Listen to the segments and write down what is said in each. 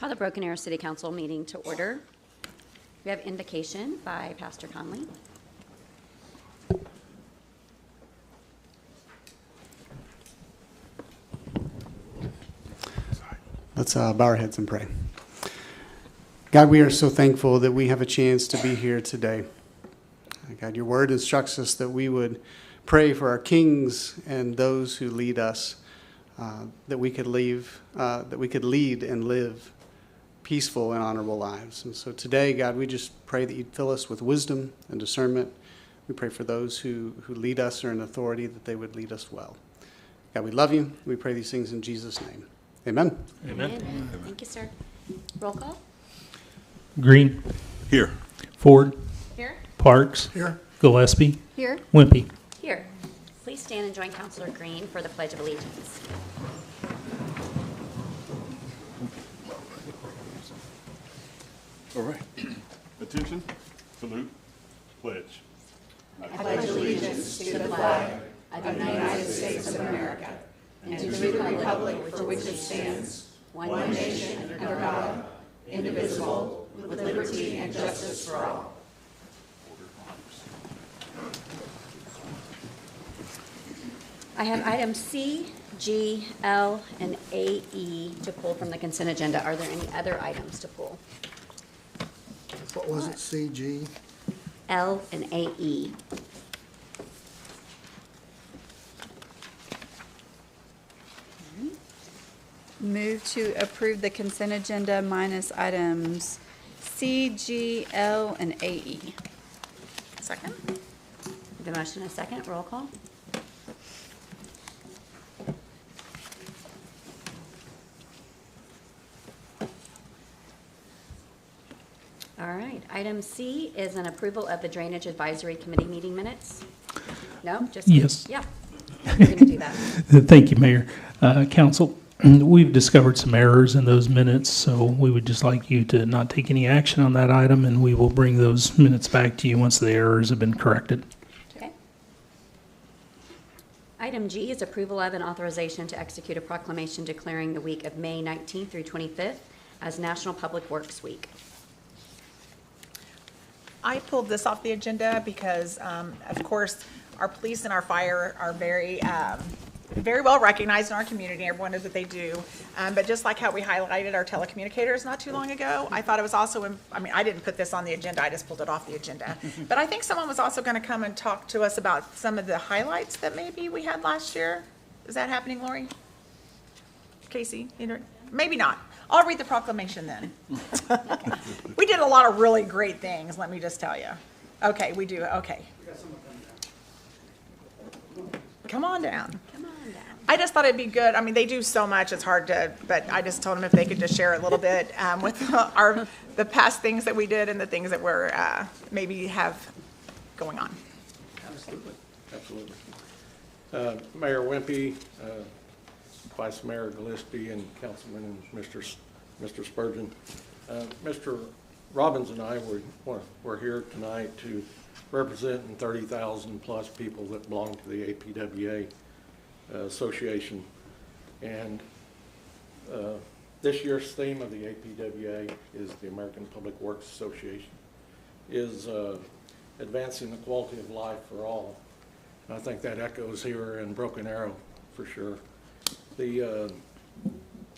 Call the Broken Arrow City Council meeting to order. We have invocation by Pastor Conley. Let's bow our heads and pray. God, we are so thankful that we have a chance to be here today. God, your word instructs us that we would pray for our kings and those who lead us, that we could lead and live peaceful and honorable lives. And so today, God, we just pray that you'd fill us with wisdom and discernment. We pray for those who lead us or in authority, that they would lead us well. God, we love you. We pray these things in Jesus' name. Amen. Amen. Amen. Thank you, sir. Roll call. Green. Here. Ford. Here. Parks. Here. Gillespie. Here. Wimpy. Here. Please stand and join Councilor Green for the Pledge of Allegiance. All right. Attention. Salute. Pledge. I pledge allegiance to the flag of the United States of America and to the republic for which it stands, one nation under God, indivisible, with liberty and justice for all. I have items C, G, L, and AE to pull from the consent agenda. Are there any other items to pull? What was it, CG? L and AE. Move to approve the consent agenda minus items C, G, L, and AE. Second. The motion and a second. Roll call. All right. Item C is an approval of the Drainage Advisory Committee meeting minutes. No? Just Yes. Yeah. We're going to do that. Thank you, Mayor. Council, we've discovered some errors in those minutes, so we would just like you to not take any action on that item, and we will bring those minutes back to you once the errors have been corrected. Okay. Item G is approval of and authorization to execute a proclamation declaring the week of May 19th through 25th as National Public Works Week. I pulled this off the agenda because, of course, our police and our fire are very well recognized in our community. Everyone knows what they do. But just like how we highlighted our telecommunicators not too long ago, I thought it was also, I didn't put this on the agenda, I just pulled it off the agenda. But I think someone was also going to come and talk to us about some of the highlights that maybe we had last year. Is that happening, Lori? Casey? Maybe not. I'll read the proclamation then. We did a lot of really great things, let me just tell you. Okay, we do, okay. Come on down. Come on down. I just thought it'd be good. I mean, they do so much, it's hard to, but I just told them if they could just share a little bit with the past things that we did and the things that we're maybe have going on. Absolutely, absolutely. Mayor Wimpy, Vice Mayor Gillespie, and Councilman and Mr. Spurgeon. Mr. Robbins and I were here tonight to represent 30,000 plus people that belong to the APWA Association. And this year's theme of the APWA is the American Public Works Association, is advancing the quality of life for all. And I think that echoes here in Broken Arrow for sure.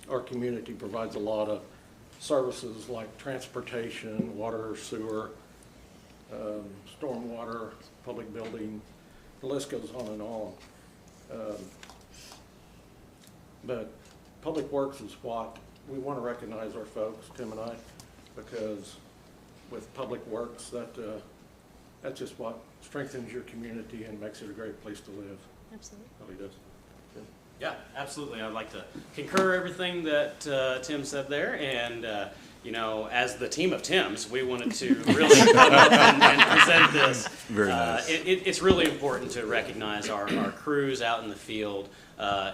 Our community provides a lot of services like transportation, water, sewer, stormwater, public building, the list goes on and on. But public works is what we want to recognize our folks, Tim and I, because with public works, that's just what strengthens your community and makes it a great place to live. Absolutely. Really does. Yeah, absolutely. I'd like to concur everything that Tim said there. And, you know, as the team of Tims, we wanted to really come up and present this. Very nice. It's really important to recognize our crews out in the field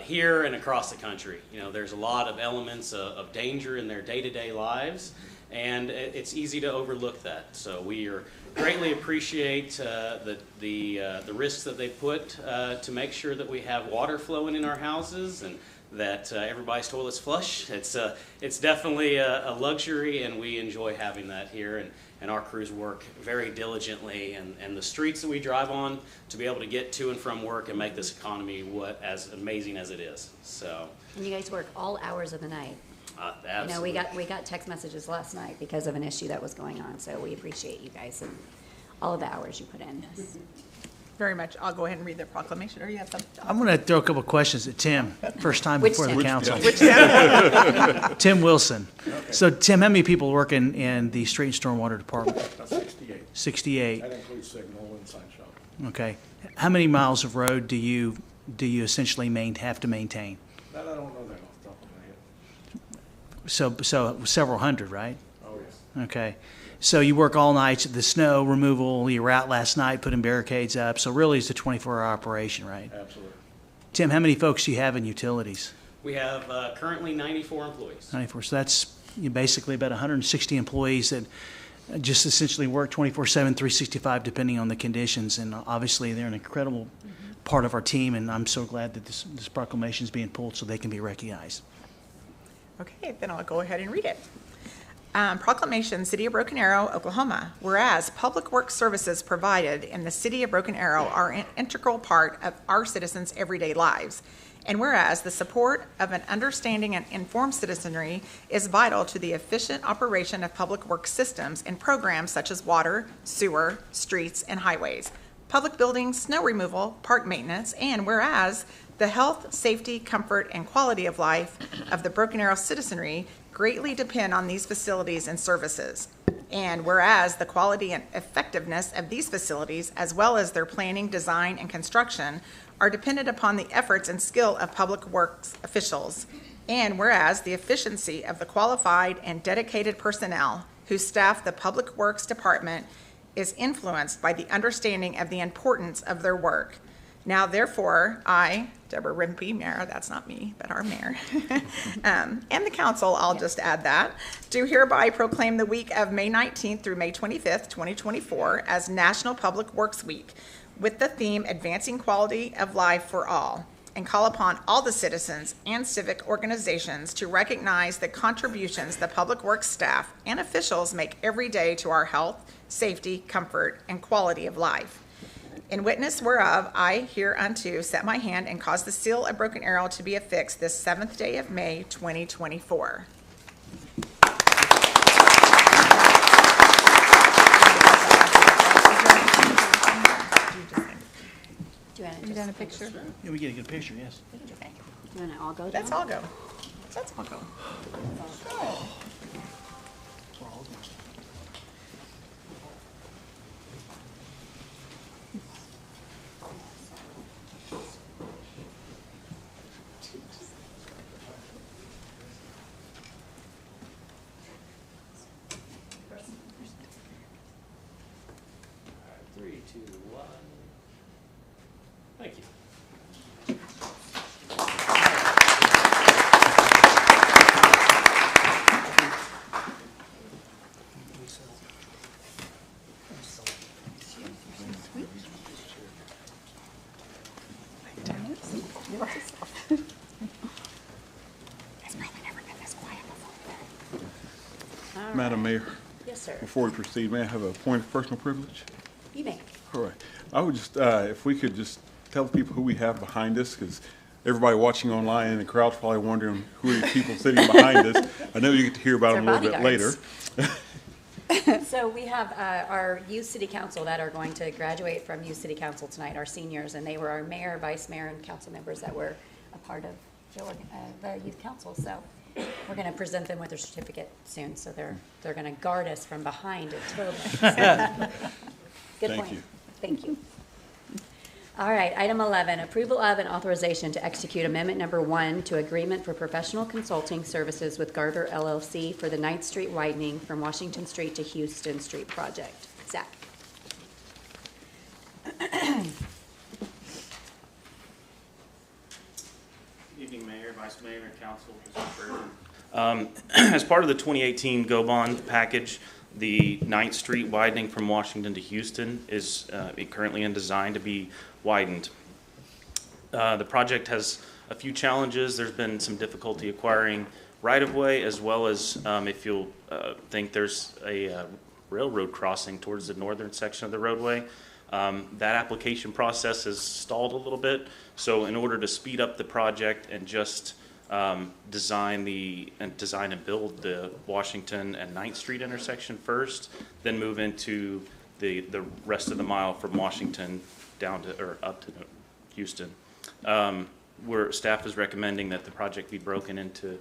here and across the country. You know, there's a lot of elements of danger in their day-to-day lives, and it's easy to overlook that. So we greatly appreciate the risks that they put to make sure that we have water flowing in our houses, and that everybody's toilet's flush. It's definitely a luxury, and we enjoy having that here. And our crews work very diligently, and the streets that we drive on to be able to get to and from work and make this economy as amazing as it is. So, And you guys work all hours of the night. absolutely. You know, we got text messages last night because of an issue that was going on, so we appreciate you guys and all of the hours you put in. Very much. I'll go ahead and read the proclamation, or you have some? I'm going to throw a couple questions at Tim, first time Which before the Tim? council. Which Tim? Tim Wilson. So Tim, how many people work in the street and stormwater department? About 68. 68, That includes signal and sign shop. okay. How many miles of road do you essentially have to maintain? That I don't know that off the top of my head. So several hundred, right? Oh, yes. Okay. So you work all nights, the snow removal, you were out last night putting barricades up, so really it's a 24-hour operation, right? Absolutely. Tim, how many folks do you have in utilities? We have currently 94 employees. 94, so that's basically about 160 employees that just essentially work 24/7, 365, depending on the conditions, and obviously they're an incredible part of our team, and I'm so glad that this proclamation is being pulled so they can be recognized. Okay, then I'll go ahead and read it. Proclamation, City of Broken Arrow, Oklahoma. Whereas public works services provided in the City of Broken Arrow are an integral part of our citizens' everyday lives. And whereas the support of an understanding and informed citizenry is vital to the efficient operation of public works systems and programs such as water, sewer, streets, and highways, public buildings, snow removal, park maintenance, and whereas the health, safety, comfort, and quality of life of the Broken Arrow citizenry greatly depend on these facilities and services. And whereas the quality and effectiveness of these facilities, as well as their planning, design, and construction, are dependent upon the efforts and skill of public works officials. And whereas the efficiency of the qualified and dedicated personnel who staff the Public Works Department is influenced by the understanding of the importance of their work. Now, therefore, I, Deborah Rimpey, Mayor, that's not me, but our mayor, and the council, I'll just add that, do hereby proclaim the week of May 19th through May 25th, 2024 as National Public Works Week with the theme Advancing Quality of Life for All, and call upon all the citizens and civic organizations to recognize the contributions the public works staff and officials make every day to our health, safety, comfort, and quality of life. In witness whereof, I hereunto set my hand and cause the seal of Broken Arrow to be affixed this 7th day of May, 2024. Do you want to You just, done a picture? Yeah, we get a good picture, yes. do you want to all go down? Let's all go. Let's all go. Three, two, one. Thank you. It's probably never been this quiet before. All Madam right. Mayor, Yes, sir. before we proceed, may I have a point of personal privilege? You may. All right. I would just, if we could just tell the people who we have behind us, because everybody watching online in the crowd's probably wondering who are the people sitting behind us. I know you get to hear about them a They're little bit later. bodyguards. So we have our youth city council that are going to graduate from youth city council tonight, our seniors, and they were our mayor, vice mayor, and council members that were a part of the youth council. So we're going to present them with their certificate soon, so they're going to guard us from behind until then. Good Thank point. you. Thank you. All right, item 11, approval of and authorization to execute amendment number 1 to agreement for professional consulting services with Garver LLC for the 9th Street widening from Washington Street to Houston Street project. Zach. Evening, Mayor, Vice Mayor, and Council. As part of the 2018 Go Bond package, the 9th Street widening from Washington to Houston is currently in design to be widened. The project has a few challenges. There's been some difficulty acquiring right-of-way, as well as if you'll think there's a railroad crossing towards the northern section of the roadway. That application process has stalled a little bit. So in order to speed up the project and just design and build the Washington and 9th Street intersection first, then move into the rest of the mile from Washington down to, or up to Houston. Where staff is recommending that the project be broken into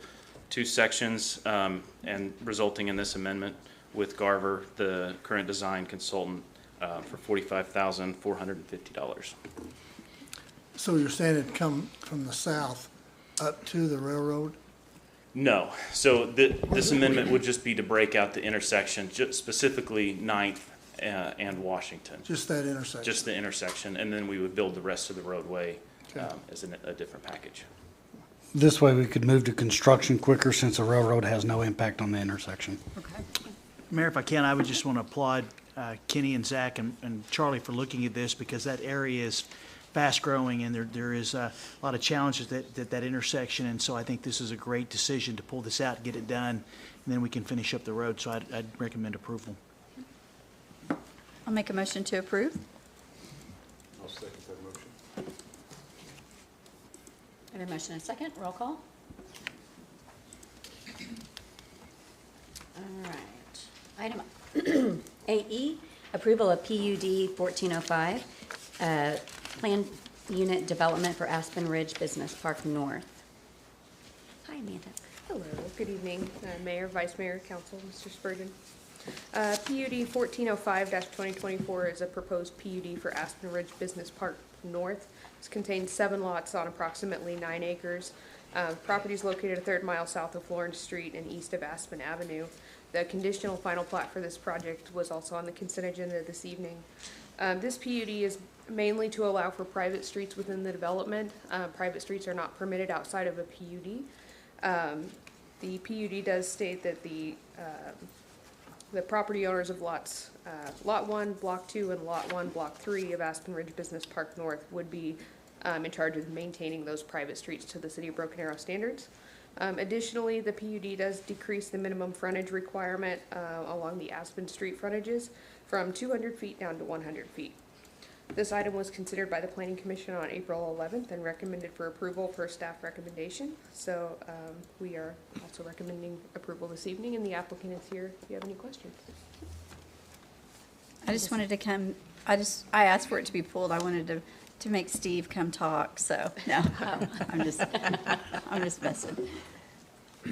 2 sections, and resulting in this amendment with Garver, the current design consultant, for $45,450. So you're saying it'd come from the south up to the railroad? No. So this amendment would just be to break out the intersection, specifically 9th and Washington. Just that intersection? Just the intersection, and then we would build the rest of the roadway Okay. as a different package. This way we could move to construction quicker since the railroad has no impact on the intersection. Mayor, if I can, I would just want to applaud Kenny and Zach and Charlie for looking at this, because that area is fast-growing, and there is a lot of challenges that intersection, and so I think this is a great decision to pull this out, and get it done, and then we can finish up the road, so I'd recommend approval. I'll make a motion to approve. I'll second that motion. I have a motion and a second. Roll call. All right. Item AE, approval of PUD 1405, planned unit development for Aspen Ridge Business Park North. Hi, Amanda. Hello, good evening, Mayor, Vice Mayor, Council, Mr. Spurgeon. PUD 1405-2024 is a proposed PUD for Aspen Ridge Business Park North. This contains 7 lots on approximately 9 acres. Property is located a 1/3 mile south of Florence Street and east of Aspen Avenue. The conditional final plat for this project was also on the consent agenda this evening. This PUD is mainly to allow for private streets within the development. Private streets are not permitted outside of a PUD. The PUD does state that the property owners of lots, Lot 1, Block 2, and Lot 1, Block 3 of Aspen Ridge Business Park North would be in charge of maintaining those private streets to the City of Broken Arrow standards. Additionally, the PUD does decrease the minimum frontage requirement along the Aspen Street frontages from 200 feet down to 100 feet. This item was considered by the Planning Commission on April 11th and recommended for approval per staff recommendation. So we are also recommending approval this evening, and the applicant is here if you have any questions. I just wanted to come, I asked for it to be pulled. I wanted to make Steve come talk, so, no, I'm just messing.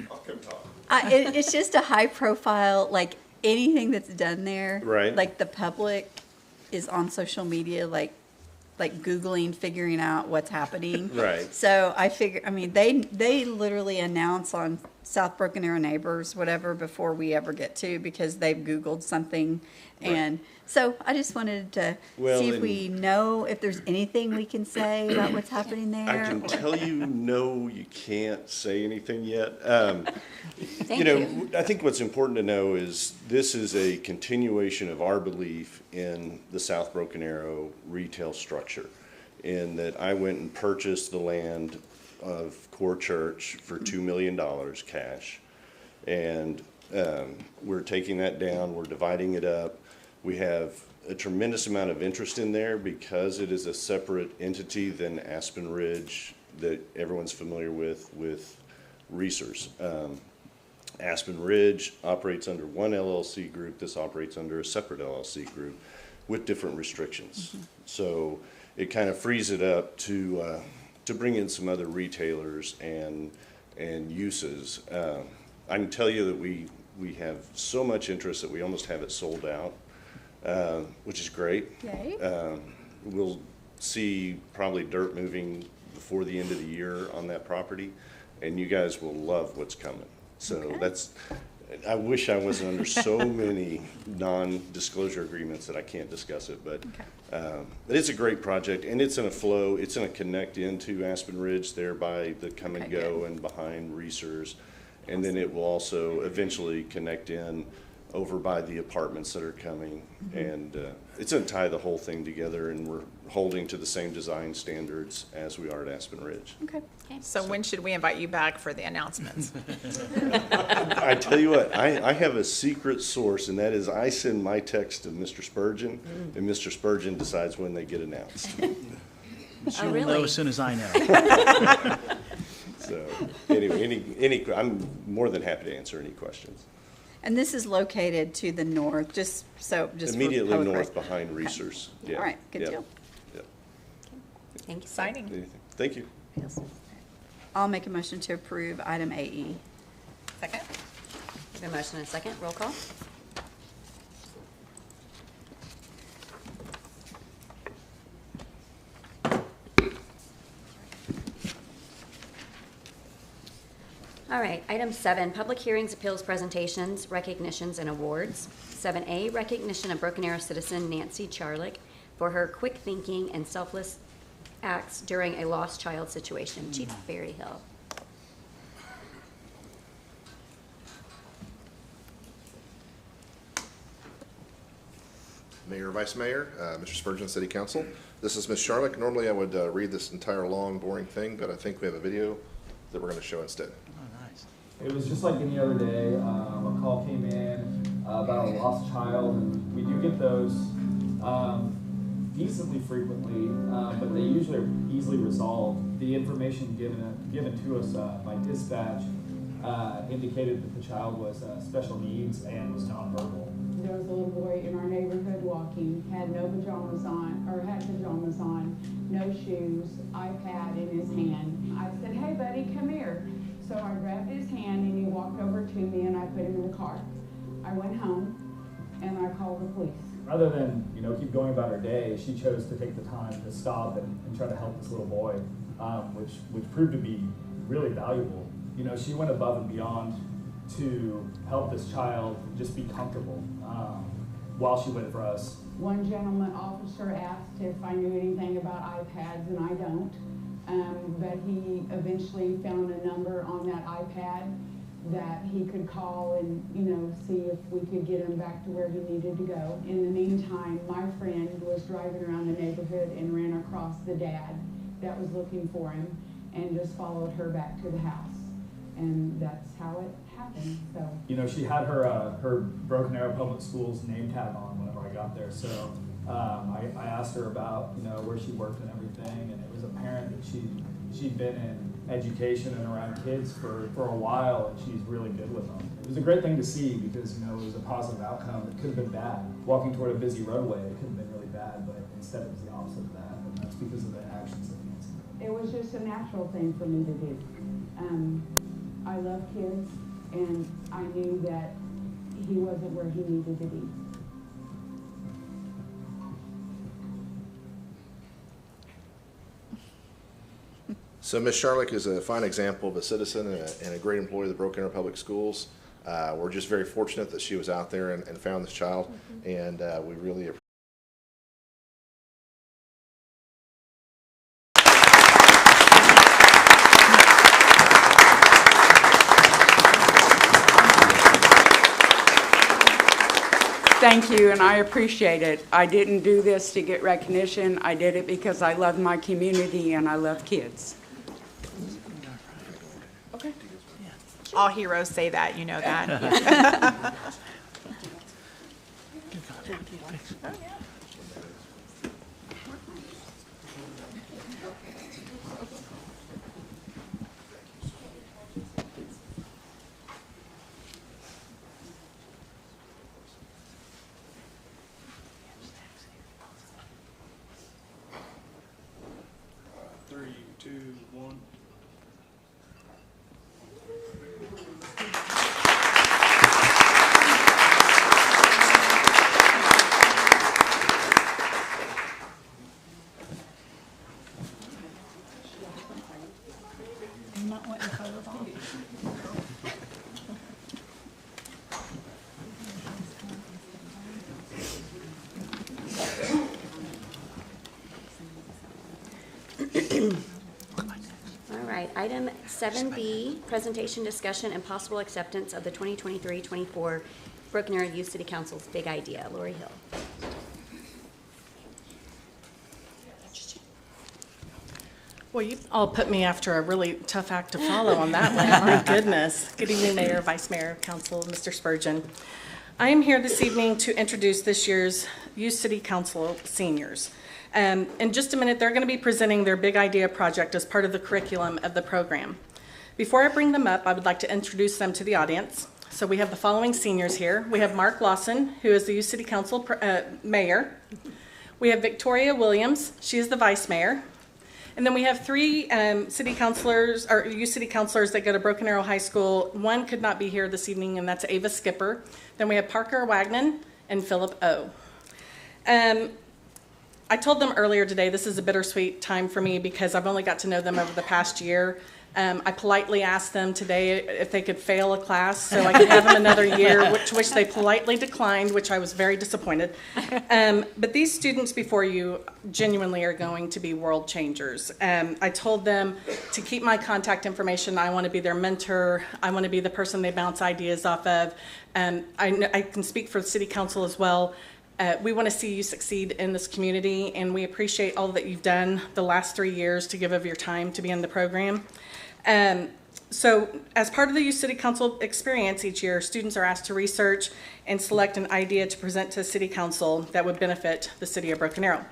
I'll come talk. It's just a high profile, like, anything that's done there. Right. Like, the public is on social media, like Googling, figuring out what's happening. Right. So I figure, I mean, they literally announce on South Broken Arrow Neighbors, whatever, before we ever get to, because they've Googled something. And so I just wanted to see if we know if there's anything we can say about what's happening there. I can tell you, no, you can't say anything yet. Thank you. I think what's important to know is this is a continuation of our belief in the South Broken Arrow retail structure, in that I went and purchased the land of Core Church for $2 million cash. And we're taking that down, we're dividing it up. We have a tremendous amount of interest in there because it is a separate entity than Aspen Ridge that everyone's familiar with Reesers. Aspen Ridge operates under one LLC group. This operates under a separate LLC group with different restrictions. Mm-hmm. So it kind of frees it up to bring in some other retailers and uses. I can tell you that we have so much interest that we almost have it sold out. Which is great. Yay. We'll see probably dirt moving before the end of the year on that property, and you guys will love what's coming. So I wish I wasn't under so many non-disclosure agreements that I can't discuss it, but it's a great project, and it's in a flow. It's going to connect into Aspen Ridge there by the come and go and behind Reesers, and then it will also eventually connect in over by the apartments that are coming. And it's going to tie the whole thing together, and we're holding to the same design standards as we are at Aspen Ridge. Okay. So when should we invite you back for the announcements? I tell you what, I have a secret source, and that is I send my text to Mr. Spurgeon, and Mr. Spurgeon decides when they get announced. You'll really? know as soon as I know. So anyway, I'm more than happy to answer any questions. And this is located to the north, just for Immediately public north record. behind Reesers. Yeah. All right, good Yeah. deal. Yeah. Thank you. Exciting. Anything? Thank you. I'll make a motion to approve item AE. Second? We have a motion and a second. Roll call. All right, item 7, public hearings, appeals, presentations, recognitions, and awards. 7A, recognition of Broken Arrow citizen Nancy Charlick for her quick thinking and selfless acts during a lost child situation. Chief Berryhill. Mayor, Vice Mayor, Mr. Spurgeon, City Council. This is Ms. Charlick. Normally I would read this entire long, boring thing, but I think we have a video that we're going to show instead. Oh, nice. It was just like any other day. A call came in about a lost child, and we do get those decently frequently, but they usually are easily resolved. The information given to us by dispatch indicated that the child was special needs and was nonverbal. There was a little boy in our neighborhood walking, had no pajamas on, or had pajamas on, no shoes, iPad in his hand. I said, "Hey buddy, come here." So I grabbed his hand and he walked over to me and I put him in the car. I went home and I called the police. Rather than, keep going about her day, she chose to take the time to stop and try to help this little boy, which proved to be really valuable. She went above and beyond to help this child just be comfortable while she waited for us. One gentleman officer asked if I knew anything about iPads, and I don't. But he eventually found a number on that iPad that he could call and, see if we could get him back to where he needed to go. In the meantime, my friend was driving around the neighborhood and ran across the dad that was looking for him and just followed her back to the house. And that's how it happened, so. She had her Broken Arrow Public Schools name tag on whenever I got there, so I asked her about, where she worked and everything, and it was apparent that she'd been in education and around kids for a while, and she's really good with them. It was a great thing to see because, it was a positive outcome. It could have been bad. Walking toward a busy roadway, it could have been really bad, but instead it was the opposite of that, and that's because of the actions that Nancy did. It was just a natural thing for me to do. I love kids, and I knew that he wasn't where he needed to be. So Ms. Charlick is a fine example of a citizen and a great employee of the Broken Arrow Public Schools. We're just very fortunate that she was out there and found this child, and we really appreciate. Thank you, and I appreciate it. I didn't do this to get recognition. I did it because I love my community and I love kids. Okay. All heroes say that, you know that. Three, two, one. I'm not wanting photos off. All right, item 7B, presentation, discussion, and possible acceptance of the 2023-24 Broken Arrow Youth City Council's big idea. Lori Hill. Well, you all put me after a really tough act to follow on that one. My goodness. Good evening, Mayor, Vice Mayor, Council, Mr. Spurgeon. I am here this evening to introduce this year's Youth City Council seniors. In just a minute, they're going to be presenting their big idea project as part of the curriculum of the program. Before I bring them up, I would like to introduce them to the audience. So we have the following seniors here. We have Mark Lawson, who is the Youth City Council mayor. We have Victoria Williams. She is the vice mayor. And then we have three city councilors, or youth city councilors that go to Broken Arrow High School. One could not be here this evening, and that's Ava Skipper. Then we have Parker Wagnon and Philip O. I told them earlier today this is a bittersweet time for me because I've only got to know them over the past year. I politely asked them today if they could fail a class so I could have them another year, which they politely declined, which I was very disappointed. But these students before you genuinely are going to be world changers. I told them to keep my contact information. I want to be their mentor. I want to be the person they bounce ideas off of. I can speak for the City Council as well. We want to see you succeed in this community, and we appreciate all that you've done the last 3 years to give of your time to be in the program. So as part of the Youth City Council experience each year, students are asked to research and select an idea to present to the City Council that would benefit the City of Broken Arrow.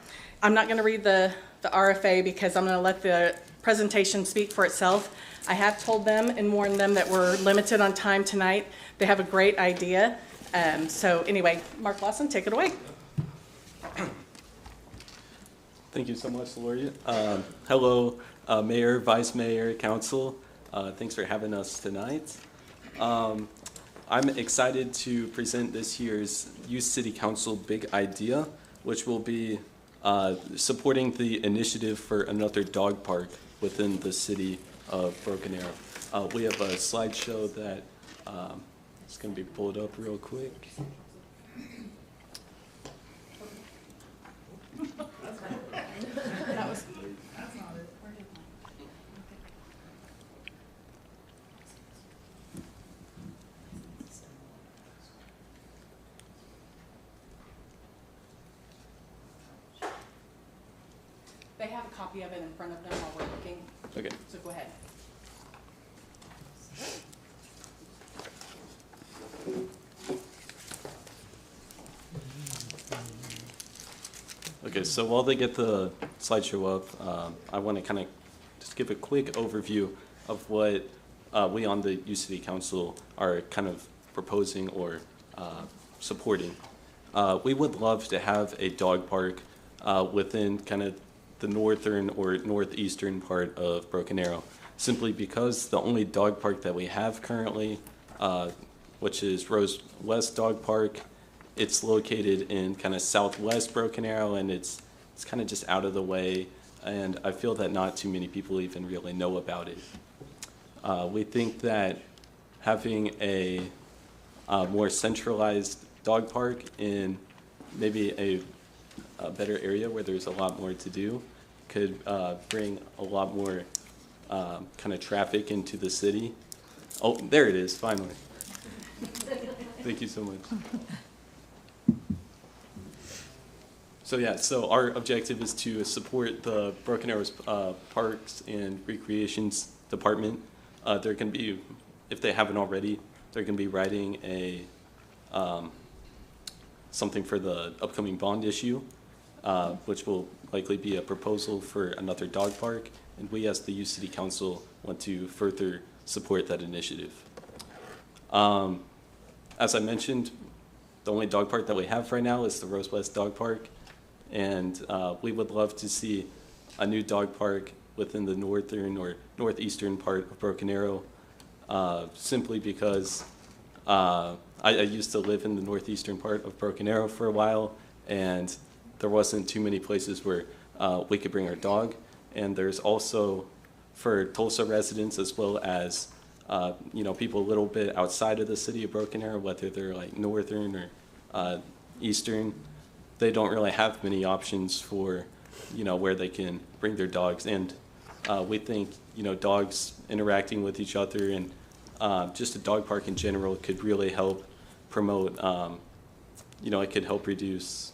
I'm not going to read the RFA because I'm going to let the presentation speak for itself. I have told them and warned them that we're limited on time tonight. They have a great idea. So anyway, Mark Lawson, take it away. Thank you so much, Lori. Hello, Mayor, Vice Mayor, Council. Thanks for having us tonight. I'm excited to present this year's Youth City Council Big Idea, which will be supporting the initiative for another dog park within the city of Broken Arrow. We have a slideshow that is going to be pulled up real quick. They have a copy of it in front of them while we're looking. Okay. So go ahead. Okay, so while they get the slideshow up, I want to kind of just give a quick overview of what we on the Youth City Council are kind of proposing or supporting. We would love to have a dog park within kind of the northern or northeastern part of Broken Arrow, simply because the only dog park that we have currently, which is Rose West Dog Park, it's located in kind of southwest Broken Arrow, and it's kind of just out of the way, and I feel that not too many people even really know about it. We think that having a more centralized dog park in maybe a better area where there's a lot more to do could bring a lot more kind of traffic into the city. Oh, there it is, finally. Thank you so much. So yeah, so our objective is to support the Broken Arrows Parks and Recreations Department. They're going to be, if they haven't already, they're going to be writing a something for the upcoming bond issue, which will likely be a proposal for another dog park, and we as the Youth City Council want to further support that initiative. As I mentioned, the only dog park that we have right now is the Rose West Dog Park, and we would love to see a new dog park within the northern or northeastern part of Broken Arrow, simply because I used to live in the northeastern part of Broken Arrow for a while, and there wasn't too many places where we could bring our dog. And there's also, for Tulsa residents as well as people a little bit outside of the city of Broken Arrow, whether they're like northern or eastern, they don't really have many options for where they can bring their dogs. And we think dogs interacting with each other and just a dog park in general could really help promote, it could help reduce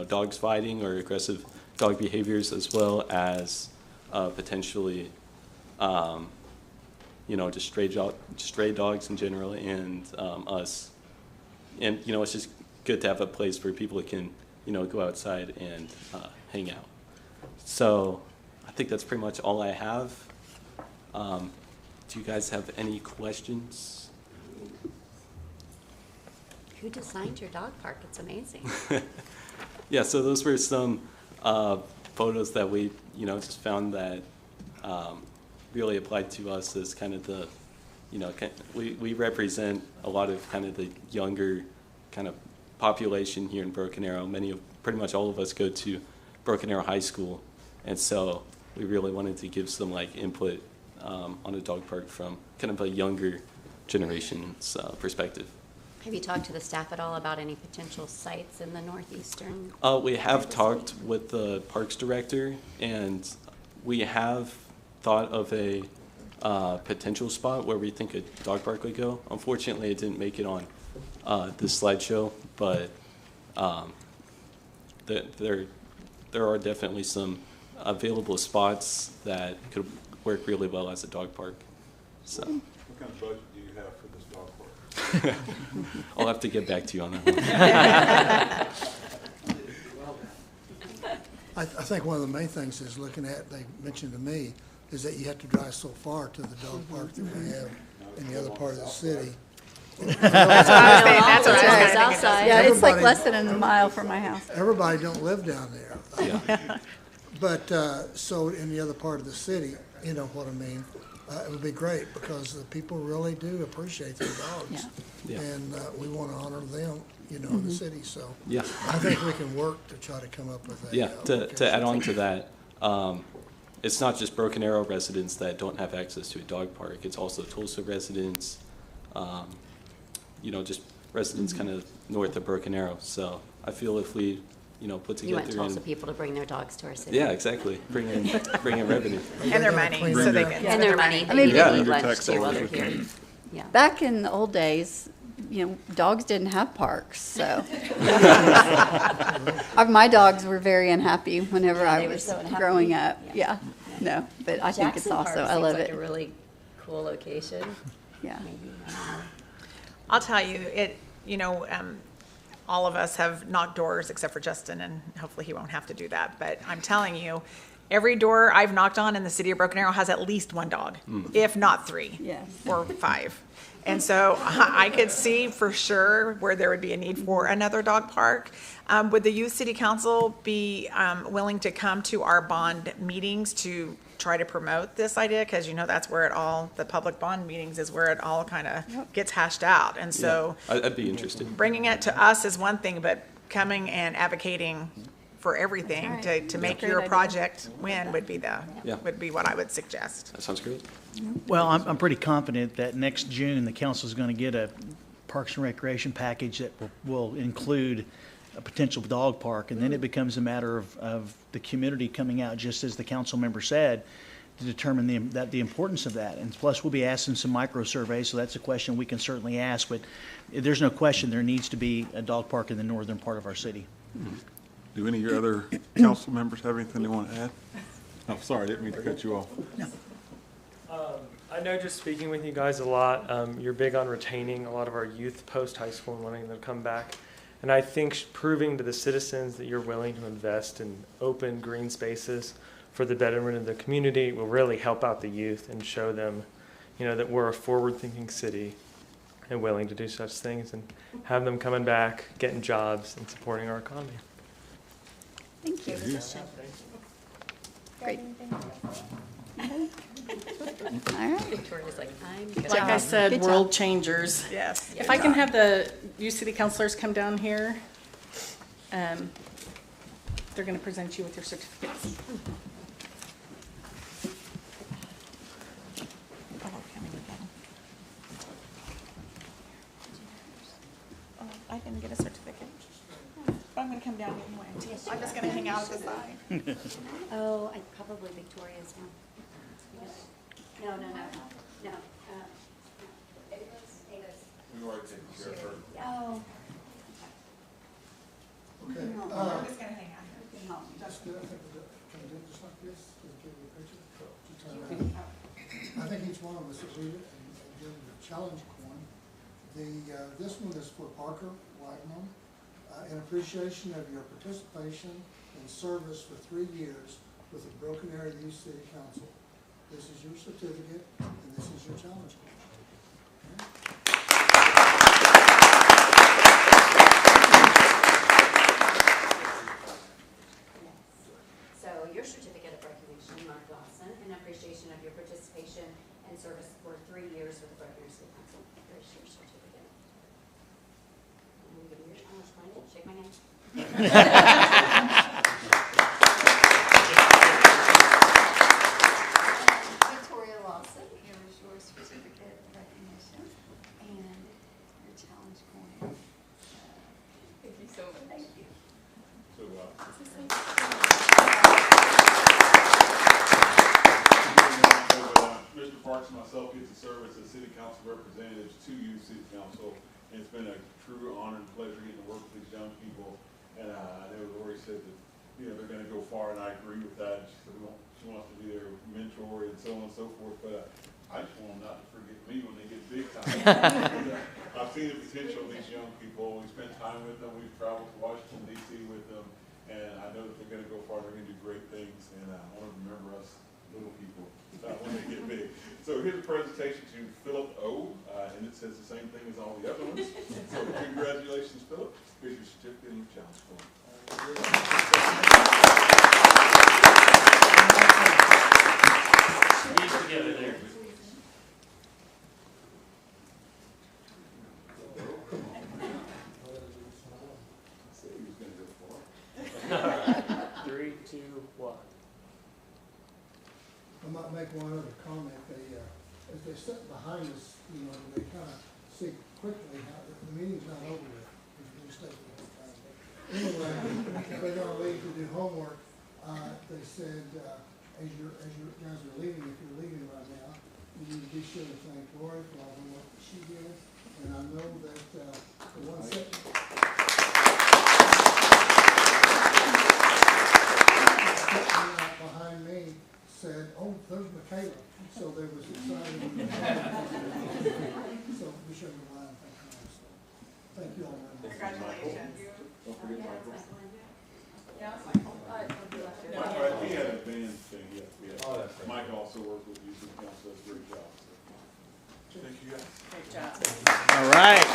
dogs fighting or aggressive dog behaviors, as well as potentially, just stray dogs in general, and us. And, it's just good to have a place where people can, go outside and hang out. So I think that's pretty much all I have. Do you guys have any questions? Who designed your dog park? It's amazing. Yeah, so those were some photos that we, just found that really applied to us as kind of the, we represent a lot of kind of the younger kind of population here in Broken Arrow. Pretty much all of us go to Broken Arrow High School, and so we really wanted to give some input on a dog park from kind of a younger generation's perspective. Have you talked to the staff at all about any potential sites in the northeastern? We have talked with the parks director, and we have thought of a potential spot where we think a dog park would go. Unfortunately, it didn't make it on this slideshow, but there are definitely some available spots that could work really well as a dog park. So. What kind of budget do you have for this dog park? I'll have to get back to you on that one. I think one of the main things is looking at, they mentioned to me, is that you have to drive so far to the dog park that we have in the other part of the city. That's what I was saying. That's what I was South side. Yeah, it's like Everybody- less than a mile from my house. Everybody don't live down there. Yeah. But, so in the other part of the city, you know what I mean? It would be great because the people really do appreciate their dogs. Yeah. And we want to honor them, in the city, so. Yeah. I think we can work to try to come up with a. Yeah, to add on to that, it's not just Broken Arrow residents that don't have access to a dog park. It's also Tulsa residents, just residents kind of north of Broken Arrow. So I feel if we, put You together. want Tulsa people to bring their dogs to our city. Yeah, exactly. Bring in revenue. And their money, so they can. And spend their money. I mean, They yeah, eat under lunch tax too while dollars. they're here. Yeah. Back in the old days, dogs didn't have parks, so. My dogs were very unhappy whenever Yeah, I they were was so unhappy. growing up. Yeah. Yeah, no, but I think it's Jackson Park also, I seems love like it. a really cool location. Yeah. Maybe, I don't know. I'll tell you, all of us have knocked doors except for Justin, and hopefully he won't have to do that. But I'm telling you, every door I've knocked on in the city of Broken Arrow has at least one dog, if not three Yes. or five. And so I could see for sure where there would be a need for another dog park. Would the youth city council be willing to come to our bond meetings to try to promote this idea? Because that's where the public bond meetings is where it all kind of gets hashed out. And so Yeah, I'd be interested. bringing it to us is one thing, but coming and advocating for everything That's to right. make Great your idea. project win would be Yeah. would be what I would suggest. That sounds great. Well, I'm pretty confident that next June, the council's going to get a Parks and Recreation package that will include a potential dog park, and then it becomes a matter of the community coming out, just as the council member said, to determine the importance of that. And plus, we'll be asking some micro surveys, so that's a question we can certainly ask, but there's no question there needs to be a dog park in the northern part of our city. Do any of your other council members have anything they want to add? Oh, sorry, I didn't mean to cut you off. I know just speaking with you guys a lot, you're big on retaining a lot of our youth post-high school and wanting them to come back. And I think proving to the citizens that you're willing to invest in open green spaces for the betterment of the community will really help out the youth and show them, that we're a forward-thinking city and willing to do such things and have them coming back, getting jobs, and supporting our economy. Thank you. Great. All right. Victoria's like, I'm good. Like I said, Good world job. changers. Yes. If I can have the youth city councilors come down here, they're going to present you with your certificates. I didn't get a certificate. But I'm going to come down anyway. I'm just going to hang out at the side. Oh, probably Victoria's one. No. Ava's. We've already taken care of her. Oh. Okay. I'm just gonna hang out here. Can I do it just like this? Can I give you a picture? Just turn around. I think each one of us will read it and give it a challenge coin. This one is for Parker Wagner. In appreciation of your participation and service for 3 years with the Broken Arrow Youth City Council. This is your certificate, and this is your challenge coin. So your certificate of recognition, Mark Lawson, in appreciation of your participation and service for 3 years with the Broken Arrow City Council. There's your certificate. And give me your challenge coin. Shake my hand. Victoria Lawson, here is your certificate of recognition and your challenge coin. Thank you so much. Thank you. Mr. Parks and myself get to serve as the city council representatives to you, city council. And it's been a true honor and pleasure getting to work with these young people. And I know Lori said that, they're gonna go far, and I agree with that. She wants to be their mentor and so on and so forth, but I just want them not to forget me when they get big time. I've seen the potential of these young people. We spend time with them. We've traveled to Washington DC with them, and I know that they're gonna go far. They're gonna do great things, and I want to remember us little people when they get big. So here's a presentation to Philip O, and it says the same thing as all the other ones. So congratulations, Philip. Here's your certificate and your challenge form. Squeeze together there. Three, two, one. I might make one other comment. As they sit behind us, they kind of see quickly how the meeting's not over yet. If you stay for a long time. Anyway, if they're going to leave to do homework, they said, as you guys are leaving, if you're leaving right now, you need to be sure to thank Lori for all the work that she did. And I know that the one sitting behind me said, "Oh, there's Michaela." So they was excited. So we should rely on that. Thank you all very much. Congratulations. Don't forget Michael. Yeah, it's Michael. He had a band thing, yeah. Mike also worked with you, so council does a great job. So. Thank you guys. Great job. All right.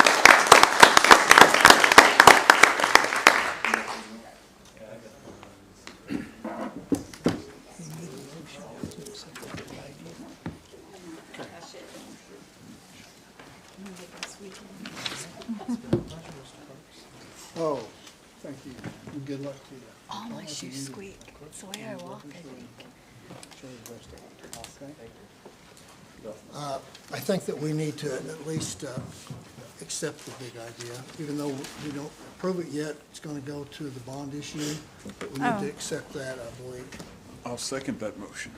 Oh, thank you. And good luck to you. All my shoes squeak. It's the way I walk, I think. I think that we need to at least accept the big idea, even though we don't approve it yet. It's going to go to the bond issue, but we need to accept that, I believe. I'll second that motion.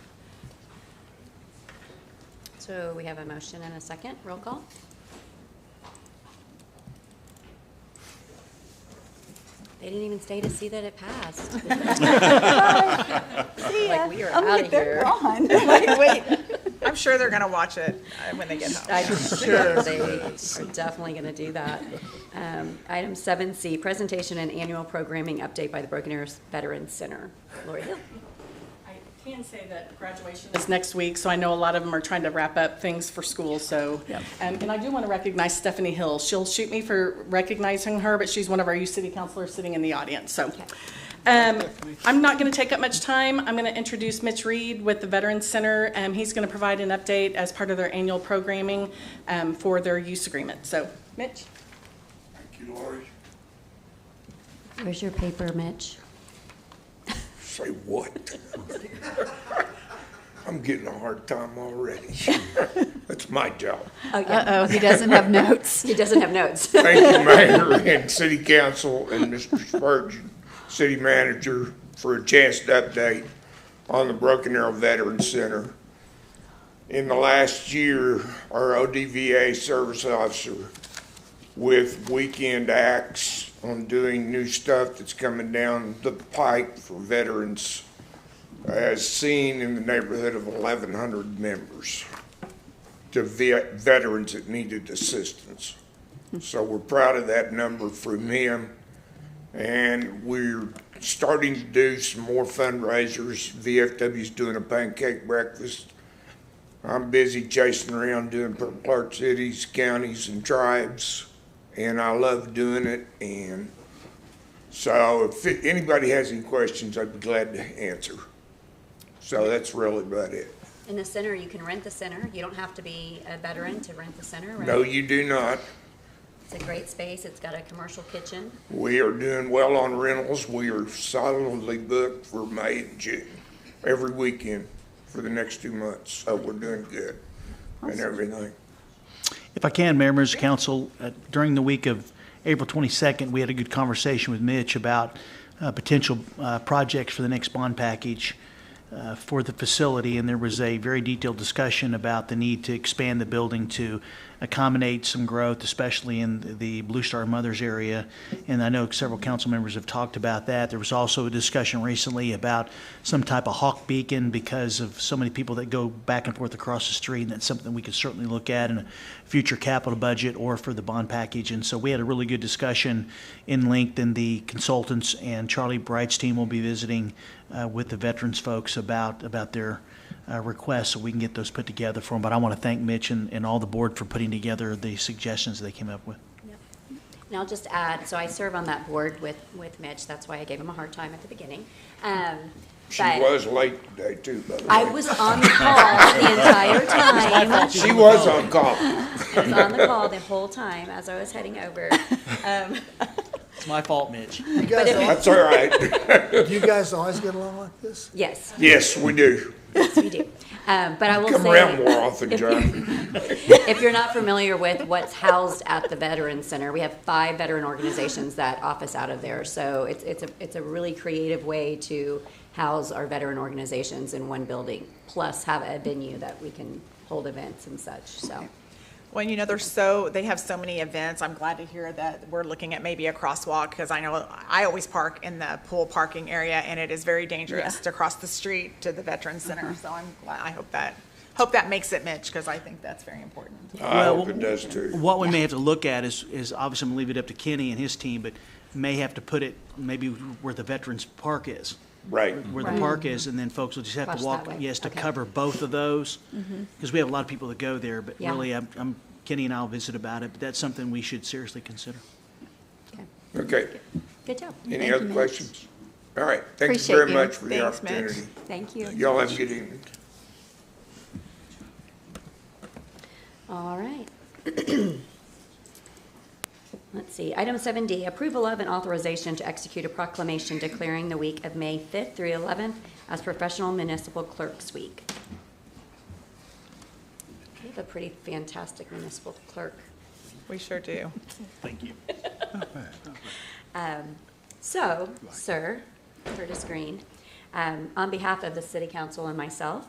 So we have a motion and a second. Roll call. They didn't even stay to see that it passed. See ya. Like, we are I'm out like, of they're here. gone. Wait. I'm sure they're gonna watch it when they get home. I'm Yeah. sure they are definitely going to do that. Item 7C, presentation and annual programming update by the Broken Arrow Veterans Center. Lori Hill. I can say that graduation is next week, so I know a lot of them are trying to wrap up things for school, so. And I do want to recognize Stephanie Hill. She'll shoot me for recognizing her, but she's one of our youth city councilors sitting in the audience, so. I'm not going to take up much time. I'm going to introduce Mitch Reed with the Veterans Center. He's going to provide an update as part of their annual programming for their use agreement. So, Mitch? Thank you, Lori. Where's your paper, Mitch? Say what? I'm getting a hard time already. That's my job. Uh-oh, he doesn't have notes. He doesn't have notes. Thank you, Mayor and City Council and Mr. Spurgeon, City Manager, for a chance to update on the Broken Arrow Veterans Center. In the last year, our ODVA service officer with weekend acts on doing new stuff that's coming down the pike for veterans, has seen in the neighborhood of 1,100 members to veterans that needed assistance. So we're proud of that number from him. And we're starting to do some more fundraisers. VFW's doing a pancake breakfast. I'm busy chasing around doing Purple Heart cities, counties, and tribes, and I love doing it. And so if anybody has any questions, I'd be glad to answer. So that's really about it. In the center, you can rent the center. You don't have to be a veteran to rent the center, right? No, you do not. It's a great space. It's got a commercial kitchen. We are doing well on rentals. We are solidly booked for May and June, every weekend for the next 2 months. So we're doing good and everything. If I can, Mayor, members of council, during the week of April 22nd, we had a good conversation with Mitch about potential projects for the next bond package for the facility, and there was a very detailed discussion about the need to expand the building to accommodate some growth, especially in the Blue Star Mothers area. And I know several council members have talked about that. There was also a discussion recently about some type of hawk beacon because of so many people that go back and forth across the street, and that's something we could certainly look at in a future capital budget or for the bond package. And so we had a really good discussion in length, and the consultants and Charlie Bright's team will be visiting with the veterans folks about their requests, so we can get those put together for them. But I want to thank Mitch and all the board for putting together the suggestions they came up with. Yep. And I'll just add, so I serve on that board with Mitch. That's why I gave him a hard time at the beginning. She But was late today too, by the way. I was on the call the entire time. She was on call. I was on the call the whole time as I was heading over. It's my fault, Mitch. You guys, That's all right. do you guys always get along like this? Yes, Yes, we do. yes, we do. But I will Come say, around more often, John. if you're not familiar with what's housed at the Veterans Center, we have 5 veteran organizations that office out of there. So it's a really creative way to house our veteran organizations in one building, plus have a venue that we can hold events and such. So. Well, you know, they have so many events. I'm glad to hear that we're looking at maybe a crosswalk, because I know I always park in the pool parking area, and it is very dangerous to cross the street to the Veterans Center. So I'm glad, I hope that makes it, Mitch, because I think that's very important. I hope it does too. What we may have to look at is obviously I'm going to leave it up to Kenny and his team, but may have to put it maybe where the Veterans Park is. Right. Where the park is, and then folks will just have Watch to walk, that way. yes, to Okay. cover both of those. Because we have a lot of people that go there, but Yeah. really, Kenny and I will visit about it, but that's something we should seriously consider. Okay. Good job. Any other questions? All right. Thank you Appreciate very you. much for the Thanks, Mitch. opportunity. Thank you. Y'all have a good evening. All right. Let's see, item 7D, approval of and authorization to execute a proclamation declaring the week of May 5th through 11th as Professional Municipal Clerks Week. We have a pretty fantastic municipal clerk. We sure do. Thank you. So, sir, Curtis Green, on behalf of the City Council and myself,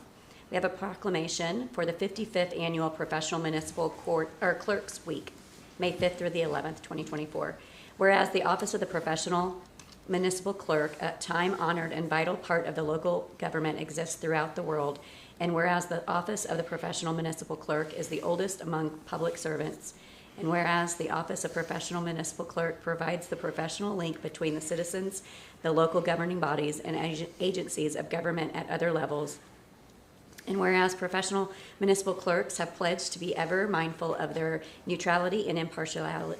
we have a proclamation for the 55th Annual Professional Municipal Clerks Week, May 5th through the 11th, 2024. Whereas the Office of the Professional Municipal Clerk, a time-honored and vital part of the local government, exists throughout the world, and whereas the Office of the Professional Municipal Clerk is the oldest among public servants, and whereas the Office of Professional Municipal Clerk provides the professional link between the citizens, the local governing bodies, and agencies of government at other levels, and whereas professional municipal clerks have pledged to be ever mindful of their neutrality and impartiality,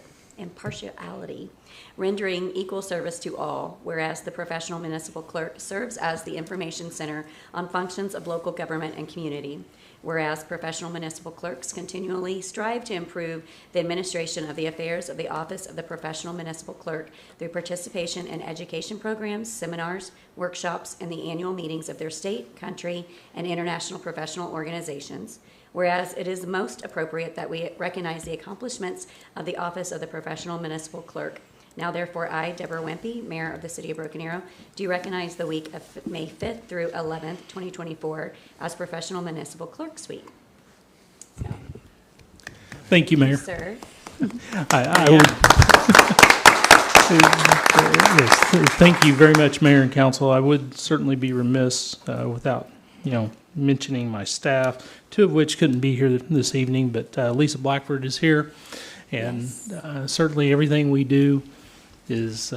rendering equal service to all, whereas the professional municipal clerk serves as the information center on functions of local government and community, whereas professional municipal clerks continually strive to improve the administration of the affairs of the Office of the Professional Municipal Clerk through participation in education programs, seminars, workshops, and the annual meetings of their state, country, and international professional organizations. Whereas it is most appropriate that we recognize the accomplishments of the Office of the Professional Municipal Clerk. Now, therefore, I, Deborah Wimpy, Mayor of the City of Broken Arrow, do recognize the week of May 5th through 11th, 2024 as Professional Municipal Clerks Week. Thank you, Mayor. Sir. I would. Yes, thank you very much, Mayor and Council. I would certainly be remiss without, mentioning my staff, two of which couldn't be here this evening, but Lisa Blackford is here. And certainly everything we do is,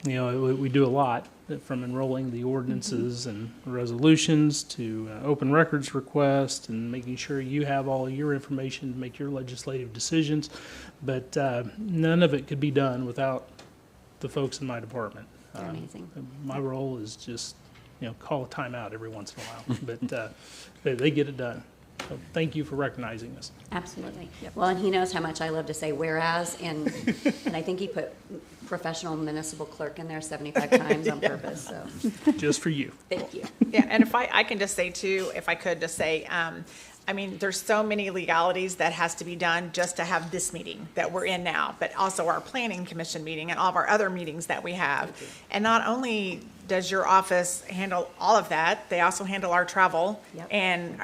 we do a lot, from enrolling the ordinances and resolutions to open records request and making sure you have all your information to make your legislative decisions. But none of it could be done without the folks in my department. They're amazing. My role is just, call a timeout every once in a while, but they get it done. So thank you for recognizing us. Absolutely. Well, and he knows how much I love to say whereas, and I think he put professional municipal clerk in there 75 times on purpose, so. Just for you. Thank you. Yeah, and if I can just say too, if I could just say, there's so many legalities that has to be done just to have this meeting that we're in now, but also our planning commission meeting and all of our other meetings that we have. And not only does your office handle all of that, they also handle our travel and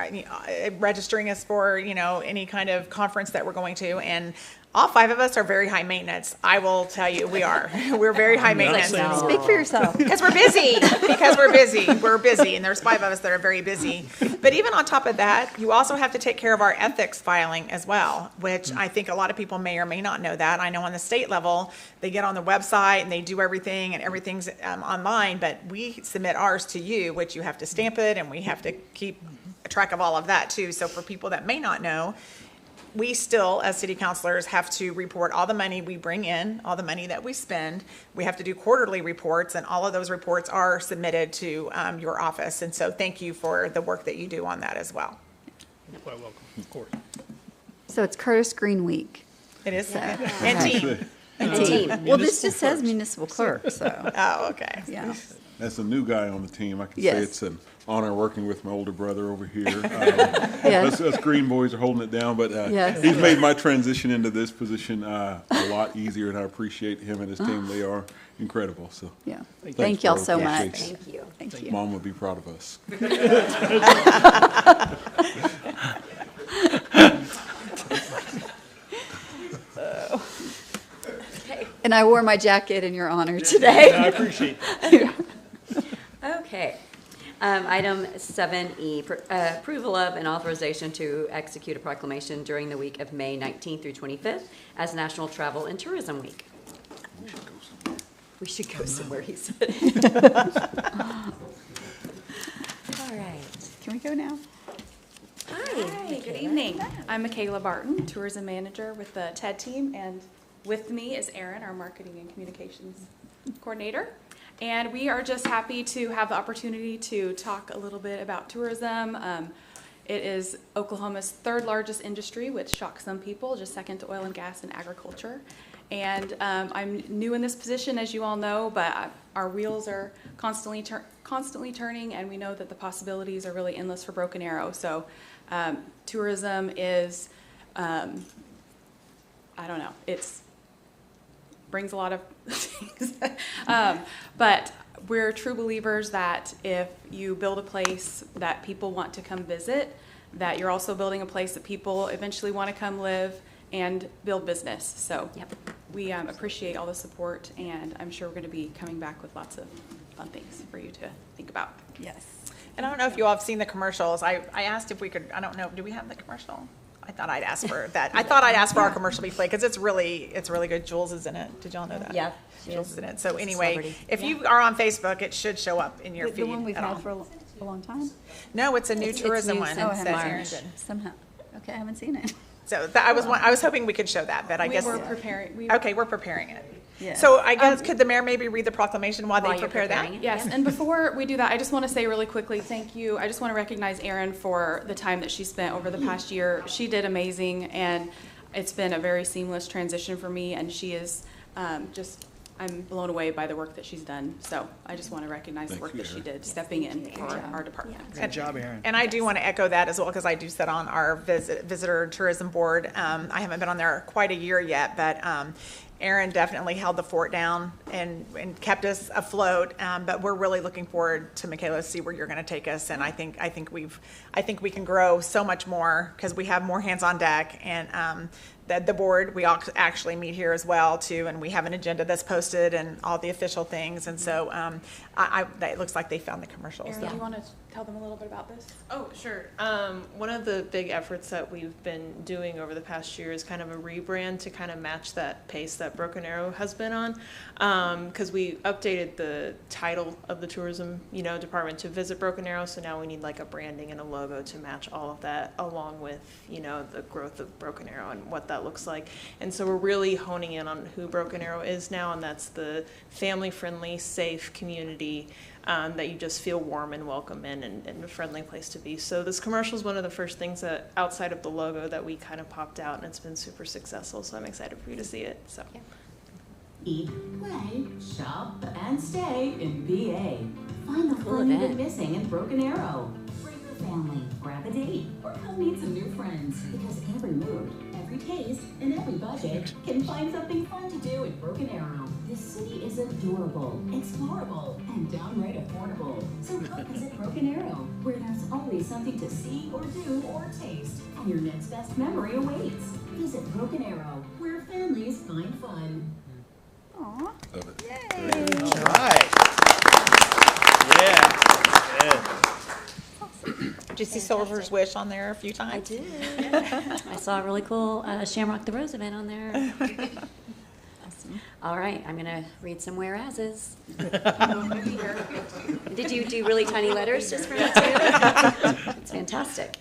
registering us for, any kind of conference that we're going to. And all five of us are very high maintenance. I will tell you, we are. We're very high maintenance. Speak for yourself. Because we're busy. Because we're busy. We're busy. And there's five of us that are very busy. But even on top of that, you also have to take care of our ethics filing as well, which I think a lot of people may or may not know that. I know on the state level, they get on the website and they do everything and everything's online, but we submit ours to you, which you have to stamp it and we have to keep track of all of that too. So for people that may not know, we still, as city councilors, have to report all the money we bring in, all the money that we spend. We have to do quarterly reports, and all of those reports are submitted to your office. And so thank you for the work that you do on that as well. You're quite welcome, of course. So it's Curtis Green Week. It is. So. And team. And team. Well, this just says municipal clerk, so. Oh, okay. Yeah. As a new guy on the team, I can Yes. say it's an honor working with my older brother over here. Yes. Us green boys are holding it down, but Yes. he's made my transition into this position a lot easier, and I appreciate him and his team. They are incredible. So Yeah. thanks, Thank y'all bro. so much. Appreciate it. Thank you. Thank you. Mom would be proud of us. And I wore my jacket in your honor today. I appreciate that. Okay. Item 7E, approval of and authorization to execute a proclamation during the week of May 19th through 25th as National Travel and Tourism Week. We should go somewhere, he said. All right. Can we go now? Hi, good evening. I'm Michaela Barton, Tourism Manager with the TED team, and with me is Erin, our Marketing and Communications Coordinator. And we are just happy to have the opportunity to talk a little bit about tourism. It is Oklahoma's third largest industry, which shocks some people, just second to oil and gas and agriculture. And I'm new in this position, as you all know, but our wheels are constantly turning, and we know that the possibilities are really endless for Broken Arrow. So tourism is, I don't know, brings a lot of things. But we're true believers that if you build a place that people want to come visit, that you're also building a place that people eventually want to come live and build business. So we appreciate all the support, and I'm sure we're going to be coming back with lots of fun things for you to think about. Yes. And I don't know if you all have seen the commercials. I asked if we could, I don't know, do we have the commercial? I thought I'd ask for that. I thought I'd ask for our commercial to be played because it's really good. Jules is in it. Did y'all know that? Yeah. Jules is in it. So anyway, Celebrity. if you are on Facebook, it should show up in your feed. The one we've at all. had for a long time? No, it's a new tourism one. Oh, I It haven't says seen it. Aaron. Somehow. Okay, I haven't seen it. So I was hoping we could show that, but I guess. We're preparing. Okay, we're preparing it. Yeah. So I guess, could the mayor maybe read the proclamation while they While you're prepare that? preparing it. Yes, and before we do that, I just want to say really quickly, thank you. I just want to recognize Erin for the time that she spent over the past year. She did amazing, and it's been a very seamless transition for me, and she is I'm blown away by the work that she's done. So I just want to recognize the work that she did stepping in for our department. Good job, Erin. And I do want to echo that as well, because I do sit on our visitor tourism board. I haven't been on there quite a year yet, but Erin definitely held the fort down and kept us afloat. But we're really looking forward to, Michaela, to see where you're going to take us. And I think we can grow so much more because we have more hands on deck, and the board, we actually meet here as well too, and we have an agenda that's posted and all the official things. And so it looks like they found the commercials. Erin, do you want to tell them a little bit about this? Oh, sure. One of the big efforts that we've been doing over the past year is kind of a rebrand to kind of match that pace that Broken Arrow has been on. Because we updated the title of the tourism, department to Visit Broken Arrow. So now we need like a branding and a logo to match all of that, along with, the growth of Broken Arrow and what that looks like. And so we're really honing in on who Broken Arrow is now, and that's the family-friendly, safe community that you just feel warm and welcome in, and a friendly place to be. So this commercial is one of the first things that, outside of the logo, that we kind of popped out, and it's been super successful. So I'm excited for you to see it. So. Yeah. Eat, play, shop, and stay in BA. Find the fun you've been missing in Broken Arrow. Bring your family, grab a date, or come meet some new friends. Because every mood, every taste, and every budget can find something fun to do in Broken Arrow. This city is adorable, explorable, and downright affordable. So come visit Broken Arrow, where there's always something to see or do or taste, and your next best memory awaits. Visit Broken Arrow, where families find fun. Aw. Love it. Yay. All right. Yeah. Good. Did you see Soldier's Wish on there a few times? I did. I saw a really cool Shamrock the Rose event on there. Awesome. All right, I'm going to read some whereases. Did you do really tiny letters just for me too? It's fantastic.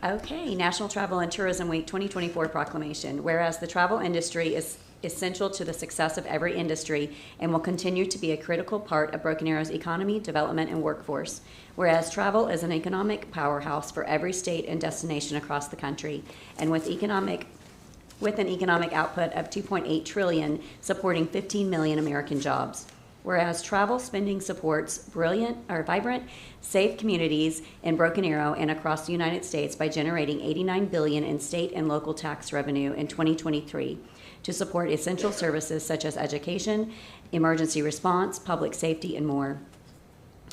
Okay, National Travel and Tourism Week 2024 proclamation. Whereas the travel industry is essential to the success of every industry and will continue to be a critical part of Broken Arrow's economy, development, and workforce. Whereas travel is an economic powerhouse for every state and destination across the country, and with an economic output of $2.8 trillion, supporting 15 million American jobs. Whereas travel spending supports vibrant, safe communities in Broken Arrow and across the United States by generating $89 billion in state and local tax revenue in 2023 to support essential services such as education, emergency response, public safety, and more.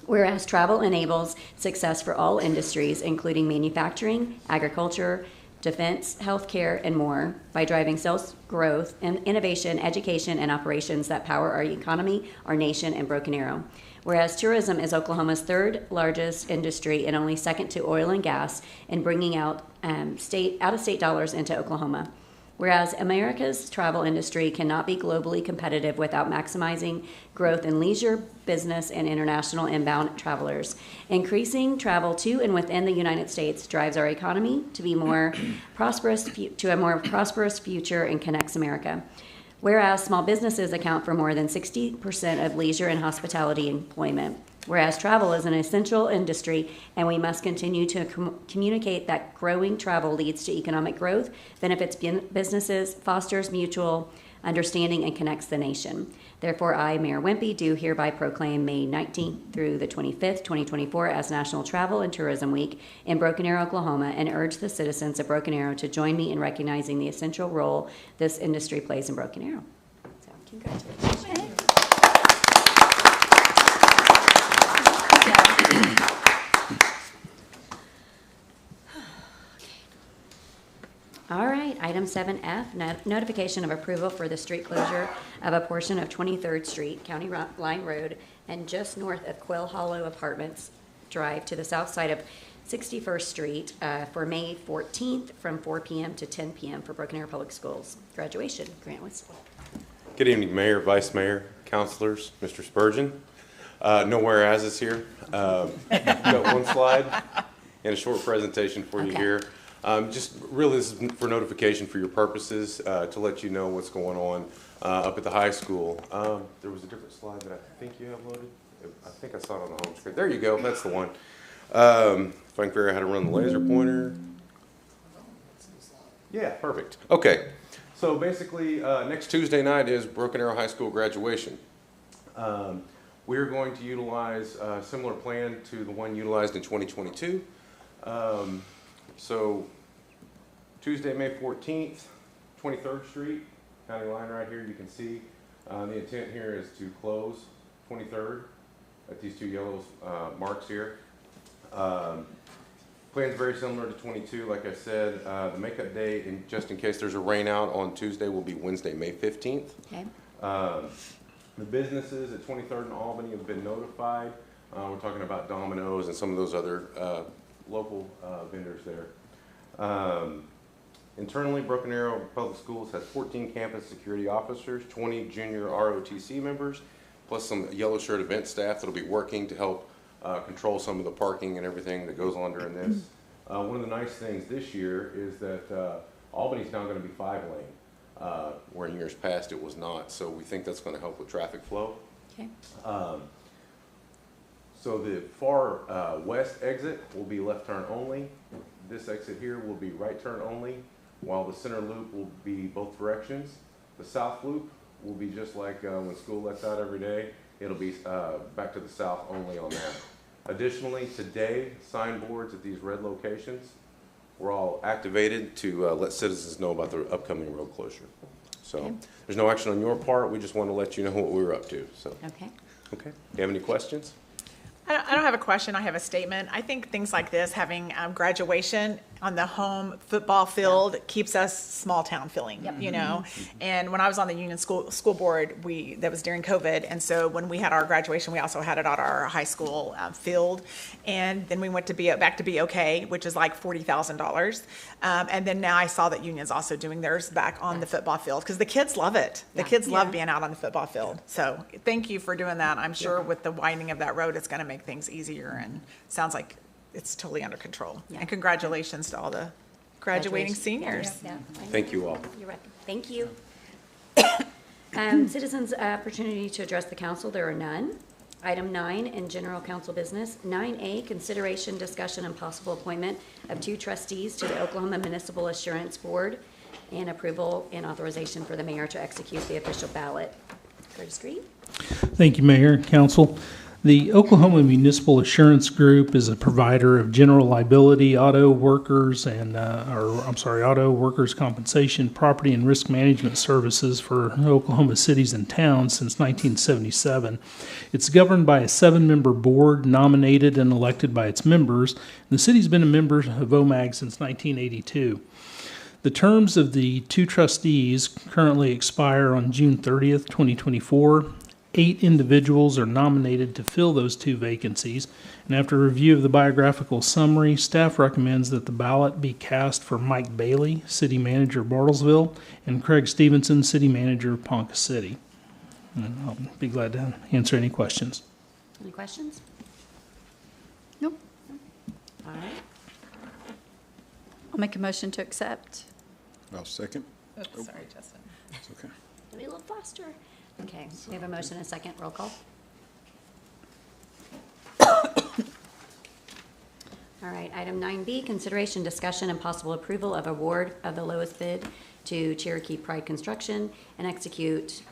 Whereas travel enables success for all industries, including manufacturing, agriculture, defense, healthcare, and more, by driving sales growth and innovation, education, and operations that power our economy, our nation, and Broken Arrow. Whereas tourism is Oklahoma's third largest industry and only second to oil and gas in bringing out-of-state dollars into Oklahoma. Whereas America's travel industry cannot be globally competitive without maximizing growth in leisure, business, and international inbound travelers. Increasing travel to and within the United States drives our economy to be a more prosperous future and connects America. Whereas small businesses account for more than 60% of leisure and hospitality employment. Whereas travel is an essential industry, and we must continue to communicate that growing travel leads to economic growth, benefits businesses, fosters mutual understanding, and connects the nation. Therefore, I, Mayor Wimpy, do hereby proclaim May 19th through the 25th, 2024 as National Travel and Tourism Week in Broken Arrow, Oklahoma, and urge the citizens of Broken Arrow to join me in recognizing the essential role this industry plays in Broken Arrow. So, congratulations. All right, item 7F, notification of approval for the street closure of a portion of 23rd Street, County Line Road, and just north of Quail Hollow Apartments Drive to the south side of 61st Street for May 14th from 4 p.m. to 10 p.m. for Broken Arrow Public Schools graduation. Grant Whistle. Good evening, Mayor, Vice Mayor, Councilors, Mr. Spurgeon. No whereases here. Got one slide and a short presentation for you here. Just really, this is for notification for your purposes, to let you know what's going on up at the high school. There was a different slide that I think you uploaded. I think I saw it on the home screen. There you go. That's the one. If I can figure out how to run the laser pointer. Yeah, perfect. Okay. So basically, next Tuesday night is Broken Arrow High School graduation. We're going to utilize a similar plan to the one utilized in 2022. So Tuesday, May 14th, 23rd Street, County Line right here, you can see. The intent here is to close 23rd at these two yellow marks here. Plan's very similar to 22, like I said. The makeup day, and just in case there's a rain out on Tuesday, will be Wednesday, May 15th. Okay. The businesses at 23rd and Albany have been notified. We're talking about Domino's and some of those other local vendors there. Internally, Broken Arrow Public Schools has 14 campus security officers, 20 junior ROTC members, plus some yellow shirt event staff that'll be working to help control some of the parking and everything that goes on during this. One of the nice things this year is that Albany's now going to be 5-lane, where in years past it was not. So we think that's going to help with traffic flow. Okay. So the far west exit will be left turn only. This exit here will be right turn only, while the center loop will be both directions. The south loop will be just like when school lets out every day. It'll be back to the south only on that. Additionally, today, signboards at these red locations were all activated to let citizens know about the upcoming road closure. So Okay. there's no action on your part. We just want to let you know what we were up to. So Okay. okay. Do you have any questions? I don't have a question, I have a statement. I think things like this, having graduation on the home football field keeps us small town feeling, you know? And when I was on the Union School Board, that was during COVID, and so when we had our graduation, we also had it at our high school field. And then we went to back to BOK, which is like $40,000. And then now I saw that Union's also doing theirs back on the football field, because the kids love it. The kids love being out on the football field. So thank you for doing that. I'm sure with the widening of that road, it's gonna make things easier, and sounds like it's totally under control. And congratulations to all the graduating seniors. Yeah. Thank you all. You're welcome. Thank you. Citizens' opportunity to address the council, there are none. Item 9 in general council business. 9A, consideration, discussion, and possible appointment of 2 trustees to the Oklahoma Municipal Assurance Board, and approval and authorization for the mayor to execute the official ballot. Curtis Reed? Thank you, Mayor and Council. The Oklahoma Municipal Assurance Group is a provider of general liability, auto workers compensation, property and risk management services for Oklahoma cities and towns since 1977. It's governed by a 7-member board nominated and elected by its members. The city's been a member of OMAG since 1982. The terms of the 2 trustees currently expire on June 30th, 2024. 8 individuals are nominated to fill those 2 vacancies, and after review of the biographical summary, staff recommends that the ballot be cast for Mike Bailey, City Manager, Bartlesville, and Craig Stevenson, City Manager, Ponca City. And I'll be glad to answer any questions. Any questions? Nope. All right. I'll make a motion to accept. I'll second. Oops, sorry, Justin. It's okay. Be a little faster. Okay, we have a motion and a second. Roll call. All right, item 9B, consideration, discussion, and possible approval of award of the lowest bid to Cherokee Pride Construction and execute,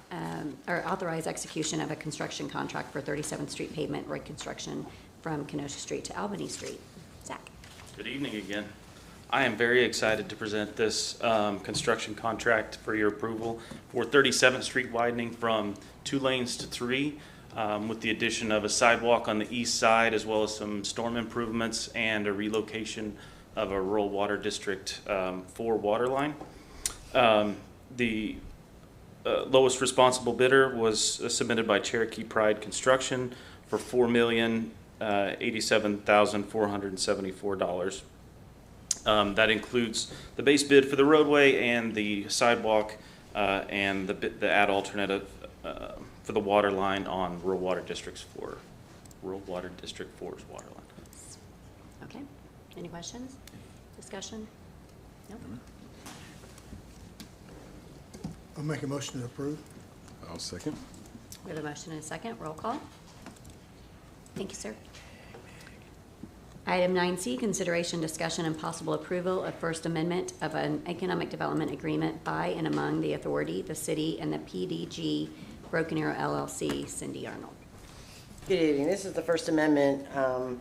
or authorize execution of a construction contract for 37th Street pavement reconstruction from Kenosha Street to Albany Street. Zach? Good evening again. I am very excited to present this construction contract for your approval for 37th Street widening from 2 lanes to 3, with the addition of a sidewalk on the east side, as well as some storm improvements and a relocation of a rural water district 4 water line. The lowest responsible bidder was submitted by Cherokee Pride Construction for $4,087,474. That includes the base bid for the roadway and the sidewalk and the add alternative for the water line on Rural Water District 4's water line. Okay, any questions? Discussion? Nope. I'll make a motion to approve. I'll second. We have a motion and a second. Roll call. Thank you, sir. Item 9C, consideration, discussion, and possible approval of First Amendment of an economic development agreement by and among the authority, the city, and the PDG Broken Arrow LLC. Cindy Arnold. Good evening. This is the First Amendment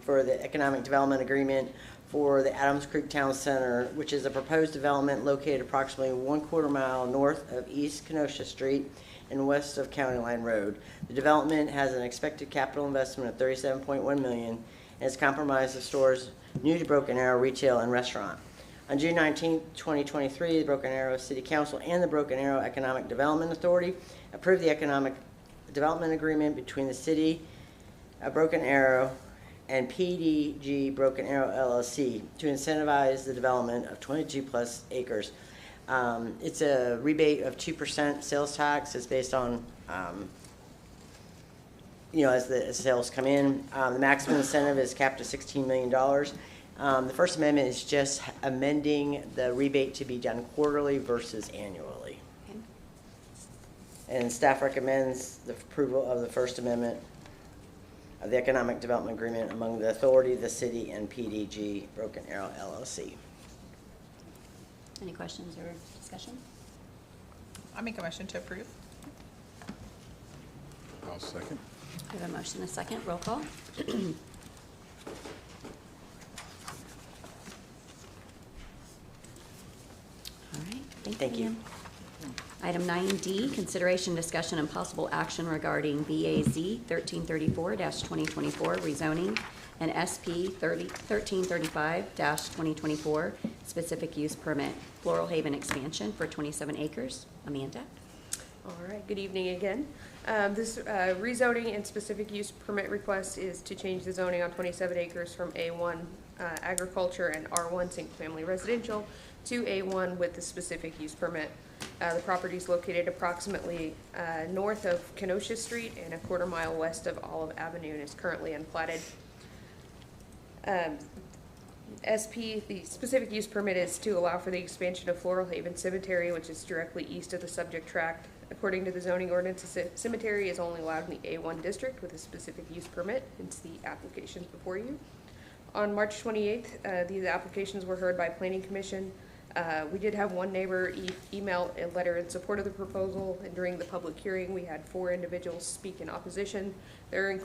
for the Economic Development Agreement for the Adams Creek Town Center, which is a proposed development located approximately 1/4 mile north of East Kenosha Street and west of County Line Road. The development has an expected capital investment of $37.1 million and has comprised of stores new to Broken Arrow retail and restaurant. On June 19, 2023, the Broken Arrow City Council and the Broken Arrow Economic Development Authority approved the Economic Development Agreement between the City of Broken Arrow and PDG Broken Arrow LLC to incentivize the development of 22 plus acres. It's a rebate of 2% sales tax. It's based on, as the sales come in. The maximum incentive is capped at $16 million. The First Amendment is just amending the rebate to be done quarterly versus annually. Okay. And staff recommends the approval of the First Amendment of the Economic Development Agreement among the authority, the city, and PDG Broken Arrow LLC. Any questions or discussion? I make a motion to approve. I'll second. We have a motion and a second. Roll call. All right, thank you. Item 9D, consideration, discussion, and possible action regarding BAZ 1334-2024 rezoning and SP 1335-2024 specific use permit, Floral Haven expansion for 27 acres. Amanda? All right, good evening again. This rezoning and specific use permit request is to change the zoning on 27 acres from A1 agriculture and R1 single-family residential to A1 with the specific use permit. The property is located approximately north of Kenosha Street and a quarter-mile west of Olive Avenue and is currently unplatted. The specific use permit is to allow for the expansion of Floral Haven Cemetery, which is directly east of the subject tract. According to the zoning ordinance, the cemetery is only allowed in the A1 district with a specific use permit. It's the applications before you. On March 28th, these applications were heard by Planning Commission. We did have one neighbor email a letter in support of the proposal, and during the public hearing, we had 4 individuals speak in opposition. Their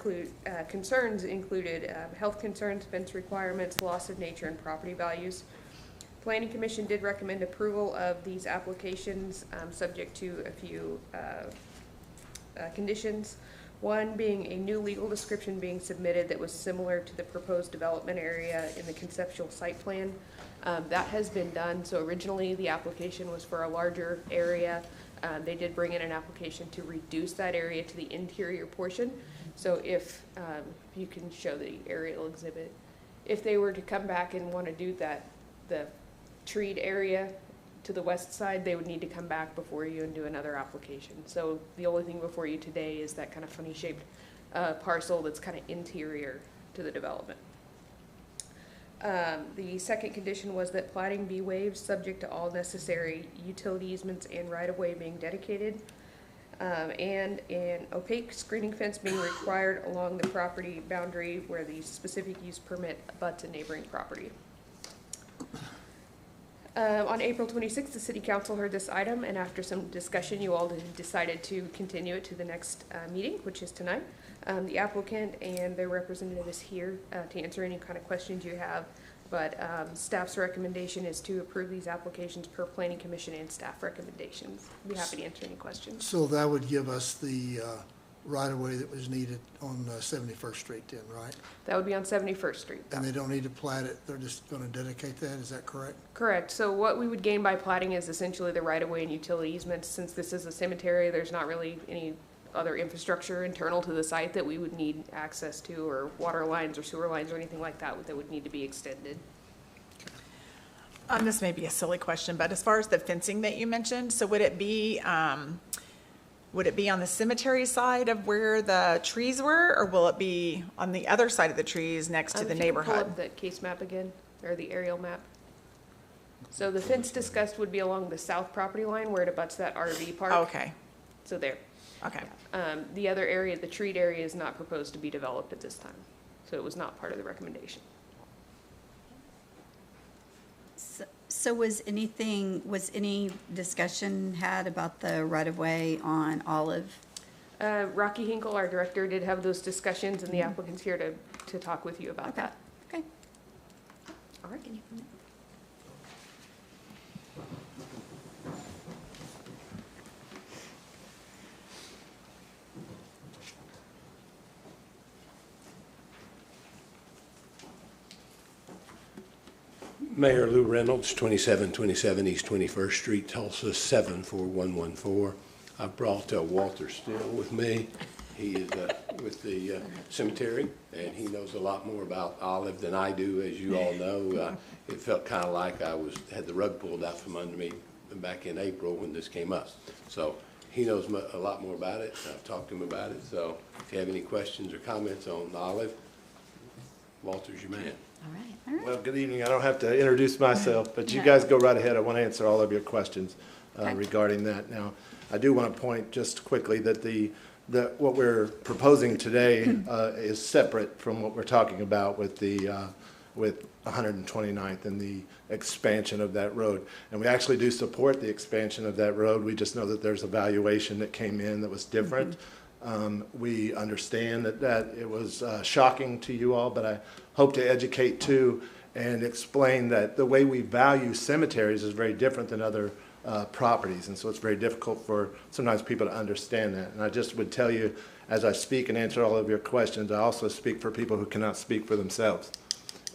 concerns included health concerns, fence requirements, loss of nature, and property values. Planning Commission did recommend approval of these applications, subject to a few conditions. One being a new legal description being submitted that was similar to the proposed development area in the conceptual site plan. That has been done. So originally the application was for a larger area. They did bring in an application to reduce that area to the interior portion. So if you can show the aerial exhibit, if they were to come back and want to do that, the treed area to the west side, they would need to come back before you and do another application. So the only thing before you today is that kind of funny shaped parcel that's kind of interior to the development. The second condition was that plating be waived subject to all necessary utility easements and right-of-way being dedicated, and an opaque screening fence being required along the property boundary where the specific use permit abuts a neighboring property. On April 26th, the City Council heard this item, and after some discussion, you all decided to continue it to the next meeting, which is tonight. The applicant and their representative is here to answer any kind of questions you have, but staff's recommendation is to approve these applications per Planning Commission and staff recommendations. I'd be happy to answer any questions. So that would give us the right-of-way that was needed on 71st Street then, right? That would be on 71st Street. And they don't need to plat it, they're just going to dedicate that, is that correct? Correct. So what we would gain by plating is essentially the right-of-way and utility easements. Since this is a cemetery, there's not really any other infrastructure internal to the site that we would need access to, or water lines or sewer lines or anything like that that would need to be extended. This may be a silly question, but as far as the fencing that you mentioned, so would it be on the cemetery side of where the trees were, or will it be on the other side of the trees next to the If you could pull neighborhood? up the case map again, or the aerial map. So the fence discussed would be along the south property line where it abuts that RV park. Okay, So there. okay. The other area, the treed area, is not proposed to be developed at this time. So it was not part of the recommendation. So was any discussion had about the right-of-way on Olive? Rocky Hinkle, our director, did have those discussions, and the applicant's here to talk with you about that. Okay. All right. Mayor Lou Reynolds, 2727 East 21st Street, Tulsa, 74114. I brought Walter Still with me. He is with the cemetery, and he knows a lot more about Olive than I do, as you all know. It felt kind of like I had the rug pulled out from under me back in April when this came up. So he knows a lot more about it. I've talked to him about it. So if you have any questions or comments on Olive, Walter's your man. All right. Well, good evening. I don't have to introduce myself, but you guys go right ahead. I want to answer all of your questions regarding that. Now, I do want to point just quickly that what we're proposing today is separate from what we're talking about with 129th and the expansion of that road. And we actually do support the expansion of that road. We just know that there's a valuation that came in that was different. We understand that it was shocking to you all, but I hope to educate too and explain that the way we value cemeteries is very different than other properties. And so it's very difficult for sometimes people to understand that. And I just would tell you, as I speak and answer all of your questions, I also speak for people who cannot speak for themselves.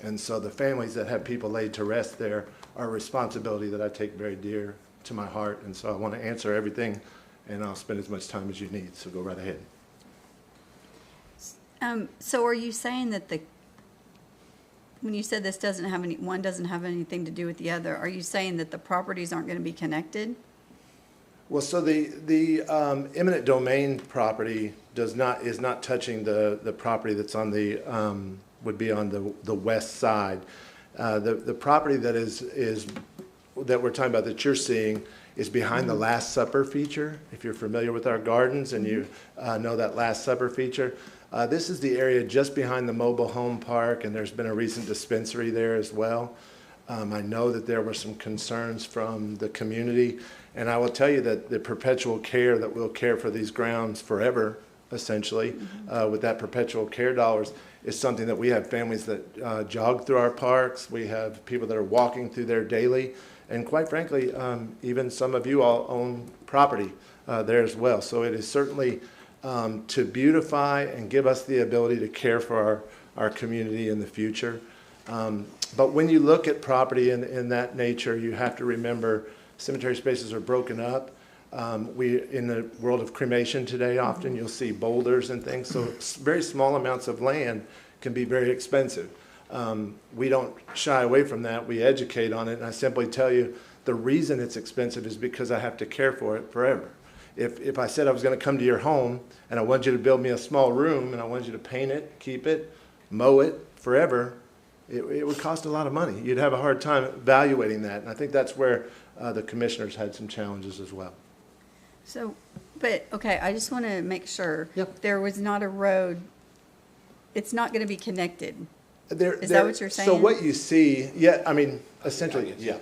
And so the families that have people laid to rest there are a responsibility that I take very dear to my heart. And so I want to answer everything, and I'll spend as much time as you need. So go right ahead. So are you saying that when you said this one doesn't have anything to do with the other, are you saying that the properties aren't going to be connected? Well, so the eminent domain property is not touching the property that's on would be on the west side. The property that we're talking about that you're seeing is behind the Last Supper feature. If you're familiar with our gardens and you know that Last Supper feature, this is the area just behind the mobile home park, and there's been a recent dispensary there as well. I know that there were some concerns from the community, and I will tell you that the perpetual care that we'll care for these grounds forever, essentially, with that perpetual care dollars, is something that we have families that jog through our parks. We have people that are walking through there daily. And quite frankly, even some of you all own property there as well. So it is certainly to beautify and give us the ability to care for our community in the future. But when you look at property in that nature, you have to remember cemetery spaces are broken up. In the world of cremation today, often you'll see boulders and things. So very small amounts of land can be very expensive. We don't shy away from that. We educate on it. And I simply tell you the reason it's expensive is because I have to care for it forever. If I said I was going to come to your home and I wanted you to build me a small room and I wanted you to paint it, keep it, mow it forever, it would cost a lot of money. You'd have a hard time evaluating that. And I think that's where the commissioners had some challenges as well. So, okay, I just want to make sure there was not a road, it's not going to be connected. Is that what you're saying? So what you see, essentially, yeah.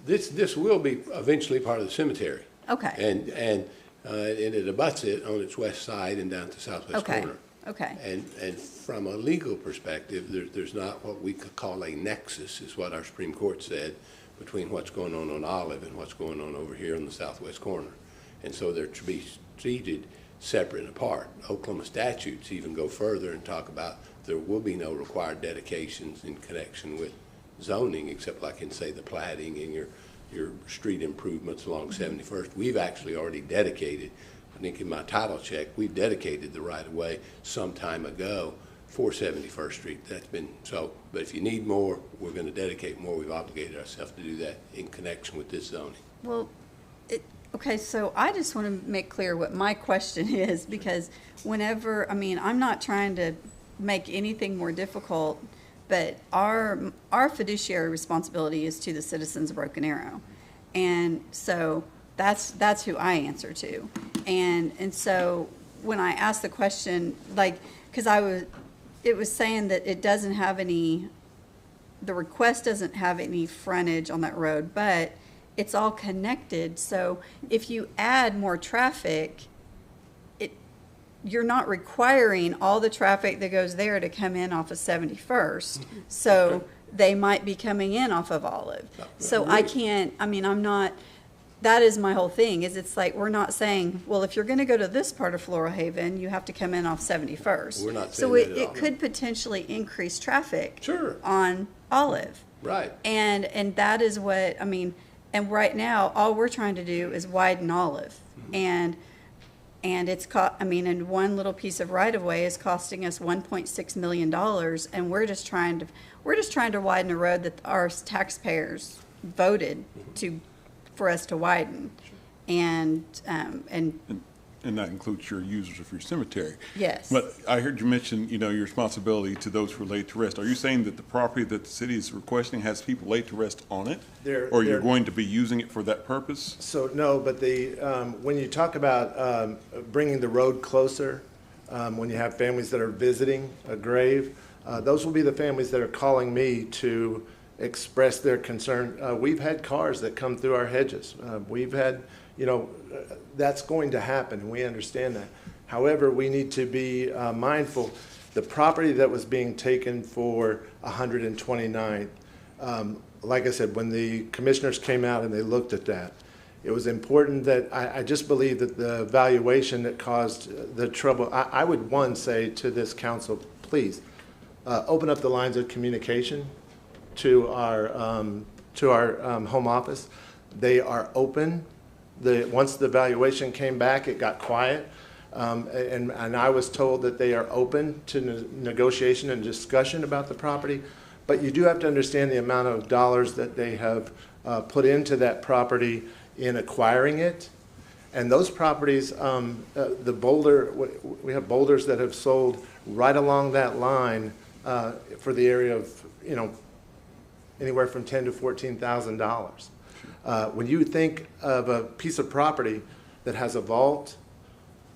This will be eventually part of the cemetery. Okay. And it abuts it on its west side and down to southwest corner. Okay. And from a legal perspective, there's not what we could call a nexus, is what our Supreme Court said, between what's going on Olive and what's going on over here on the southwest corner. And so they're to be treated separate and apart. Oklahoma statutes even go further and talk about there will be no required dedications in connection with zoning, except like in, say, the platting and your street improvements along 71st. We've actually already dedicated, I think in my title check, we've dedicated the right-of-way some time ago for 71st Street. That's been so, but if you need more, we're going to dedicate more. We've obligated ourselves to do that in connection with this zoning. Well, okay, so I just want to make clear what my question is, because whenever, I'm not trying to make anything more difficult, but our fiduciary responsibility is to the citizens of Broken Arrow. And so that's who I answer to. And so when I asked the question, because it was saying that it doesn't have the request doesn't have any frontage on that road, but it's all connected. So if you add more traffic, you're not requiring all the traffic that goes there to come in off of 71st. So they might be coming in off of Olive. So I can't, I'm not, that is my whole thing, is it's like, we're not saying, well, if you're going to go to this part of Floral Haven, you have to come in off 71st. We're not saying so that at all. it could potentially increase traffic Sure. on Olive. Right. And that is what, I mean, and right now, all we're trying to do is widen Olive. And it's I mean, and one little piece of right of way is costing us $1.6 million, and we're just trying to widen a road that our taxpayers voted for us to widen. And And that includes your users of your cemetery. yes. But I heard you mention, your responsibility to those who are laid to rest. Are you saying that the property that the city is requesting has people laid to rest on it? Or you're going to be using it for that purpose? So, no, but when you talk about bringing the road closer, when you have families that are visiting a grave, those will be the families that are calling me to express their concern. We've had cars that come through our hedges. We've had, that's going to happen, and we understand that. However, we need to be mindful. The property that was being taken for 129th, like I said, when the commissioners came out and they looked at that, it was important that I just believe that the valuation that caused the trouble, I would say to this council, please, open up the lines of communication to our home office. They are open. Once the valuation came back, it got quiet. And I was told that they are open to negotiation and discussion about the property. But you do have to understand the amount of dollars that they have put into that property in acquiring it. And those properties, we have boulders that have sold right along that line for the area of, anywhere from $10,000 to $14,000. When you think of a piece of property that has a vault,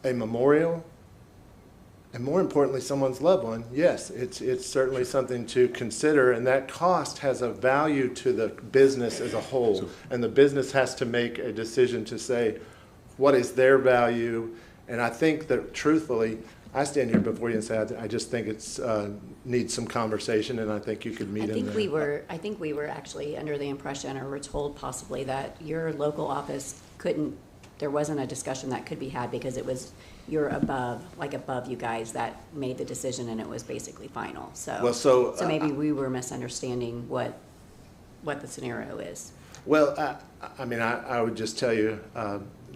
a memorial, and more importantly, someone's loved one, yes, it's certainly something to consider, and that cost has a value to the business as a whole. And the business has to make a decision to say, what is their value? And I think that truthfully, I stand here before you and say, I just think it's needs some conversation, and I think you could meet in there. I think we were actually under the impression, or were told possibly, that your local office there wasn't a discussion that could be had because it was above you guys that made the decision, and it was basically final. So maybe we were misunderstanding what the scenario is. Well, I would just tell you,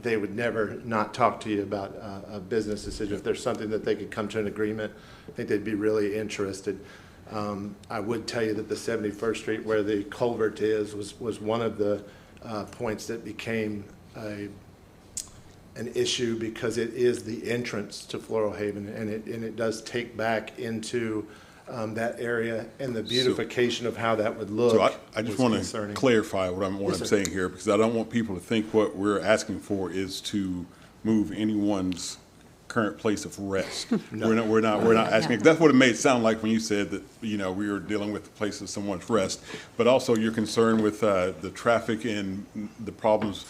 they would never not talk to you about a business decision. If there's something that they could come to an agreement, I think they'd be really interested. I would tell you that the 71st Street, where the culvert is, was one of the points that became an issue because it is the entrance to Floral Haven, and it does take back into that area, and the beautification of how that would look. So I just want to clarify what I'm saying here, because I don't want people to think what we're asking for is to move anyone's current place of rest. No. We're not asking. That's what it made it sound like when you said that we were dealing with the place of someone's rest. But also you're concerned with the traffic and the problems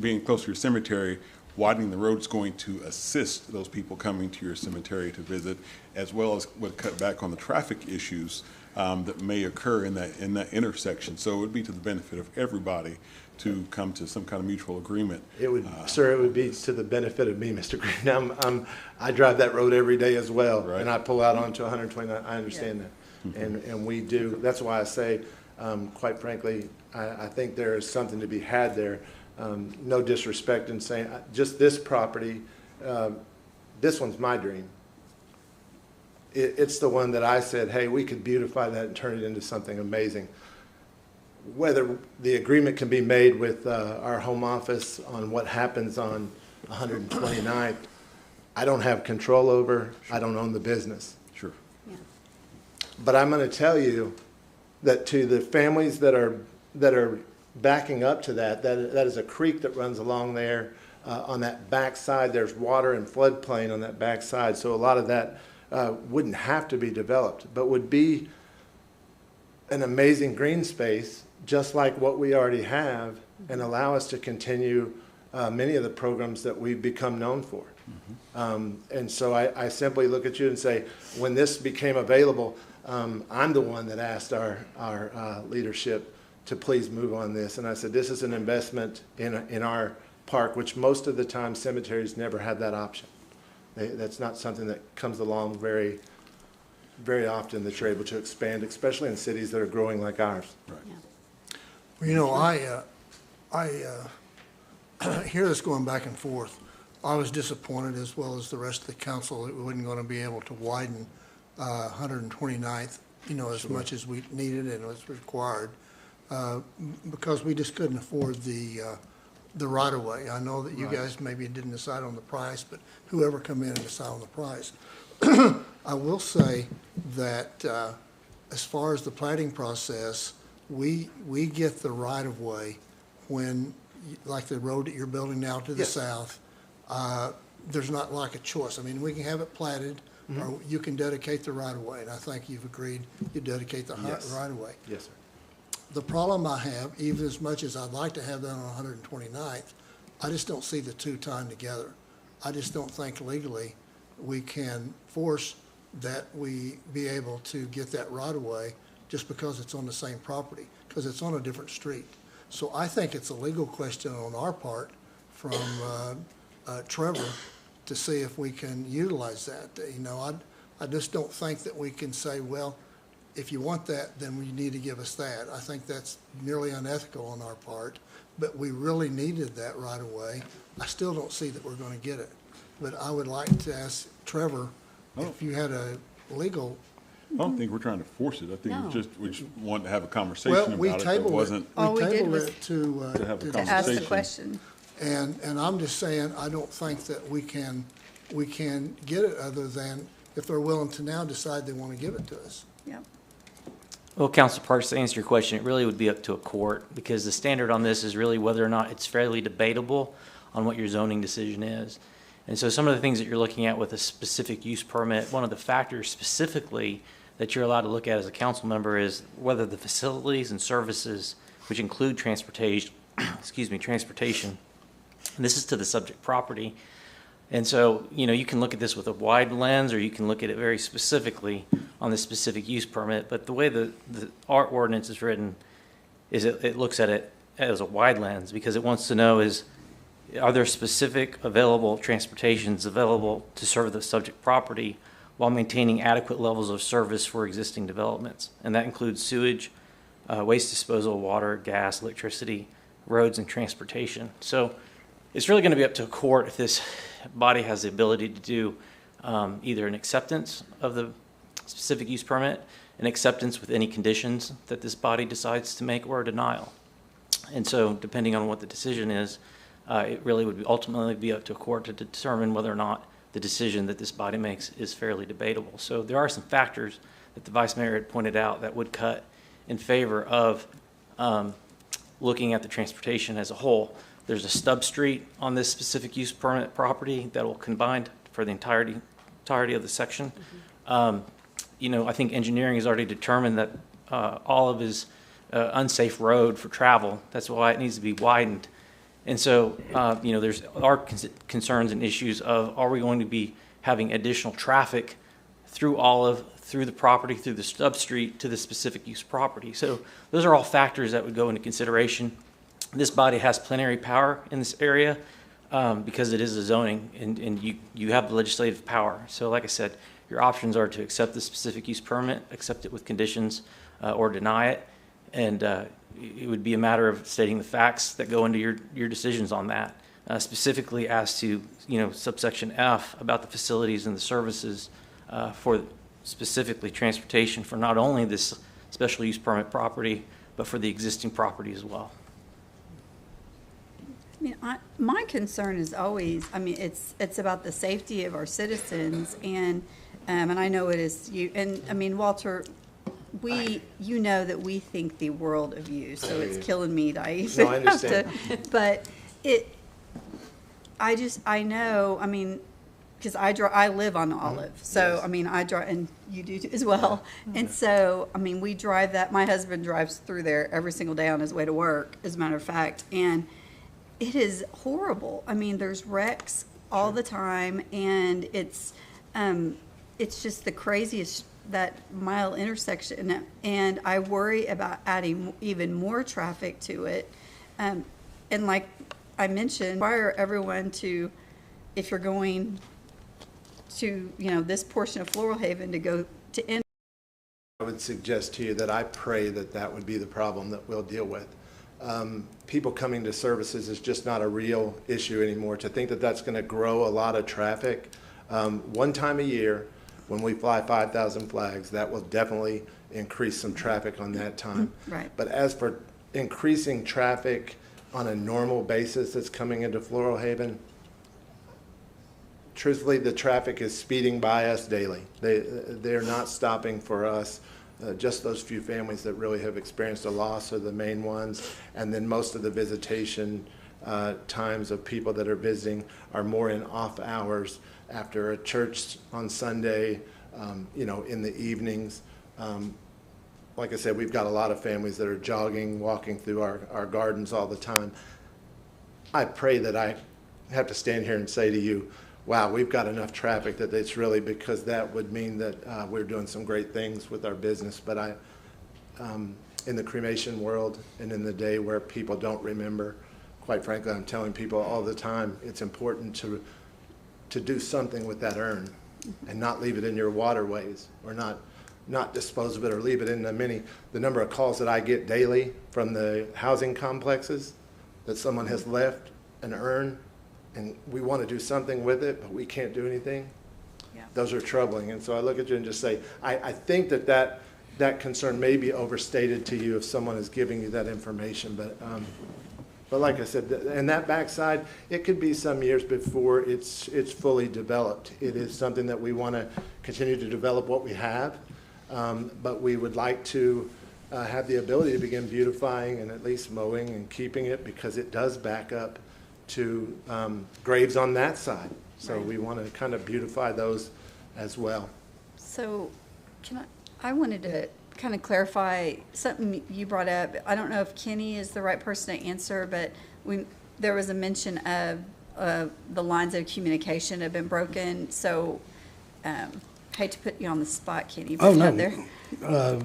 being close to your cemetery. Widening the road is going to assist those people coming to your cemetery to visit, as well as would cut back on the traffic issues that may occur in that intersection. So it would be to the benefit of everybody to come to some kind of mutual agreement. It would, sir, it would be to the benefit of me, Mr. Green. I drive that road every day as well, right. And I pull out onto 129. I understand that, and we do. That's why I say, quite frankly, I think there is something to be had there. No disrespect in saying, just this property, this one's my dream. It's the one that I said, hey, we could beautify that and turn it into something amazing. Whether the agreement can be made with our home office on what happens on 129th, I don't have control over. I don't own the business. Sure. Yeah. But I'm going to tell you that to the families that are backing up to that is a creek that runs along there. On that back side, there's water and floodplain on that back side. So a lot of that wouldn't have to be developed, but would be an amazing green space, just like what we already have, and allow us to continue many of the programs that we've become known for. And so I simply look at you and say, when this became available, I'm the one that asked our leadership to please move on this. And I said, this is an investment in our park, which most of the time cemeteries never had that option. That's not something that comes along very very often that you're able to expand, especially in cities that are growing like ours. Well, you know, I hear this going back and forth. I was disappointed, as well as the rest of the council, that we wasn't going to be able to widen 129th, you know, as much as we needed and was required, because we just couldn't afford the right-of-way. I know that you guys maybe didn't decide on the price, but whoever come in and decide on the price. I will say that as far as the plating process, we get the right-of-way when, like the road that you're building now to the south, there's not like a choice. I mean, we can have it platted, or you can dedicate the right-of-way, and I think you've agreed you dedicate the right-of-way. Yes, sir. The problem I have, even as much as I'd like to have that on 129th, I just don't see the two tying together. I just don't think legally we can force that we be able to get that right-of-way just because it's on the same property, because it's on a different street. So I think it's a legal question on our part from Trevor to see if we can utilize that. You know, I just don't think that we can say, well, if you want that, then we need to give us that. I think that's nearly unethical on our part, but we really needed that right away. I still don't see that we're going to get it. But I would like to ask Trevor if you had a legal. I don't think we're trying to force it. I think we just want to have a conversation Well, about we it. tabled It wasn't. We tabled it to have a To ask the conversation. question. And I'm just saying, I don't think that we can get it other than if they're willing to now decide they want to give it to us. Yep. Well, Council Parks, to answer your question, it really would be up to a court, because the standard on this is really whether or not it's fairly debatable on what your zoning decision is. And so some of the things that you're looking at with a specific use permit, one of the factors specifically that you're allowed to look at as a council member is whether the facilities and services, which include transportation, transportation, and this is to the subject property. And so, you know, you can look at this with a wide lens, or you can look at it very specifically on the specific use permit. But the way our ordinance is written is it looks at it as a wide lens, because it wants to know is, are there specific available transportations available to serve the subject property while maintaining adequate levels of service for existing developments? And that includes sewage, waste disposal, water, gas, electricity, roads, and transportation. So it's really going to be up to a court if this body has the ability to do either an acceptance of the specific use permit, an acceptance with any conditions that this body decides to make, or a denial. And so depending on what the decision is, it really would ultimately be up to a court to determine whether or not the decision that this body makes is fairly debatable. So there are some factors that the Vice Mayor had pointed out that would cut in favor of looking at the transportation as a whole. There's a stub street on this specific use permit property that will combine for the entirety of the section. You know, I think engineering has already determined that Olive is unsafe road for travel. That's why it needs to be widened. And so, you know, there's our concerns and issues of, are we going to be having additional traffic through Olive, through the property, through the stub street to the specific use property? So those are all factors that would go into consideration. This body has plenary power in this area because it is a zoning, and you have the legislative power. So like I said, your options are to accept the specific use permit, accept it with conditions, or deny it. And it would be a matter of stating the facts that go into your decisions on that, specifically as to, you know, subsection F about the facilities and the services for specifically transportation for not only this special use permit property, but for the existing property as well. I mean, my concern is always, I mean, it's about the safety of our citizens, and I know it is you, and I mean, Walter, you know that we think the world of you, so it's killing me to even I understand. but I know, I mean, because I live on Olive, so yes. I mean, I drive, and you do too, as well, and so, I mean, we drive that, my husband drives through there every single day on his way to work, as a matter of fact, and it is horrible. I mean, there's wrecks all the time, and it's just the craziest, that mile intersection, and I worry about adding even more traffic to it. And like I mentioned, require everyone to, if you're going to, you know, this portion of Floral Haven, to go to I would suggest to you that I pray that that would be the problem that we'll deal with. People coming to services is just not a real issue anymore. To think that that's going to grow a lot of traffic, one time a year when we fly 5,000 flags, that will definitely increase some traffic on that time. Right. But as for increasing traffic on a normal basis that's coming into Floral Haven, truthfully, the traffic is speeding by us daily. They're not stopping for us. Just those few families that really have experienced a loss are the main ones. And then most of the visitation times of people that are visiting are more in off hours after a church on Sunday, in the evenings. Like I said, we've got a lot of families that are jogging, walking through our gardens all the time. I pray that I have to stand here and say to you, wow, we've got enough traffic that it's really, because that would mean that we're doing some great things with our business. But in the cremation world and in the day where people don't remember, quite frankly, I'm telling people all the time, it's important to do something with that urn and not leave it in your waterways, or not dispose of it or leave it in the number of calls that I get daily from the housing complexes that someone has left an urn and we want to do something with it, but we can't do anything. Yeah. Those are troubling. And so I look at you and just say, I think that concern may be overstated to you if someone is giving you that information. But like I said, and that backside, it could be some years before it's fully developed. It is something that we want to continue to develop what we have, but we would like to have the ability to begin beautifying and at least mowing and keeping it, because it does back up to graves on that side. So we want to kind of beautify those as well. So I wanted to kind of clarify something you brought up. I don't know if Kenny is the right person to answer, but there was a mention of the lines of communication have been broken. So hate to put you on the spot, Kenny. Oh, no.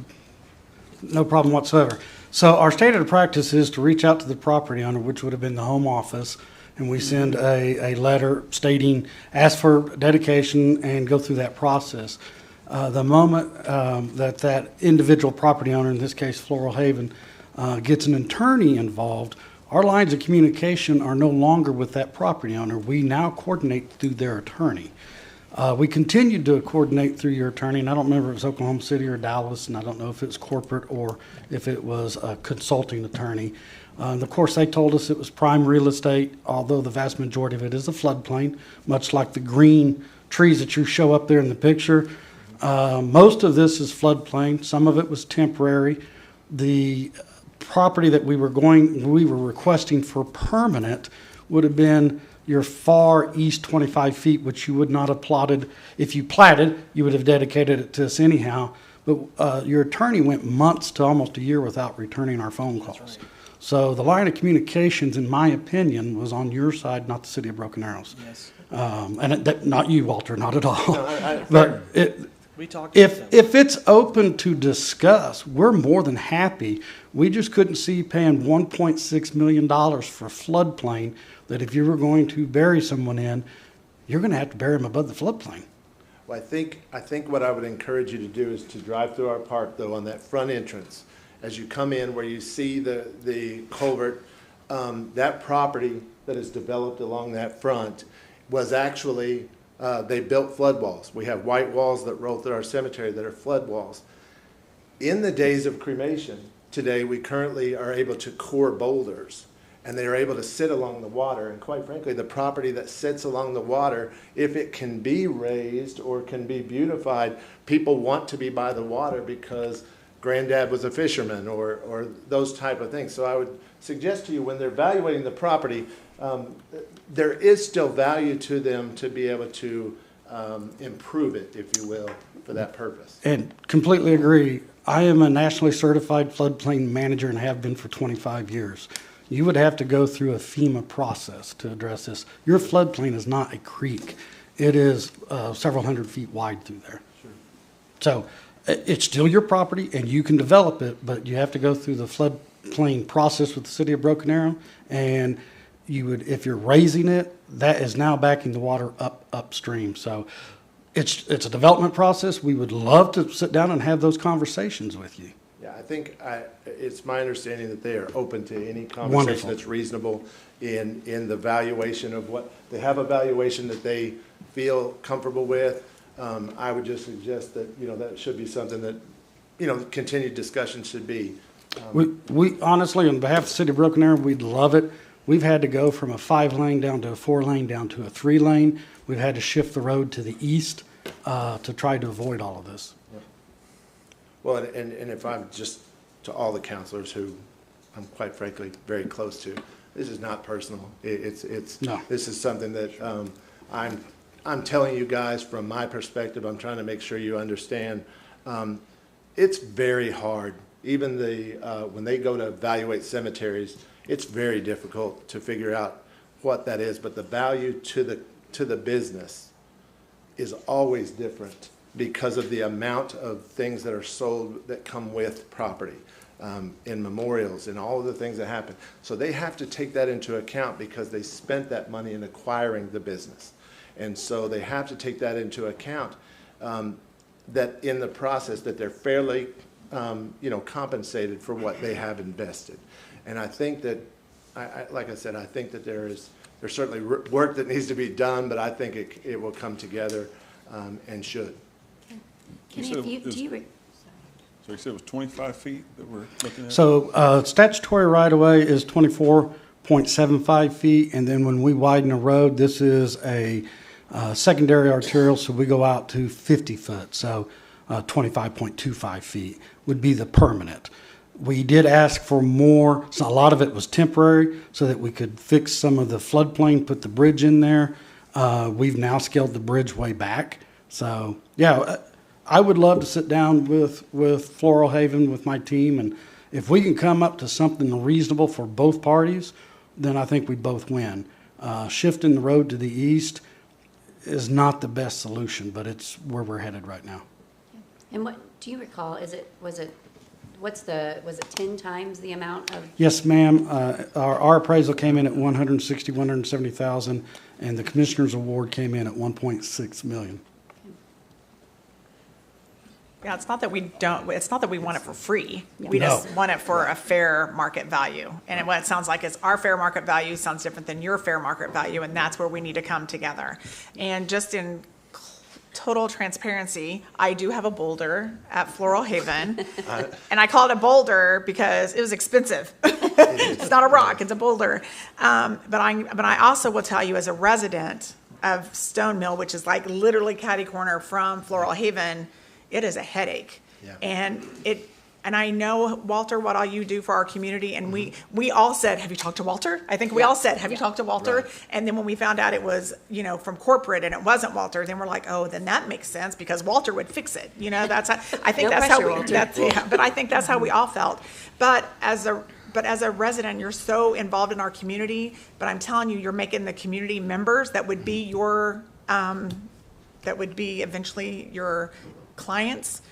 No problem whatsoever. So our standard of practice is to reach out to the property owner, which would have been the home office, and we send a letter stating, ask for dedication and go through that process. The moment that individual property owner, in this case Floral Haven, gets an attorney involved, our lines of communication are no longer with that property owner. We now coordinate through their attorney. We continued to coordinate through your attorney, and I don't remember if it was Oklahoma City or Dallas, and I don't know if it was corporate or if it was a consulting attorney. And of course, they told us it was prime real estate, although the vast majority of it is a floodplain, much like the green trees that you show up there in the picture. Most of this is floodplain. Some of it was temporary. The property that we were requesting for permanent would have been your far east 25 feet, which you would not have plotted. If you platted, you would have dedicated it to us anyhow. But your attorney went months to almost a year without returning our phone calls. Right. So the line of communications, in my opinion, was on your side, not the city of Broken Arrows. Yes. Not you, Walter, not at all. No, but if it's open to discuss, we're more than happy. We just couldn't see paying $1.6 million for floodplain that if you were going to bury someone in, you're going to have to bury them above the floodplain. Well, I think what I would encourage you to do is to drive through our park, though, on that front entrance. As you come in where you see the culvert, that property that is developed along that front was actually, they built flood walls. We have white walls that roll through our cemetery that are flood walls. In the days of cremation, today we currently are able to core boulders, and they are able to sit along the water. And quite frankly, the property that sits along the water, if it can be raised or can be beautified, people want to be by the water because granddad was a fisherman or those type of things. So I would suggest to you, when they're evaluating the property, there is still value to them to be able to improve it, if you will, for that purpose. And completely agree. I am a nationally certified floodplain manager and have been for 25 years. You would have to go through a FEMA process to address this. Your floodplain is not a creek. It is several hundred feet wide through there. Sure. So it's still your property and you can develop it, but you have to go through the floodplain process with the city of Broken Arrow. And you would, if you're raising it, that is now backing the water upstream. So it's a development process. We would love to sit down and have those conversations with you. Yeah, I think it's my understanding that they are open to any conversation Wonderful. that's reasonable in the valuation of what, they have a valuation that they feel comfortable with. I would just suggest that, that should be something that, continued discussion should be. We honestly, on behalf of the city of Broken Arrow, we'd love it. We've had to go from a 5-lane down to a 4-lane down to a 3-lane. We've had to shift the road to the east to try to avoid all of this. Well, and if I'm just, to all the counselors who I'm quite frankly very close to, this is not personal. No. This is something that I'm telling you guys from my perspective. I'm trying to make sure you understand. It's very hard. Even when they go to evaluate cemeteries, it's very difficult to figure out what that is. But the value to the business is always different because of the amount of things that are sold that come with property, in memorials and all of the things that happen. So they have to take that into account because they spent that money in acquiring the business. And so they have to take that into account, that in the process that they're fairly compensated for what they have invested. And I think that, like I said, I think that there's certainly work that needs to be done, but I think it will come together and should. Kenny, So you said it was 25 feet that we're looking at? So statutory right-of-way is 24.75 feet, and then when we widen a road, this is a secondary arterial, so we go out to 50 foot, so 25.25 feet would be the permanent. We did ask for more, so a lot of it was temporary, so that we could fix some of the floodplain, put the bridge in there. We've now scaled the bridge way back. So, yeah, I would love to sit down with Floral Haven, with my team, and if we can come up to something reasonable for both parties, then I think we both win. Shifting the road to the east is not the best solution, but it's where we're headed right now. And what, do you recall, was it 10 times the amount of? Yes, ma'am. Our appraisal came in at 170,000, and the commissioner's award came in at 1.6 million. Yeah, it's not that we want it for free. Yeah. We No. just want it for a fair market value. And what it sounds like is our fair market value sounds different than your fair market value, and that's where we need to come together. And just in total transparency, I do have a boulder at Floral Haven, and I call it a boulder because it was expensive. It's not a rock, it's a boulder. But I also will tell you, as a resident of Stone Mill, which is like literally catty corner from Floral Haven, it is a headache. Yeah. And I know, Walter, what all you do for our community, and we all said, have you talked to Walter? I think we all said, have you talked to Walter? Right. And then when we found out it was, from corporate and it wasn't Walter, then we're like, oh, then that makes sense because Walter would fix it. That's how, I think No that's pressure, how Walter. but I think that's how we all felt. But as a resident, you're so involved in our community, but I'm telling you, you're making the community members that would be eventually your clients,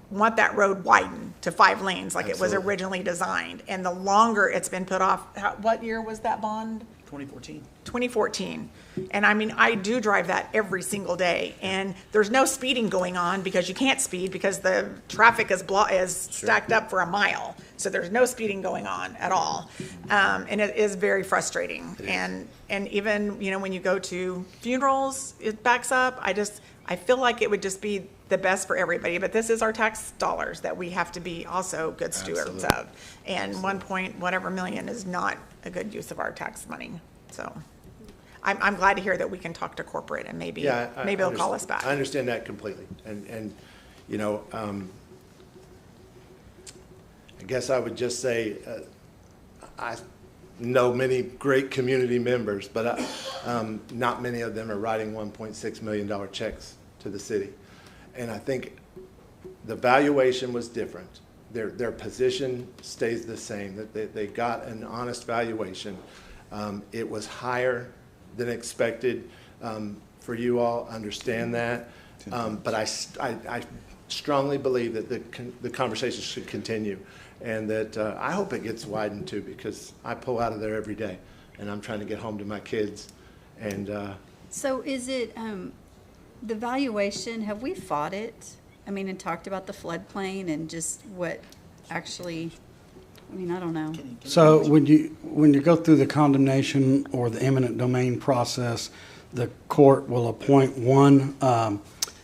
want that road widened to 5 lanes like it was originally designed. And the longer it's been put off, what year was that bond? 2014. 2014. And I mean, I do drive that every single day, and there's no speeding going on because you can't speed because the traffic is stacked up for a mile. So there's no speeding going on at all. And it is very frustrating. And even, when you go to funerals, it backs up. I feel like it would just be the best for everybody, but this is our tax dollars that we have to be also good stewards of. And 1 point whatever million is not a good use of our tax money. So I'm glad to hear that we can talk to corporate and maybe they'll call us back. I understand that completely. And I guess I would just say, I know many great community members, but not many of them are writing $1.6 million checks to the city. And I think the valuation was different. Their position stays the same, that they got an honest valuation. It was higher than expected for you all, understand that. But I strongly believe that the conversation should continue, and that I hope it gets widened too, because I pull out of there every day and I'm trying to get home to my kids. And So is it, the valuation, have we fought it? I mean, and talked about the floodplain and just what actually, I mean, I don't know. So when you go through the condemnation or the eminent domain process, the court will appoint one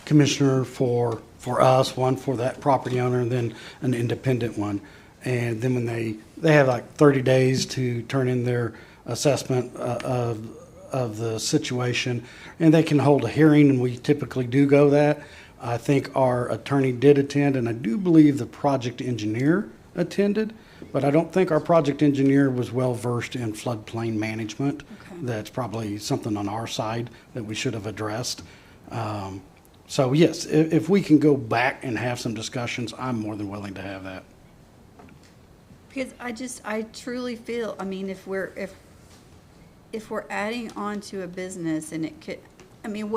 commissioner for us, one for that property owner, and then an independent one. And then when they have like 30 days to turn in their assessment of the situation, and they can hold a hearing, and we typically do go that. I think our attorney did attend, and I do believe the project engineer attended, but I don't think our project engineer was well-versed in floodplain management. Okay. That's probably something on our side that we should have addressed. So yes, if we can go back and have some discussions, I'm more than willing to have that. Because I truly feel, I mean, if we're adding on to a business and it could, I mean,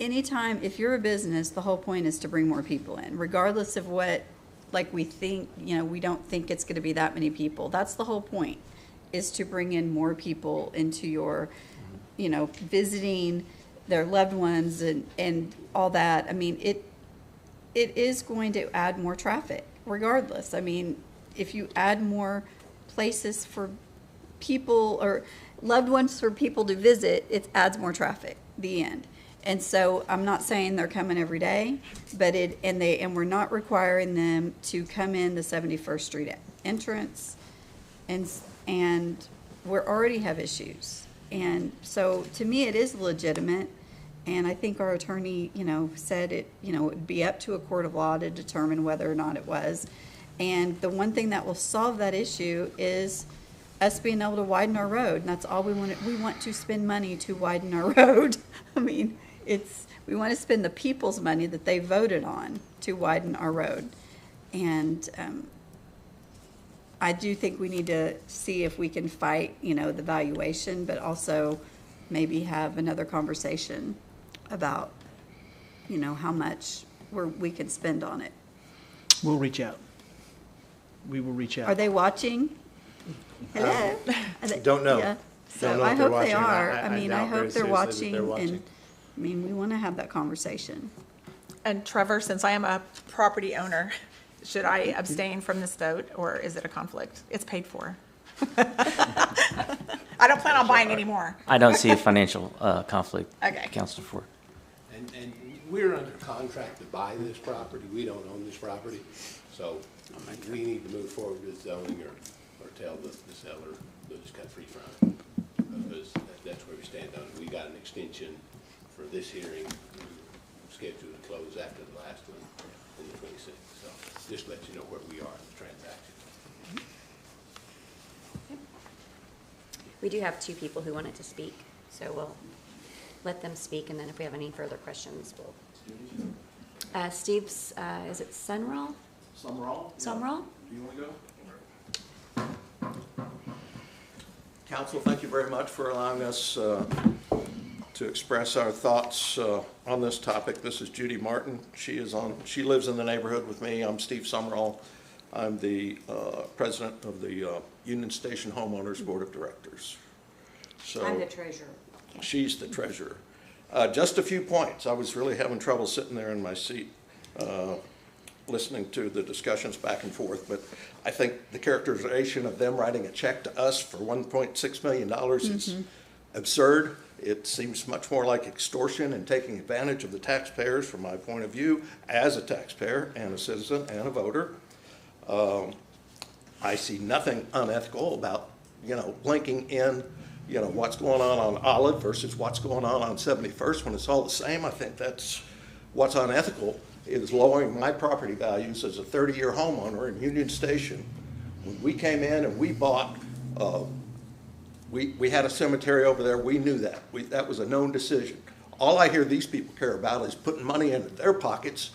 anytime, if you're a business, the whole point is to bring more people in, regardless of what, like we think, we don't think it's gonna be that many people. That's the whole point, is to bring in more people into your, visiting their loved ones and all that. I mean, it is going to add more traffic, regardless. I mean, if you add more places for people or loved ones for people to visit, it adds more traffic, the end. And so I'm not saying they're coming every day, but and we're not requiring them to come in the 71st Street entrance, and we already have issues. And so to me, it is legitimate. And I think our attorney, said it, it would be up to a court of law to determine whether or not it was. And the one thing that will solve that issue is us being able to widen our road. And that's all we want. We want to spend money to widen our road. I mean, we want to spend the people's money that they voted on to widen our road. And I do think we need to see if we can fight, the valuation, but also maybe have another conversation about, how much we can spend on it. We'll reach out. We will reach out. Are they watching? Hello? Don't know. Yeah. Don't So know I if they're hope they watching or not. are. I I mean, I doubt very hope they're seriously that they're watching, and, watching. I mean, we want to have that conversation. And Trevor, since I am a property owner, should I abstain from this vote, or is it a conflict? It's paid for. I don't plan on buying any more. I don't see a financial conflict, Okay. Councilor Ford. And we're under contract to buy this property. We don't own this property. So we need to move forward with zoning or tell the seller to just cut free from it. Because that's where we stand on it. We got an extension for this hearing scheduled to close after the last one on the 26th. So just let you know where we are in the transaction. We do have two people who wanted to speak, so we'll let them speak, and then if we have any further questions, we'll. Steve's, is it Sunral? Summerall? Summerall? Do you want to go? Council, thank you very much for allowing us to express our thoughts on this topic. This is Judy Martin. She lives in the neighborhood with me. I'm Steve Summerall. I'm the president of the Union Station Homeowners Board of Directors. So I'm the treasurer. she's the treasurer. Just a few points. I was really having trouble sitting there in my seat listening to the discussions back and forth, but I think the characterization of them writing a check to us for $1.6 million is absurd. It seems much more like extortion and taking advantage of the taxpayers from my point of view as a taxpayer and a citizen and a voter. I see nothing unethical about, linking in, what's going on Olive versus what's going on 71st when it's all the same. I think that's what's unethical is lowering my property values as a 30-year homeowner in Union Station. When we came in and we bought, we had a cemetery over there. We knew that. That was a known decision. All I hear these people care about is putting money into their pockets.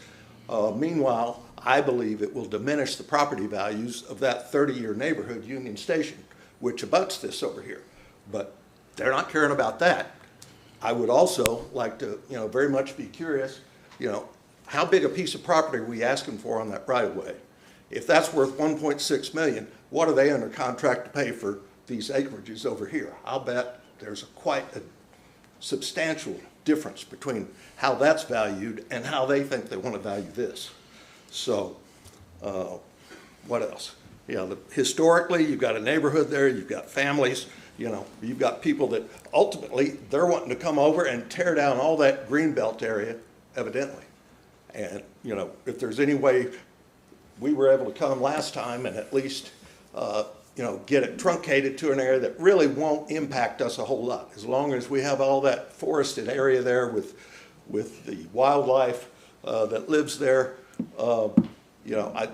Meanwhile, I believe it will diminish the property values of that 30-year neighborhood, Union Station, which abuts this over here. But they're not caring about that. I would also like to, very much be curious, how big a piece of property are we asking for on that right-of-way? If that's worth $1.6 million, what are they under contract to pay for these acreages over here? I'll bet there's quite a substantial difference between how that's valued and how they think they want to value this. So, what else? You know, historically, you've got a neighborhood there, you've got families, you know, you've got people that ultimately, they're wanting to come over and tear down all that greenbelt area, evidently. And, you know, if there's any way we were able to come last time and at least, you know, get it truncated to an area that really won't impact us a whole lot. As long as we have all that forested area there with the wildlife that lives there, you know,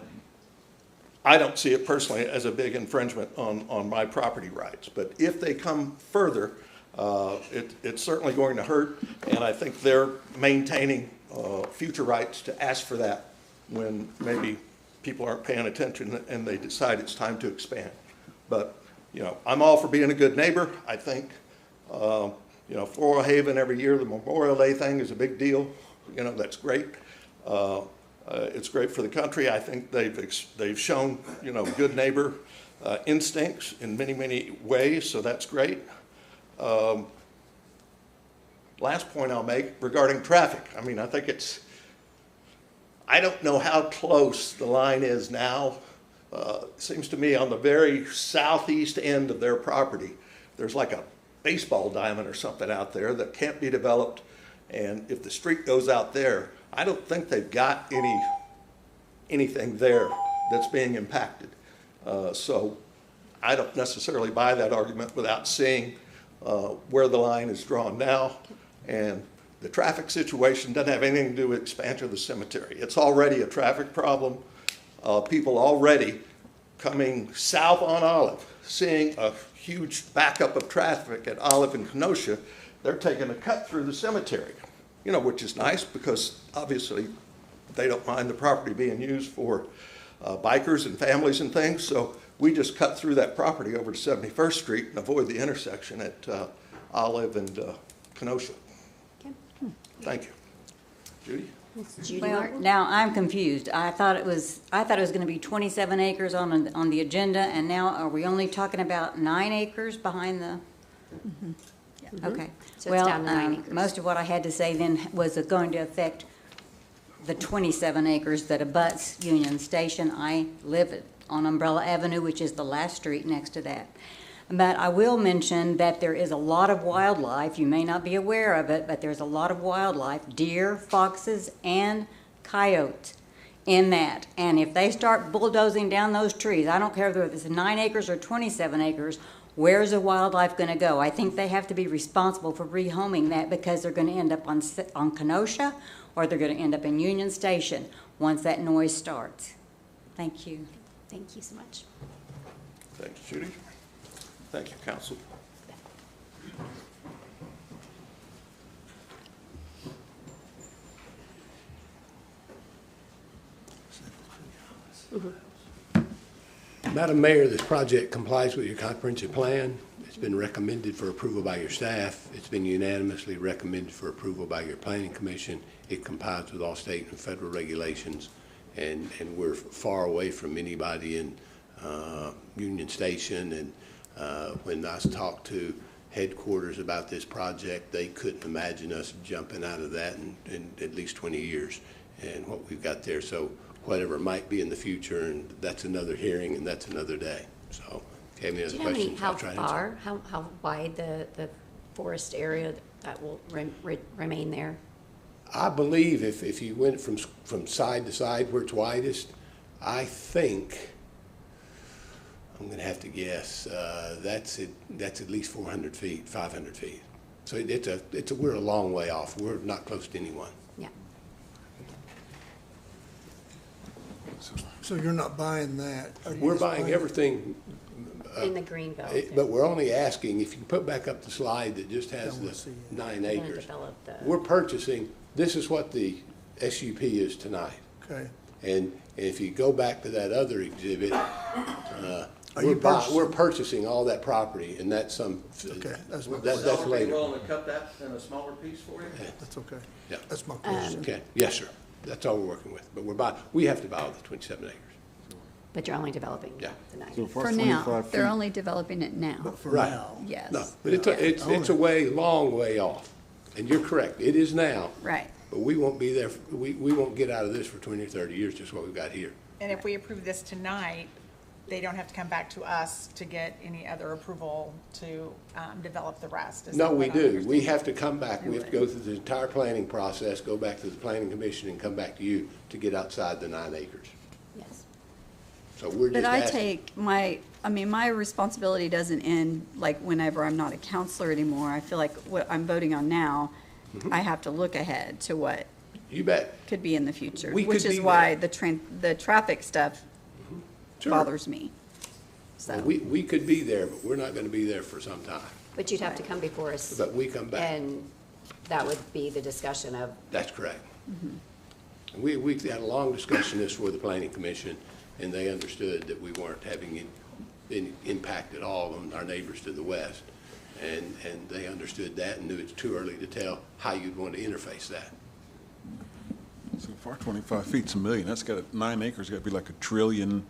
I don't see it personally as a big infringement on my property rights. But if they come further, it's certainly going to hurt, and I think they're maintaining future rights to ask for that when maybe people aren't paying attention and they decide it's time to expand. But, you know, I'm all for being a good neighbor. I think, you know, Floral Haven every year, the Memorial Day thing is a big deal. You know, that's great. It's great for the country. I think they've shown, you know, good neighbor instincts in many, many ways, so that's great. Last point I'll make regarding traffic. I mean, I think I don't know how close the line is now. Seems to me on the very southeast end of their property, there's like a baseball diamond or something out there that can't be developed. And if the street goes out there, I don't think they've got anything there that's being impacted. So I don't necessarily buy that argument without seeing where the line is drawn now. And the traffic situation doesn't have anything to do with expansion of the cemetery. It's already a traffic problem. People already coming south on Olive, seeing a huge backup of traffic at Olive and Kenosha, they're taking a cut through the cemetery, you know, which is nice because obviously they don't mind the property being used for bikers and families and things. So we just cut through that property over to 71st Street and avoid the intersection at Olive and Kenosha. Thank you. Judy? Well, now I'm confused. I thought it was going to be 27 acres on the agenda, and now are we only talking about 9 acres behind the? Mm-hmm. Yeah. Okay. So well, it's down to 9 acres. Most of what I had to say then was going to affect the 27 acres that abuts Union Station. I live on Umbrella Avenue, which is the last street next to that. But I will mention that there is a lot of wildlife. You may not be aware of it, but there's a lot of wildlife, deer, foxes, and coyotes in that. And if they start bulldozing down those trees, I don't care whether it's 9 acres or 27 acres, where's the wildlife going to go? I think they have to be responsible for rehoming that because they're going to end up on Kenosha or they're going to end up in Union Station once that noise starts. Thank you. Thank you so much. Thanks, Judy. Thank you, Council. Madam Mayor, this project complies with your comprehensive plan. It's been recommended for approval by your staff. It's been unanimously recommended for approval by your planning commission. It complies with all state and federal regulations, and we're far away from anybody in Union Station. And when I talked to headquarters about this project, they couldn't imagine us jumping out of that in at least 20 years and what we've got there. So whatever might be in the future, and that's another hearing and that's another day. So if you have any other questions, I'll try to answer. How wide the forest area that will remain there? I believe if you went from side to side where it's widest, I think, I'm going to have to guess, that's at least 400 feet, 500 feet. So we're a long way off. We're not close to anyone. Yeah. So you're not buying that? We're buying everything. In the green belt. But we're only asking, if you can put back up the slide that just has the 9 acres. We're purchasing, this is what the SUP is tonight. Okay. And if you go back to that other exhibit, we're purchasing all that property, and that's some. Okay, that's later. Willing to cut that in a smaller piece for you? That's okay. Yeah. That's my question. Okay, yes, sir. That's all we're working with. But we have to buy all the 27 acres. But you're only developing the 9 acres. For now, they're only developing it now. Right. Yes. No, but it's a long way off. And you're correct, it is now. Right. But we won't be there, we won't get out of this for 20 or 30 years, just what we've got here. And if we approve this tonight, they don't have to come back to us to get any other approval to develop the rest. Is No, that we what I do. understand? We have to come back. We have to go through the entire planning process, go back to the planning commission and come back to you to get outside the 9 acres. Yes. So we're just But I asking. take my responsibility doesn't end like whenever I'm not a counselor anymore. I feel like what I'm voting on now, I have to look ahead to what You bet. could be in the future, We which could is be why the traffic stuff Sure. bothers me. So, Well, we could be there, but we're not gonna be there for some time. But you'd have to come before us. But we come back. And that would be the discussion of, That's correct. We had a long discussion this with the planning commission, and they understood that we weren't having any impact at all on our neighbors to the west. And they understood that and knew it's too early to tell how you'd want to interface that. So far, 25 feet's a million. That's got 9 acres, got to be like $1 trillion,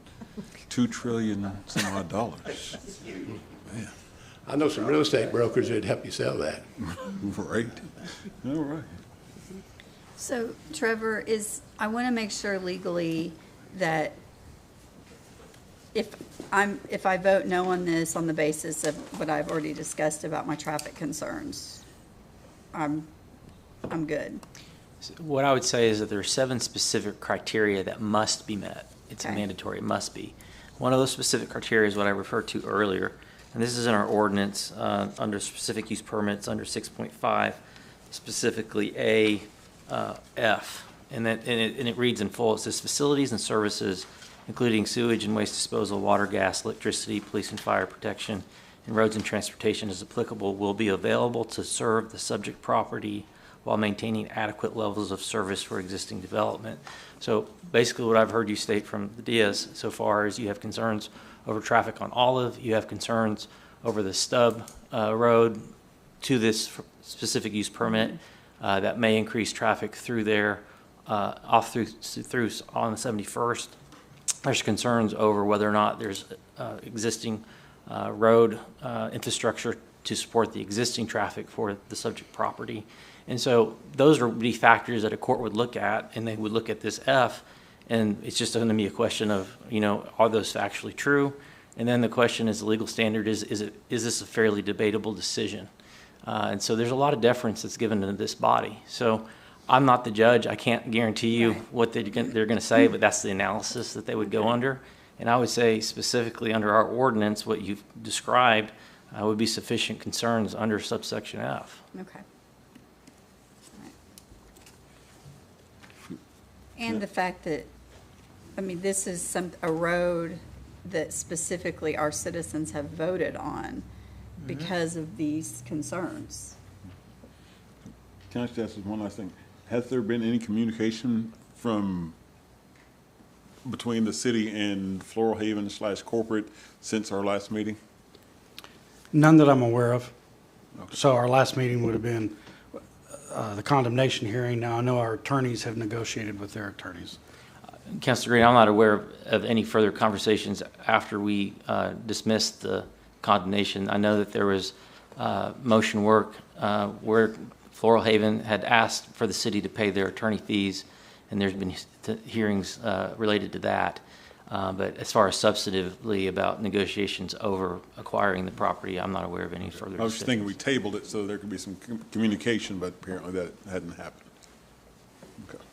$2 trillion some odd dollars. Man. I know some real estate brokers that'd help you sell that. Right. All right. so Trevor, I want to make sure legally that if I vote no on this on the basis of what I've already discussed about my traffic concerns, I'm good. What I would say is that there are 7 specific criteria that must be met. It's Okay. mandatory, it must be. One of those specific criteria is what I referred to earlier, and this is in our ordinance under specific use permits under 6.5, specifically F, and it reads in full. It says facilities and services, including sewage and waste disposal, water, gas, electricity, police and fire protection, and roads and transportation as applicable, will be available to serve the subject property while maintaining adequate levels of service for existing development. So basically what I've heard you state from the Diaz so far is you have concerns over traffic on Olive, you have concerns over the stub road to this specific use permit that may increase traffic through there, off through on the 71st. There's concerns over whether or not there's existing road infrastructure to support the existing traffic for the subject property. And so those would be factors that a court would look at, and they would look at this F, and it's just going to be a question of, are those factually true? And then the question is, the legal standard is this a fairly debatable decision? And so there's a lot of deference that's given to this body. So I'm not the judge. I can't guarantee you what they're going to say, but that's the analysis that they would go under. And I would say specifically under our ordinance, what you've described would be sufficient concerns under subsection F. Okay. And the fact that, this is a road that specifically our citizens have voted on because of these concerns. Can I just ask one last thing? Has there been any communication between the city and Floral Haven / corporate since our last meeting? None that I'm aware of. So our last meeting would have been the condemnation hearing. Now, I know our attorneys have negotiated with their attorneys. Councilor Green, I'm not aware of any further conversations after we dismissed the condemnation. I know that there was motion work where Floral Haven had asked for the city to pay their attorney fees, and there's been hearings related to that. But as far as substantively about negotiations over acquiring the property, I'm not aware of any further I was just thinking we decisions. tabled it so there could be some communication, but apparently that hadn't happened. Okay.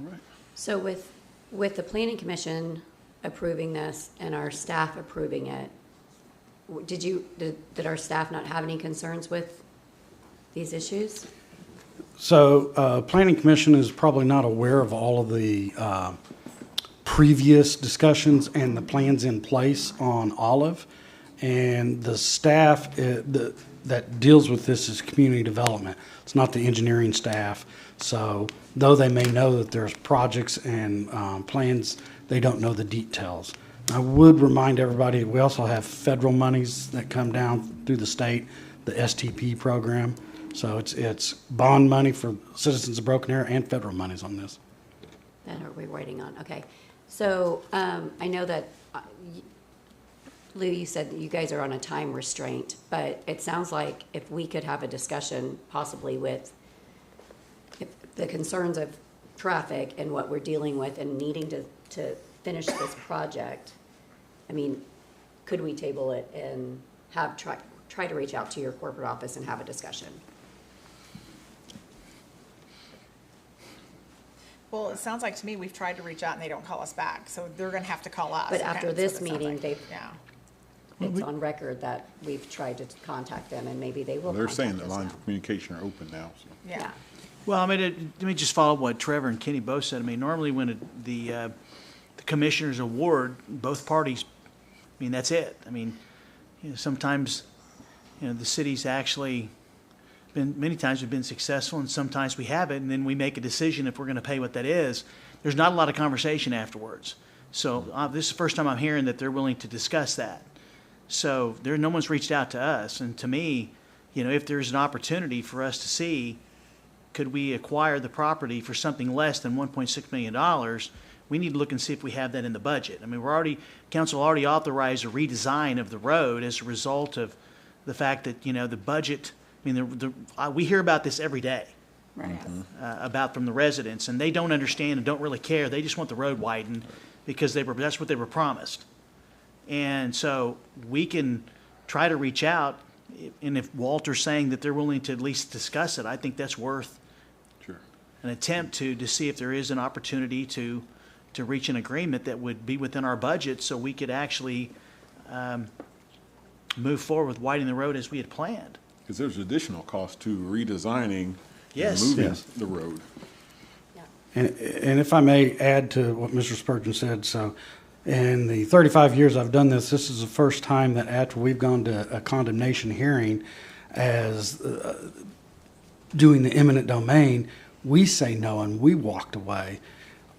All right. so with the planning commission approving this and our staff approving it, did our staff not have any concerns with these issues? So Planning Commission is probably not aware of all of the previous discussions and the plans in place on Olive. And the staff that deals with this is community development. It's not the engineering staff. So though they may know that there's projects and plans, they don't know the details. I would remind everybody, we also have federal monies that come down through the state, the STP program. So it's bond money for citizens of Broken Arrow and federal monies on this. That are we waiting on? Okay. So I know that Lou, you said that you guys are on a time restraint, but it sounds like if we could have a discussion possibly with if the concerns of traffic and what we're dealing with and needing to finish this project, I mean, could we table it and have, try to reach out to your corporate office and have a discussion? Well, it sounds like to me, we've tried to reach out and they don't call us back, so they're gonna have to call us. But Okay, after that's this what it sounds meeting, like. they've, Yeah. it's on record that we've tried to contact them and maybe they will They're contact saying the us lines now. of communication are open now, so. Yeah. Well, I mean, let me just follow up what Trevor and Kenny both said. I mean, normally when the commissioners award, both parties, I mean, that's it. I mean, you know, sometimes, you know, the city's actually been, many times we've been successful and sometimes we haven't, and then we make a decision if we're going to pay what that is. There's not a lot of conversation afterwards. So this is the first time I'm hearing that they're willing to discuss that. So no one's reached out to us. And to me, you know, if there's an opportunity for us to see, could we acquire the property for something less than $1.6 million, we need to look and see if we have that in the budget. I mean, council already authorized a redesign of the road as a result of the fact that, you know, the budget, I mean, we hear about this every day. Right. About from the residents, and they don't understand and don't really care. They just want the road widened because that's what they were promised. And so we can try to reach out, and if Walter's saying that they're willing to at least discuss it, I think that's worth an attempt to see if there is an opportunity to reach an agreement that would be within our budget so we could actually move forward with widening the road as we had planned. Because there's additional cost to redesigning and Yes. moving Yes. the road. And if I may add to what Mr. Spurgeon said, so in the 35 years I've done this, this is the first time that after we've gone to a condemnation hearing as doing the eminent domain, we say no and we walked away.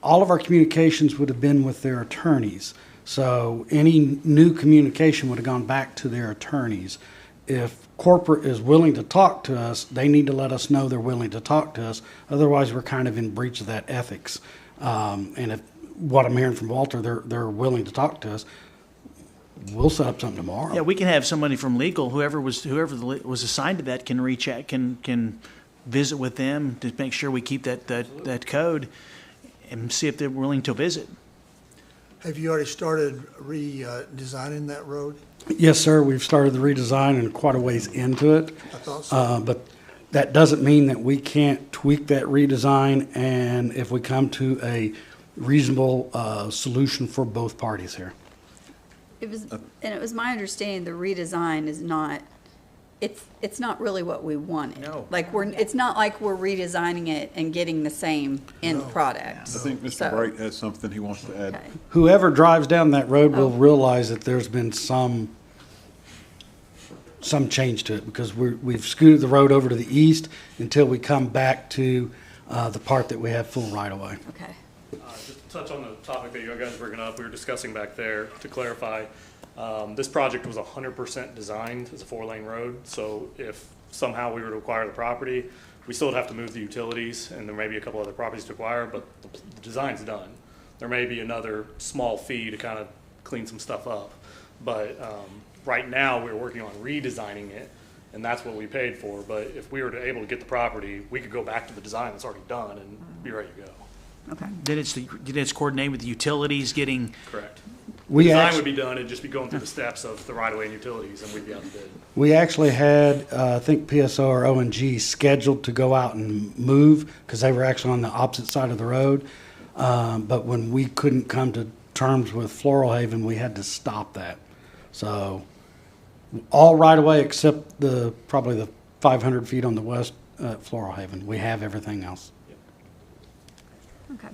All of our communications would have been with their attorneys. So any new communication would have gone back to their attorneys. If corporate is willing to talk to us, they need to let us know they're willing to talk to us. Otherwise, we're kind of in breach of that ethics. And if what I'm hearing from Walter, they're willing to talk to us, we'll set up something tomorrow. Yeah, we can have somebody from legal, whoever was assigned to that, can reach out, can visit with them to make sure we keep that code and see if they're willing to visit. Have you already started redesigning that road? Yes, sir. We've started the redesign and quite a ways into it. I thought so. But that doesn't mean that we can't tweak that redesign, and if we come to a reasonable solution for both parties here. It was my understanding the redesign is not, it's not really what we wanted. No. Like it's not like we're redesigning it and getting the same end product. I think Mr. So- Bright has something he wants to add. Okay. Whoever drives down that road will realize that there's been some change to it because we've scooted the road over to the east until we come back to the part that we have full right-of-way. Okay. Just to touch on the topic that you guys were bringing up, we were discussing back there, to clarify, this project was 100% designed as a 4-lane road, so if somehow we were to acquire the property, we still would have to move the utilities, and there may be a couple other properties to acquire, but the design's done. There may be another small fee to kind of clean some stuff up, but right now we're working on redesigning it, and that's what we paid for, but if we were to able to get the property, we could go back to the design that's already done and be ready to go. Okay. Then it's coordinated with the utilities getting. Correct. We Design actu- would be done, it'd just be going through the steps of the right-of-way and utilities, and we'd be out to bid. We actually had, I think PSO or ONG scheduled to go out and move because they were actually on the opposite side of the road. But when we couldn't come to terms with Floral Haven, we had to stop that. So all right away except probably the 500 feet on the west Floral Haven. We have everything else. Okay.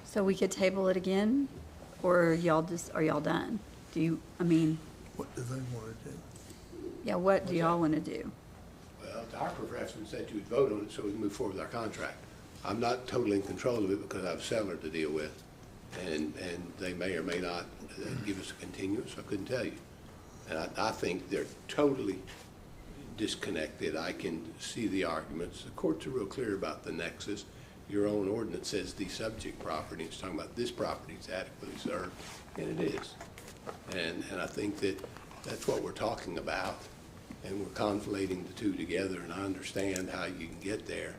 So we could table it again, or are y'all done? What do they want to do? Yeah, what do y'all want to do? Well, our preference said you would vote on it so we can move forward with our contract. I'm not totally in control of it because I have a seller to deal with, and they may or may not give us a continuance. I couldn't tell you. And I think they're totally disconnected. I can see the arguments. The courts are real clear about the nexus, your own ordinance says the subject property, it's talking about this property is adequately served, and it is. And I think that that's what we're talking about, and we're conflating the two together, and I understand how you can get there,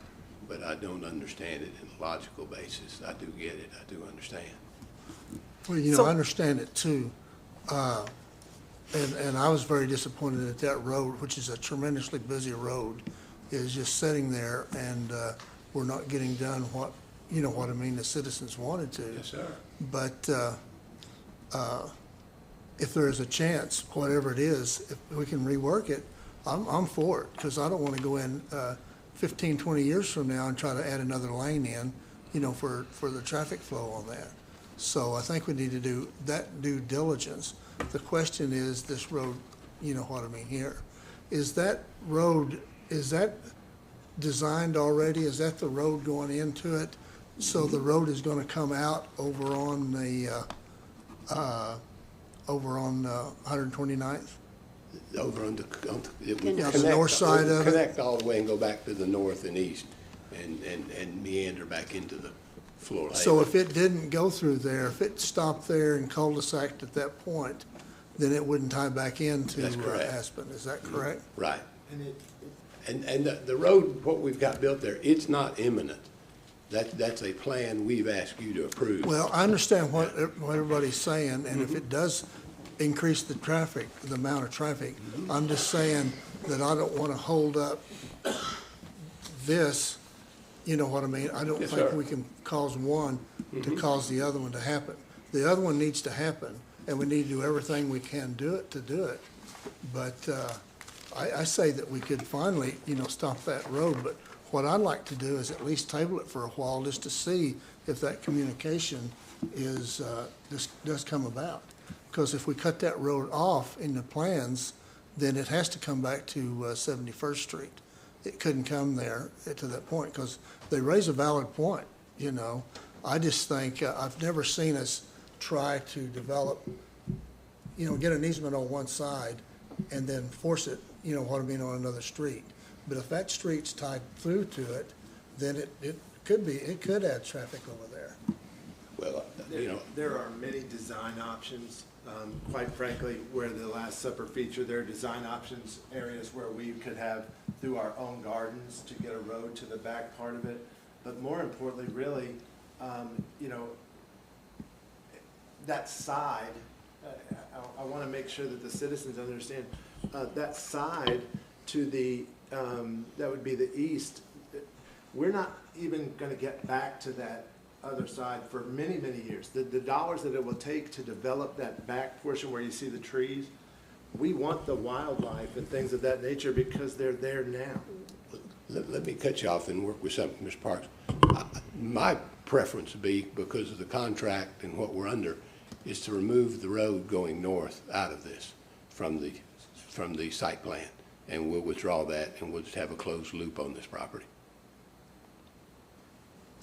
but I don't understand it in a logical basis. I do get it, I do understand. Well, you know, I understand it too. And I was very disappointed that that road, which is a tremendously busy road, is just sitting there and we're not getting done what, you know what I mean, the citizens wanted to. Yes, sir. But if there is a chance, whatever it is, if we can rework it, I'm for it, because I don't want to go in 15, 20 years from now and try to add another lane in, you know, for the traffic flow on that. So I think we need to do that due diligence. The question is, this road, you know what I mean here, is that road, is that designed already? Is that the road going into it? So the road is going to come out over on the, 129th? Over on the, it Yeah, would the connect, north side of it. connect all the way and go back to the north and east and meander back into the floor. So if it didn't go through there, if it stopped there and cul-de-saced at that point, then it wouldn't tie back into That's correct. Aspen, is that correct? Right. And the road, what we've got built there, it's not imminent. That's a plan we've asked you to approve. Well, I understand what everybody's saying, and if it does increase the traffic, the amount of traffic, I'm just saying that I don't want to hold up this, you know what I mean? I don't Yes, think sir. we can cause one to cause the other one to happen. The other one needs to happen, and we need to do everything we can do it. But I say that we could finally, you know, stop that road, but what I'd like to do is at least table it for a while just to see if that communication is, does come about. Because if we cut that road off in the plans, then it has to come back to 71st Street. It couldn't come there to that point, because they raise a valid point, you know. I just think, I've never seen us try to develop, you know, get an easement on one side and then force it, you know what I mean, on another street. But if that street's tied through to it, then it could add traffic over there. Well, you know, There are many design options. Quite frankly, where the Last Supper featured, there are design options, areas where we could have through our own gardens to get a road to the back part of it. But more importantly, really, you know, that side, I want to make sure that the citizens understand, that side to the, that would be the east, we're not even going to get back to that other side for many, many years. The dollars that it will take to develop that back portion where you see the trees, we want the wildlife and things of that nature because they're there now. let me cut you off and work with something, Mr. Parks. My preference would be, because of the contract and what we're under, is to remove the road going north out of this from the site plan. And we'll withdraw that and we'll just have a closed loop on this property.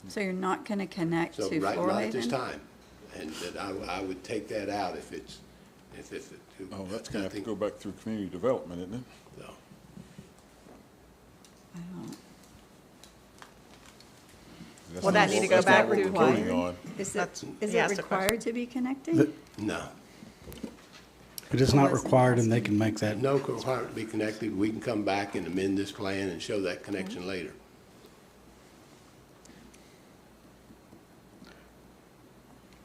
So you're not going to connect So to right, Floral not at this Haven? time. And that I would take that out if it's. Oh, that's gonna have to go back through community development, isn't it? No. I don't- That's Well, that not need to what- go that's not back what to- we're voting on. Is That's- it yeah, that's the required to be connecting? No. It is not required, and they can make that. No requirement to be connected. We can come back and amend this plan and show that connection later.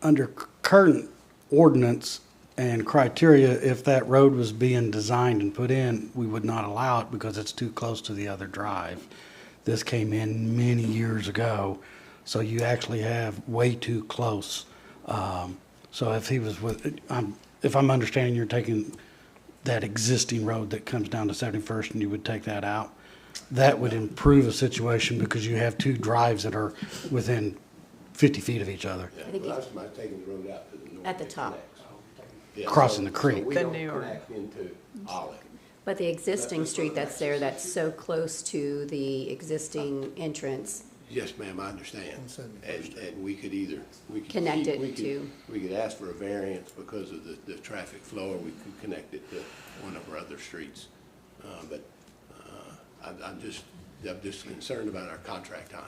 Under current ordinance and criteria, if that road was being designed and put in, we would not allow it because it's too close to the other drive. This came in many years ago, so you actually have way too close. So if he was with, if I'm understanding, you're taking that existing road that comes down to 71st and you would take that out, that would improve a situation because you have two drives that are within 50 feet of each other. Yeah, I think well, it- that's my taking the road out to the north. At the that top. connects. Yeah, Crossing so- the creek. So we The don't newer. connect into Olive. But the existing street that's there, that's so close to the existing entrance, Yes, ma'am, I understand. On 71st And we could either, we could. Connect keep- it we could- to- We could ask for a variance because of the traffic flow, or we could connect it to one of our other streets. But I'm just concerned about our contract time,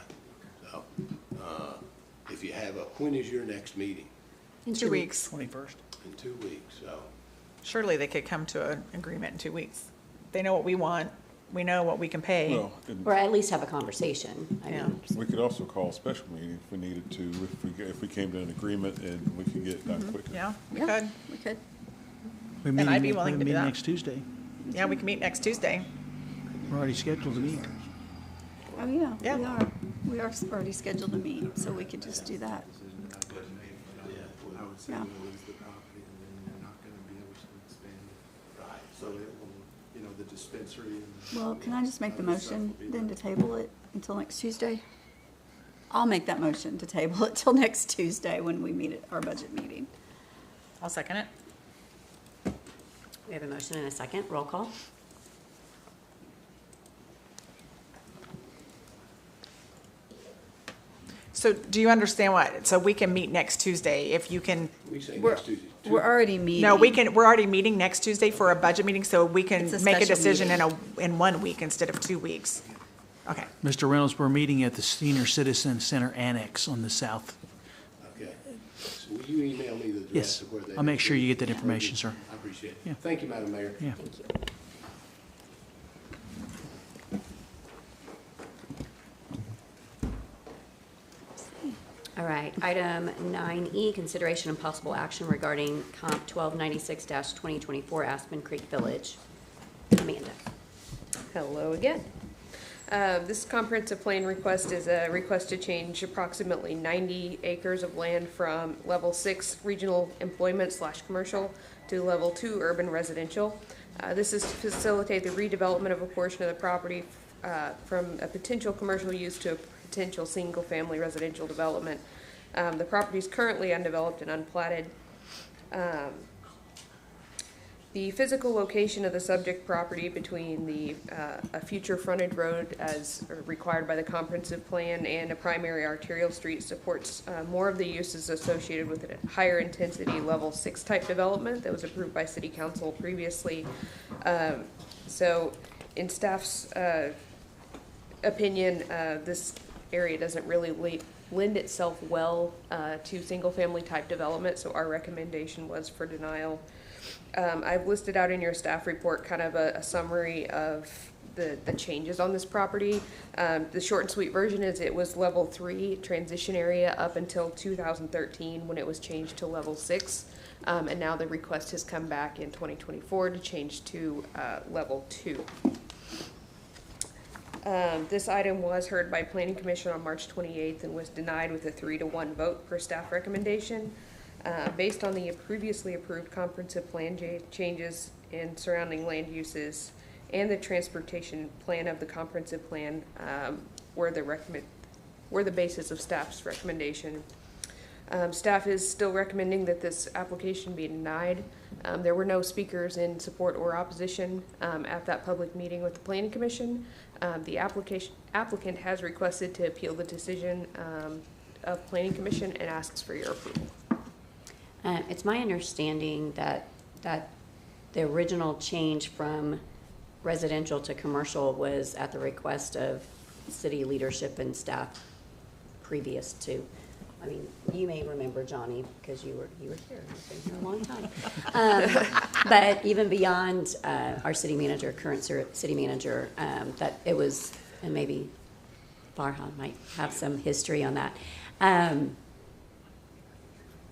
so. If you have when is your next meeting? In 2 weeks. 21st. In 2 weeks, so. Surely they could come to an agreement in 2 weeks. They know what we want. We know what we can pay. Well, Or at least have a conversation. I Yeah. mean, we could also call a special meeting if we needed to, if we came to an agreement and we could get it done quicker. Yeah, we Yeah, could. we could. We're And I'd be meeting- willing we're to do meeting that. next Tuesday. Yeah, we can meet next Tuesday. We're already scheduled to meet. Oh, yeah, Yeah. we are. We are already scheduled to meet, so we could just do that. I would say Yeah. we'll lose the property and then they're not gonna be able to expand it. Right. So it will, you know, the dispensary and. Well, can I just make the motion then to table it until next Tuesday? I'll make that motion to table it till next Tuesday when we meet at our budget meeting. I'll second it. we have a motion and a second. Roll call. So do you understand what, so we can meet next Tuesday if you can, We say We're, next Tuesday. we're already meeting. no, we're already meeting next Tuesday for a budget meeting, so we can It's a make a special decision in 1 week instead of 2 weeks. Okay. Mr. Reynolds, we're meeting at the Senior Citizen Center Annex on the south. Okay. So will you email me the address Yes, of where they? I'll make sure you get that information, sir. I appreciate Yeah. it. Thank you, Madam Mayor. Yeah. Thank you. All right, item 9E, consideration and possible action regarding Comp 1296-2024 Aspen Creek Village. Amanda. Hello again. This comprehensive plan request is a request to change approximately 90 acres of land from level 6 regional employment / commercial to level 2 urban residential. This is to facilitate the redevelopment of a portion of the property from a potential commercial use to a potential single-family residential development. The property is currently undeveloped and unplatted. The physical location of the subject property between a future frontage road as required by the comprehensive plan and a primary arterial street supports more of the uses associated with a higher intensity level 6 type development that was approved by City Council previously. So in staff's opinion, this area doesn't really lend itself well to single family type development, so our recommendation was for denial. I've listed out in your staff report kind of a summary of the changes on this property. The short and sweet version is it was level 3 transition area up until 2013 when it was changed to level 6. And now the request has come back in 2024 to change to level 2. This item was heard by Planning Commission on March 28th and was denied with a 3-to-1 vote per staff recommendation. Based on the previously approved comprehensive plan changes in surrounding land uses and the transportation plan of the comprehensive plan were the basis of staff's recommendation. Staff is still recommending that this application be denied. There were no speakers in support or opposition at that public meeting with the Planning Commission. The applicant has requested to appeal the decision of Planning Commission and asks for your approval. It's my understanding that the original change from residential to commercial was at the request of city leadership and staff previous to, I mean, you may remember, Johnny, because you were here, you've been here a long time. But even beyond our city manager, current city manager, that it was, and maybe Farhan might have some history on that.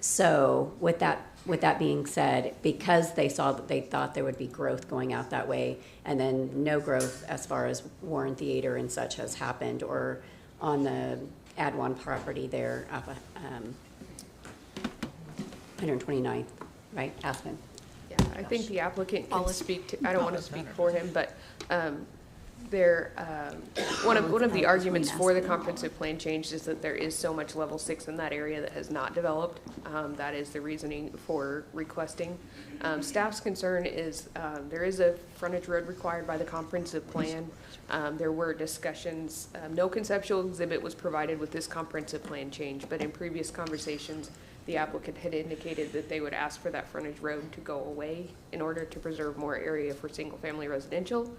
So with that being said, because they saw that they thought there would be growth going out that way, and then no growth as far as Warren Theater and such has happened, or on the Adwan property there up 129th, right, Aspen? Yeah, I think the applicant can speak to, I don't want to speak for him, but one of the arguments for the comprehensive plan change is that there is so much level 6 in that area that has not developed. That is the reasoning for requesting. Staff's concern is there is a frontage road required by the comprehensive plan. There were discussions, no conceptual exhibit was provided with this comprehensive plan change, but in previous conversations, the applicant had indicated that they would ask for that frontage road to go away in order to preserve more area for single family residential.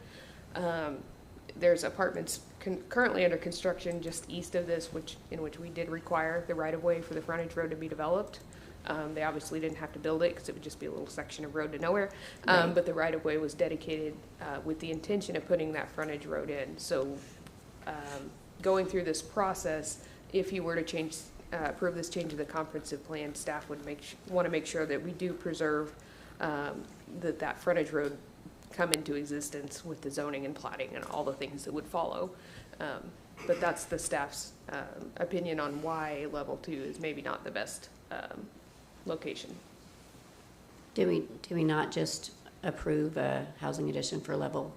There's apartments currently under construction just east of this, in which we did require the right-of-way for the frontage road to be developed. They obviously didn't have to build it because it would just be a little section of road to nowhere. Right. But the right-of-way was dedicated with the intention of putting that frontage road in. So going through this process, if you were to approve this change of the comprehensive plan, staff would want to make sure that we do preserve that frontage road come into existence with the zoning and plating and all the things that would follow. But that's the staff's opinion on why level 2 is maybe not the best location. Do we not just approve a housing addition for level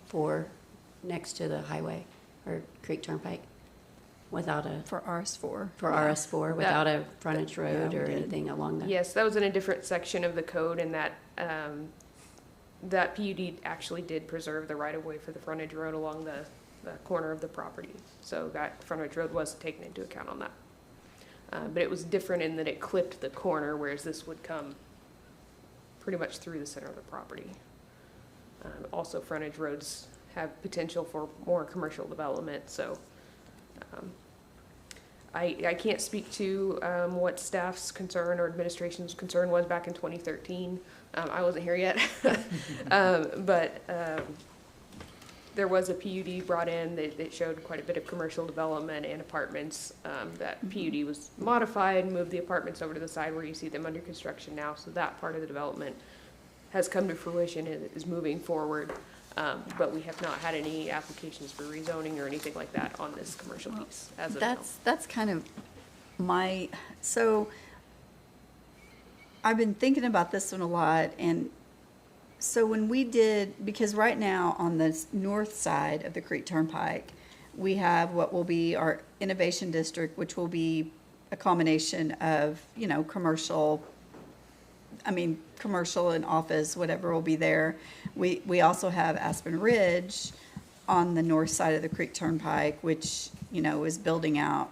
4 next to the highway or Creek Turnpike without For RS4. for Yeah. RS4 without a frontage road we or did. anything along that? Yes, that was in a different section of the code, and that PUD actually did preserve the right-of-way for the frontage road along the corner of the property. So that frontage road was taken into account on that. But it was different in that it clipped the corner, whereas this would come pretty much through the center of the property. Also, frontage roads have potential for more commercial development, so I can't speak to what staff's concern or administration's concern was back in 2013. I wasn't here yet. But there was a PUD brought in that showed quite a bit of commercial development and apartments. That PUD was modified, moved the apartments over to the side where you see them under construction now. So that part of the development has come to fruition and is moving forward. But we have not had any applications for rezoning or anything like that on this commercial piece as of now. That's kind of so I've been thinking about this one a lot, and so when we did, because right now on the north side of the Creek Turnpike, we have what will be our innovation district, which will be a combination of, commercial and office, whatever will be there. We also have Aspen Ridge on the north side of the Creek Turnpike, which, is building out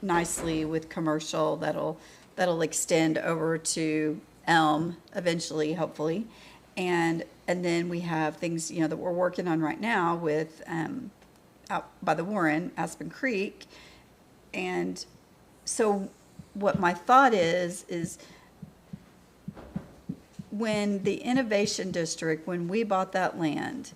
nicely with commercial that'll extend over to Elm eventually, hopefully. And then we have things, that we're working on right now with out by the Warren, Aspen Creek. And so what my thought is when the Innovation District, when we bought that land,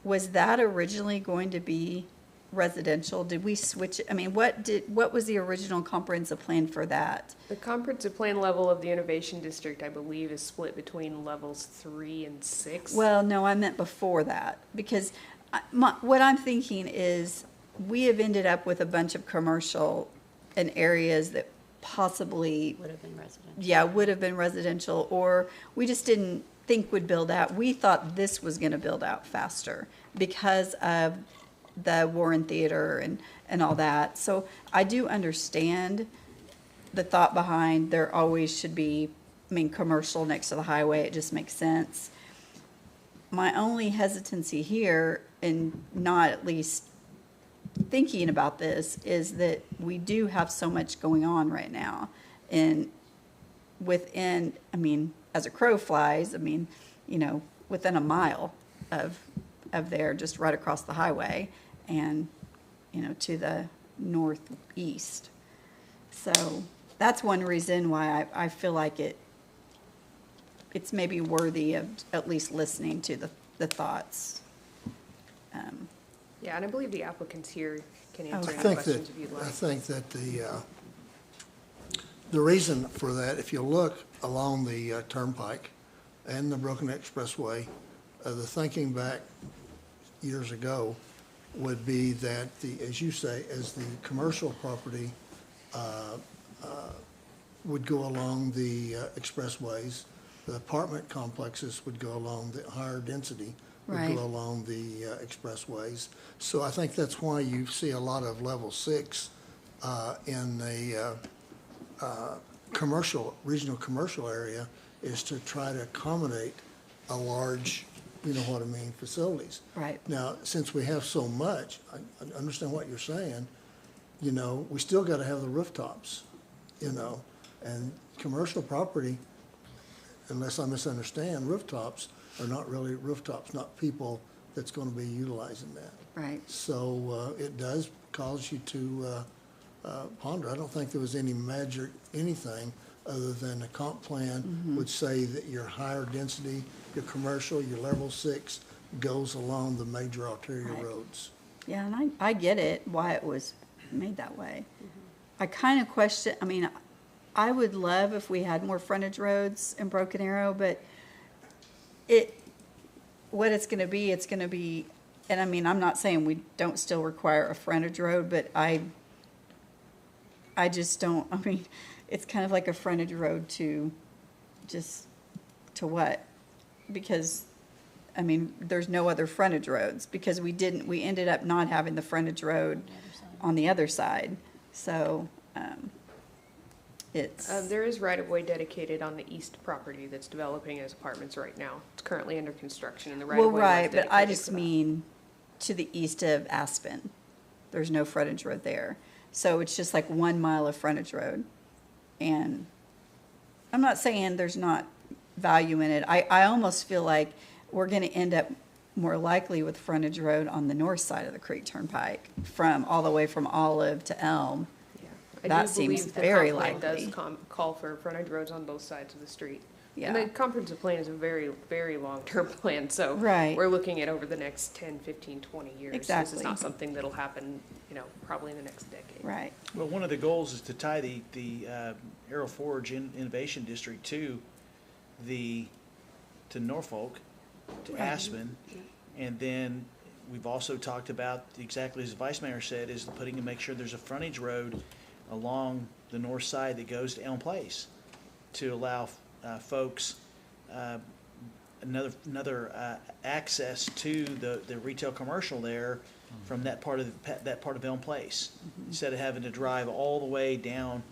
was that originally going to be residential? Did we switch it? What was the original comprehensive plan for that? The comprehensive plan level of the Innovation District, I believe, is split between levels 3 and 6. Well, no, I meant before that, because what I'm thinking is we have ended up with a bunch of commercial in areas that possibly Would have been residential. Yeah, would have been residential, or we just didn't think would build out. We thought this was going to build out faster because of the Warren Theater and all that. So I do understand the thought behind there always should be, commercial next to the highway. It just makes sense. My only hesitancy here, and not at least thinking about this, is that we do have so much going on right now. And within, as a crow flies, within a mile of there, just right across the highway and, to the northeast. So that's one reason why I feel like it's maybe worthy of at least listening to the thoughts. Yeah, and I believe the applicants here can I answer any think questions that, if you'd I like. think that the reason for that, if you look along the Turnpike and the Broken Expressway, the thinking back years ago would be that as you say, as the commercial property would go along the expressways, the apartment complexes would go along the higher density, would Right. go along the expressways. So I think that's why you see a lot of level 6 in the regional commercial area, is to try to accommodate a large, facilities. Right. Now, since we have so much, I understand what you're saying, we still got to have the rooftops, and commercial property, unless I misunderstand, rooftops are not really rooftops, not people that's gonna be utilizing that. Right. So, it does cause you to, ponder. I don't think there was any magic, anything other than the comp plan would say that your higher density, your commercial, your level 6 goes along the major arterial Right. roads. Yeah, and I get it, why it was made that way. I kind of question, I mean, I would love if we had more frontage roads in Broken Arrow, but what it's gonna be, and I mean, I'm not saying we don't still require a frontage road, but I just don't, I mean, it's kind of like a frontage road to what? Because, I mean, there's no other frontage roads, because we ended up not having the frontage road on the other side. So, There is right-of-way dedicated on the east property that's developing as apartments right now. It's currently under construction, and the right-of-way well, was right, but I dedicated just for that. mean to the east of Aspen. There's no frontage road there. So it's just like 1 mile of frontage road. And I'm not saying there's not value in it. I almost feel like we're gonna end up more likely with frontage road on the north side of the Creek Turnpike, all the way from Olive to Elm. I That do seems believe the very comp plan likely. does call for frontage roads on both sides of the street. Yeah. And the comprehensive plan is a very, very long-term plan, so. Right. We're looking at over the next 10, 15, 20 years. This Exactly. is not something that'll happen, probably in the next decade. Right. Well, one of the goals is to tie the Arrow Forge Innovation District to Norfolk, to Aspen. And then we've also talked about, exactly as the Vice Mayor said, is make sure there's a frontage road along the north side that goes to Elm Place to allow folks another access to the retail commercial there from that part of Elm Place, instead of having to drive all the way down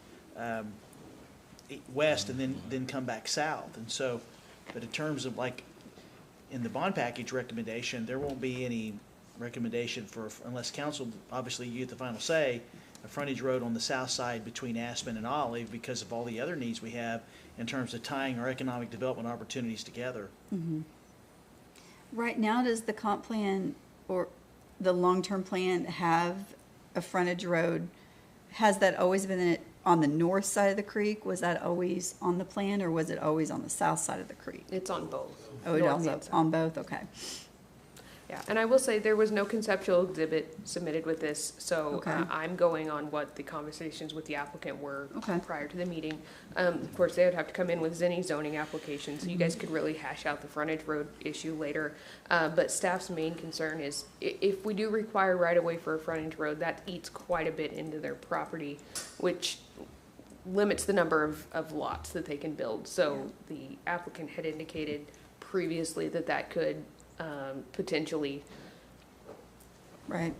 west and then come back south. And so, but in terms of like in the bond package recommendation, there won't be any recommendation unless council, obviously you get the final say, a frontage road on the south side between Aspen and Olive, because of all the other needs we have in terms of tying our economic development opportunities together. Right now, does the comp plan or the long-term plan have a frontage road? Has that always been on the north side of the creek? Was that always on the plan, or was it always on the south side of the creek? It's on both. Oh, it north also, and south. on both, okay. Yeah, and I will say there was no conceptual exhibit submitted with this, so Okay. I'm going on what the conversations with the applicant were Okay. prior to the meeting. Of course, they would have to come in with any zoning application, so you guys could really hash out the frontage road issue later. But staff's main concern is if we do require right-of-way for a frontage road, that eats quite a bit into their property, which limits the number of lots that they can build. So the applicant had indicated previously that could potentially Right.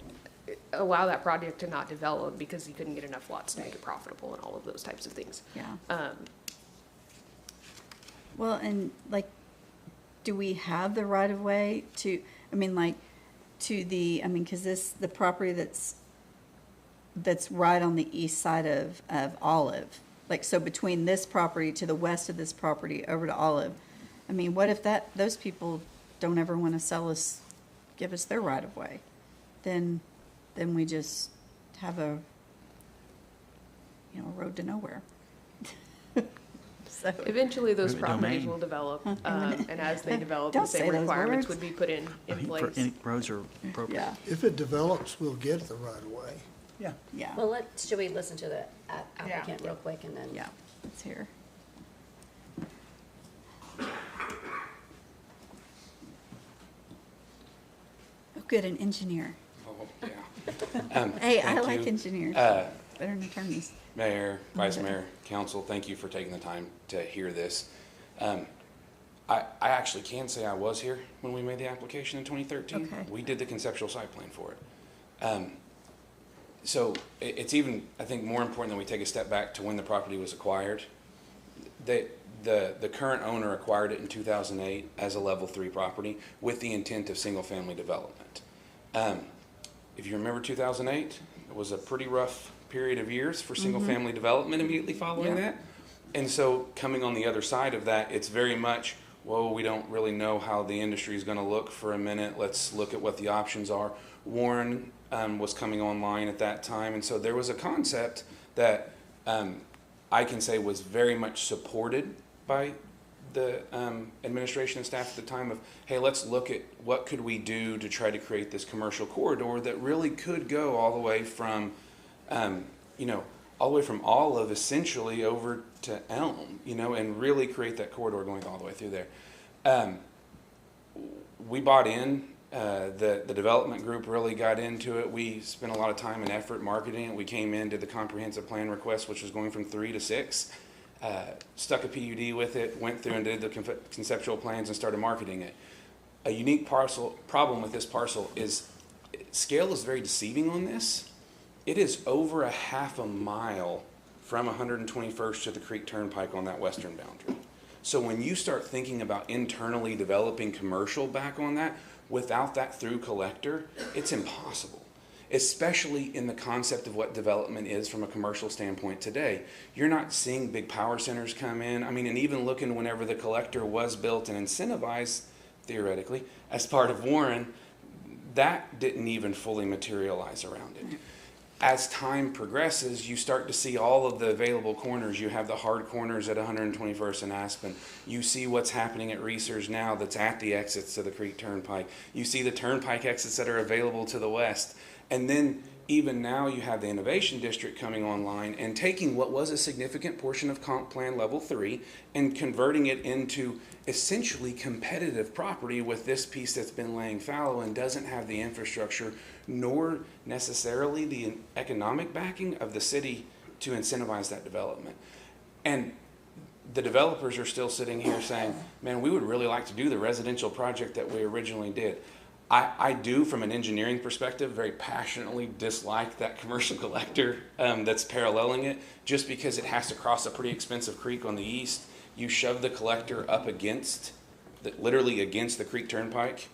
allow that project to not develop because you couldn't get enough lots to make it profitable and all of those types of things. Yeah. Well, and like, do we have the right of way to, because the property that's right on the east side of Olive, like, so between this property to the west of this property over to Olive, what if those people don't ever want to give us their right of way? Then we just have a road to nowhere. So Eventually, those Eminent properties domain. will develop, Eminent. and as they develop, Don't the same say those requirements words. would be put in place. Roads are appropriate. Yeah. If it develops, we'll get the right of way. Yeah. Yeah. Well, should we listen to the applicant real quick and then? Yeah. It's here. Oh, good, an engineer. Oh, yeah. Hey, I Thank like you. engineers. Better than attorneys. Mayor, Vice Mayor, Council, thank you for taking the time to hear this. I actually can say I was here when we made the application in 2013. Okay. We did the conceptual site plan for it. So it's even, I think, more important that we take a step back to when the property was acquired. The current owner acquired it in 2008 as a level 3 property with the intent of single-family development. If you remember 2008, it was a pretty rough period of years for single-family development immediately following that. And so coming on the other side of that, it's very much whoa, we don't really know how the industry is going to look for a minute. Let's look at what the options are. Warren was coming online at that time, and so there was a concept that I can say was very much supported by the administration and staff at the time of, hey, let's look at what could we do to try to create this commercial corridor that really could go all the way from, all the way from Olive essentially over to Elm, and really create that corridor going all the way through there. We bought in. The development group really got into it. We spent a lot of time and effort marketing it. We came in, did the comprehensive plan request, which was going from 3 to 6. Stuck a PUD with it, went through and did the conceptual plans and started marketing it. A unique problem with this parcel is scale is very deceiving on this. It is over a half a mile from 121st to the Creek Turnpike on that western boundary. So when you start thinking about internally developing commercial back on that, without that through collector, it's impossible. Especially in the concept of what development is from a commercial standpoint today. You're not seeing big power centers come in. I mean, and even looking whenever the collector was built and incentivized, theoretically, as part of Warren, that didn't even fully materialize around it. As time progresses, you start to see all of the available corners. You have the hard corners at 121st and Aspen. You see what's happening at Research now that's at the exits to the Creek Turnpike. You see the Turnpike exits that are available to the west. And then even now you have the Innovation District coming online and taking what was a significant portion of Comp Plan Level 3 and converting it into essentially competitive property with this piece that's been laying fallow and doesn't have the infrastructure nor necessarily the economic backing of the city to incentivize that development. And the developers are still sitting here saying, man, we would really like to do the residential project that we originally did. I do, from an engineering perspective, very passionately dislike that commercial collector that's paralleling it, just because it has to cross a pretty expensive creek on the east. You shove the collector up against, literally against the Creek Turnpike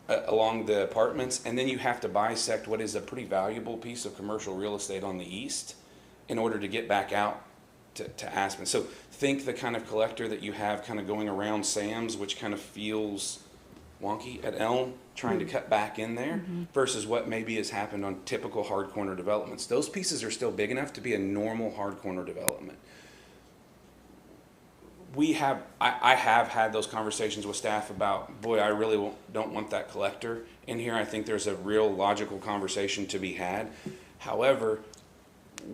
along the apartments, and then you have to bisect what is a pretty valuable piece of commercial real estate on the east in order to get back out to Aspen. So think the kind of collector that you have kind of going around Sam's, which kind of feels wonky at Elm, trying to cut back in there, versus what maybe has happened on typical hard corner developments. Those pieces are still big enough to be a normal hard corner development. I have had those conversations with staff about, boy, I really don't want that collector in here. I think there's a real logical conversation to be had. However,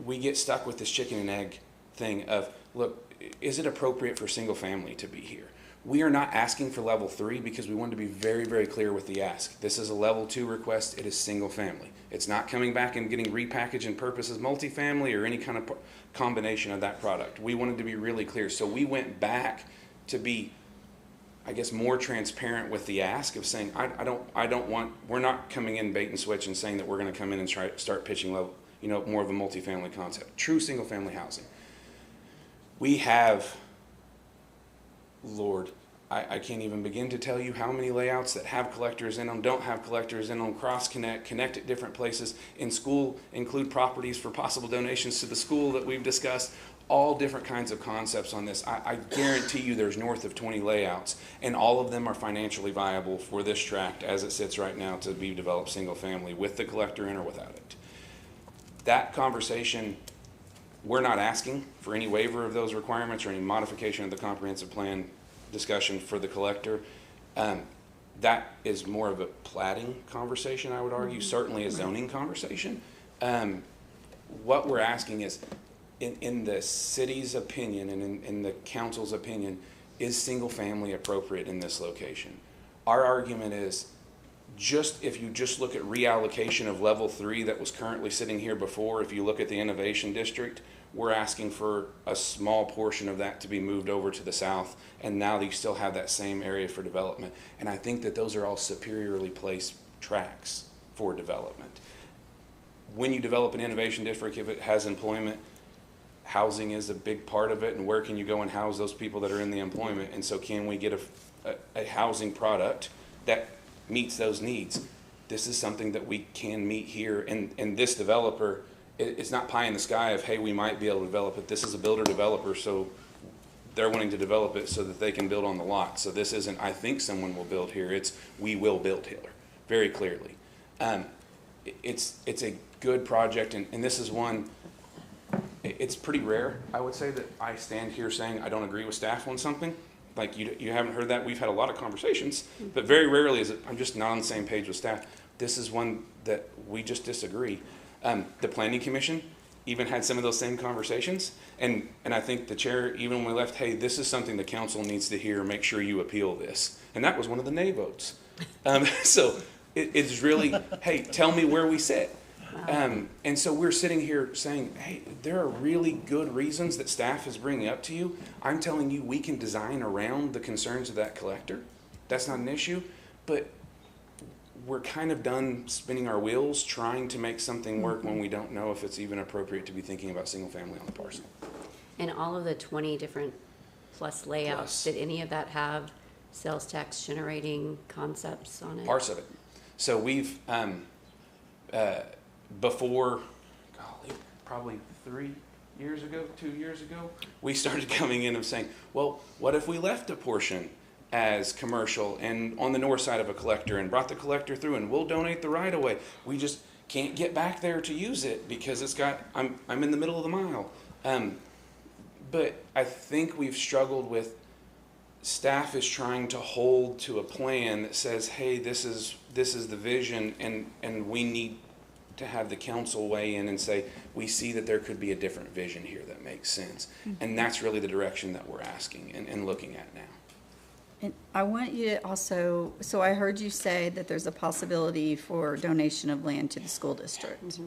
we get stuck with this chicken and egg thing of, look, is it appropriate for single family to be here? We are not asking for level 3 because we want to be very, very clear with the ask. This is a level 2 request. It is single family. It's not coming back and getting repackaged and purposed as multifamily or any kind of combination of that product. We wanted to be really clear. So we went back to be, I guess, more transparent with the ask of saying, we're not coming in bait and switch and saying that we're going to come in and start pitching level, more of a multifamily concept. True single family housing. We have, Lord, I can't even begin to tell you how many layouts that have collectors in them, don't have collectors in them, connect at different places. In school, include properties for possible donations to the school that we've discussed. All different kinds of concepts on this. I guarantee you there's north of 20 layouts, and all of them are financially viable for this tract as it sits right now to be developed single family with the collector in or without it. That conversation, we're not asking for any waiver of those requirements or any modification of the comprehensive plan discussion for the collector. That is more of a platting conversation, I would argue, certainly a zoning conversation. What we're asking is, in the city's opinion and in the council's opinion, is single family appropriate in this location? Our argument is, if you just look at reallocation of level 3 that was currently sitting here before, if you look at the Innovation District, we're asking for a small portion of that to be moved over to the south, and now you still have that same area for development. And I think that those are all superiorly placed tracks for development. When you develop an Innovation District, if it has employment, housing is a big part of it, and where can you go and house those people that are in the employment? And so can we get a housing product that meets those needs? This is something that we can meet here, and this developer, it's not pie in the sky of, hey, we might be able to develop it. This is a builder developer, so they're wanting to develop it so that they can build on the lot. So this isn't, I think someone will build here, it's, we will build here, very clearly. It's a good project, and this is one, it's pretty rare, I would say, that I stand here saying I don't agree with staff on something. Like, you haven't heard that. We've had a lot of conversations, but very rarely is it, I'm just not on the same page with staff. This is one that we just disagree. The Planning Commission even had some of those same conversations, and I think the chair, even when we left, hey, this is something the council needs to hear, make sure you appeal this. And that was one of the nay votes. So it's really, hey, tell me where we sit. And so we're sitting here saying, hey, there are really good reasons that staff is bringing up to you. I'm telling you, we can design around the concerns of that collector. That's not an issue, but we're kind of done spinning our wheels trying to make something work when we don't know if it's even appropriate to be thinking about single family on the parcel. And all of the 20 different plus layouts, did any of that have sales tax generating concepts on it? Parts of it. So we've, before, golly, probably 3 years ago, 2 years ago, we started coming in and saying, well, what if we left a portion as commercial and on the north side of a collector and brought the collector through, and we'll donate the right of way. We just can't get back there to use it because it's got, I'm in the middle of the mile. But I think we've struggled with, staff is trying to hold to a plan that says, hey, this is the vision, and we need to have the council weigh in and say, we see that there could be a different vision here that makes sense. And that's really the direction that we're asking and looking at now. And I want you to also, so I heard you say that there's a possibility for donation of land to the school district.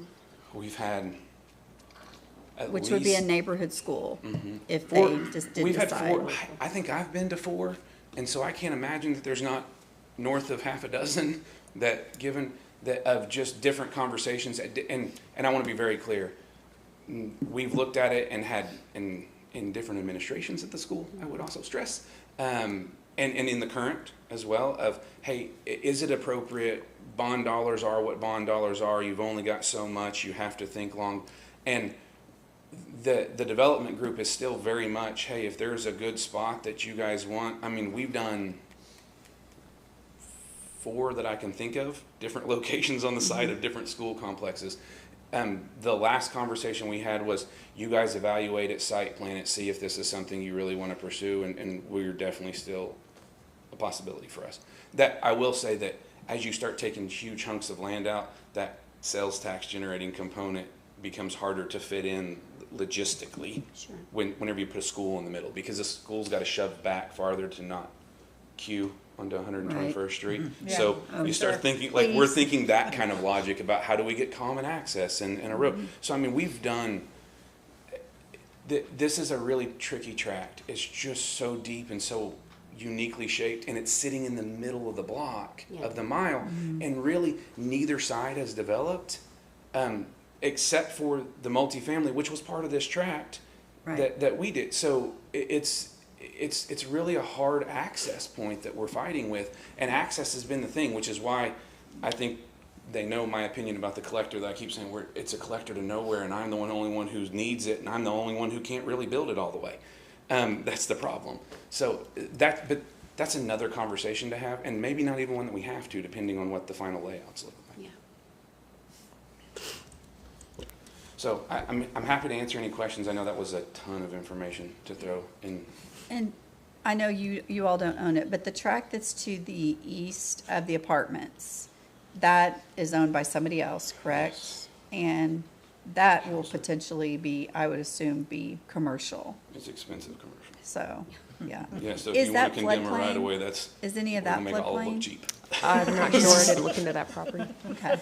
We've had Which would be a neighborhood school, if they just did We've had decide. 4, I think I've been to 4, and so I can't imagine that there's not north of half a dozen that, given that, of just different conversations, and I want to be very clear, we've looked at it and had in different administrations at the school, I would also stress, and in the current as well, of, hey, is it appropriate? Bond dollars are what bond dollars are. You've only got so much. You have to think long. And the development group is still very much, hey, if there's a good spot that you guys want. I mean, we've done 4 that I can think of, different locations on the site of different school complexes. The last conversation we had was, you guys evaluate it, site plan it, see if this is something you really want to pursue, and we're definitely still a possibility for us. That I will say that as you start taking huge hunks of land out, that sales tax generating component becomes harder to fit in logistically. Sure. Whenever you put a school in the middle, because the school's got to shove back farther to not queue onto 121st Street. Yeah. So you start Sure. thinking, like, we're thinking that kind of logic about how do we get common access and a road. So I mean, we've done, this is a really tricky tract. It's just so deep and so uniquely shaped, and it's sitting in the middle of the block of the mile, and really neither side has developed, except for the multifamily, which was part of this tract that we did. So it's really a hard access point that we're fighting with, and access has been the thing, which is why I think they know my opinion about the collector, that I keep saying it's a collector to nowhere, and I'm the only one who needs it, and I'm the only one who can't really build it all the way. That's the problem. So but that's another conversation to have, and maybe not even one that we have to, depending on what the final layouts look like. Yeah. So I'm happy to answer any questions. I know that was a ton of information to throw in. And I know you all don't own it, but the tract that's to the east of the apartments, that is owned by somebody else, correct? Yes. And that will potentially be, I would assume, be commercial. It's expensive commercial. So, yeah. Yeah, so if Is you that want to condemn a right floodplain? away, that's Is any of we're that gonna make it all look floodplain? cheap. I'm not sure. I didn't look into that property. Okay.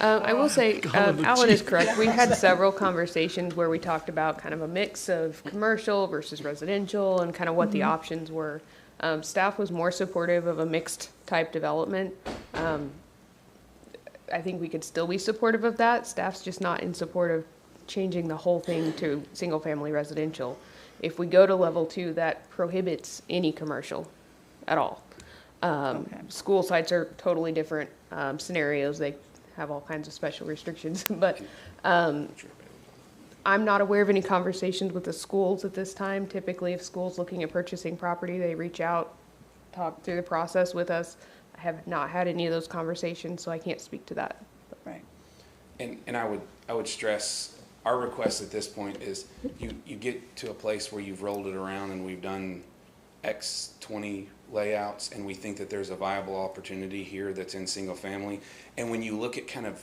I will say, Alan is correct. We've had several conversations where we talked about kind of a mix of commercial versus residential and kind of what the options were. Staff was more supportive of a mixed type development. I think we could still be supportive of that. Staff's just not in support of changing the whole thing to single family residential. If we go to level 2, that prohibits any commercial at all. School sites are totally different I'm I'm not aware of any conversations with the schools at this time. Typically, if schools looking at purchasing property, they reach out, talk through the process with us. I have not had any of those conversations, so I can't speak to that. Right. And I would stress, our request at this point is you get to a place where you've rolled it around and we've done X 20 layouts and we think that there's a viable opportunity here that's in single family. And when you look at kind of,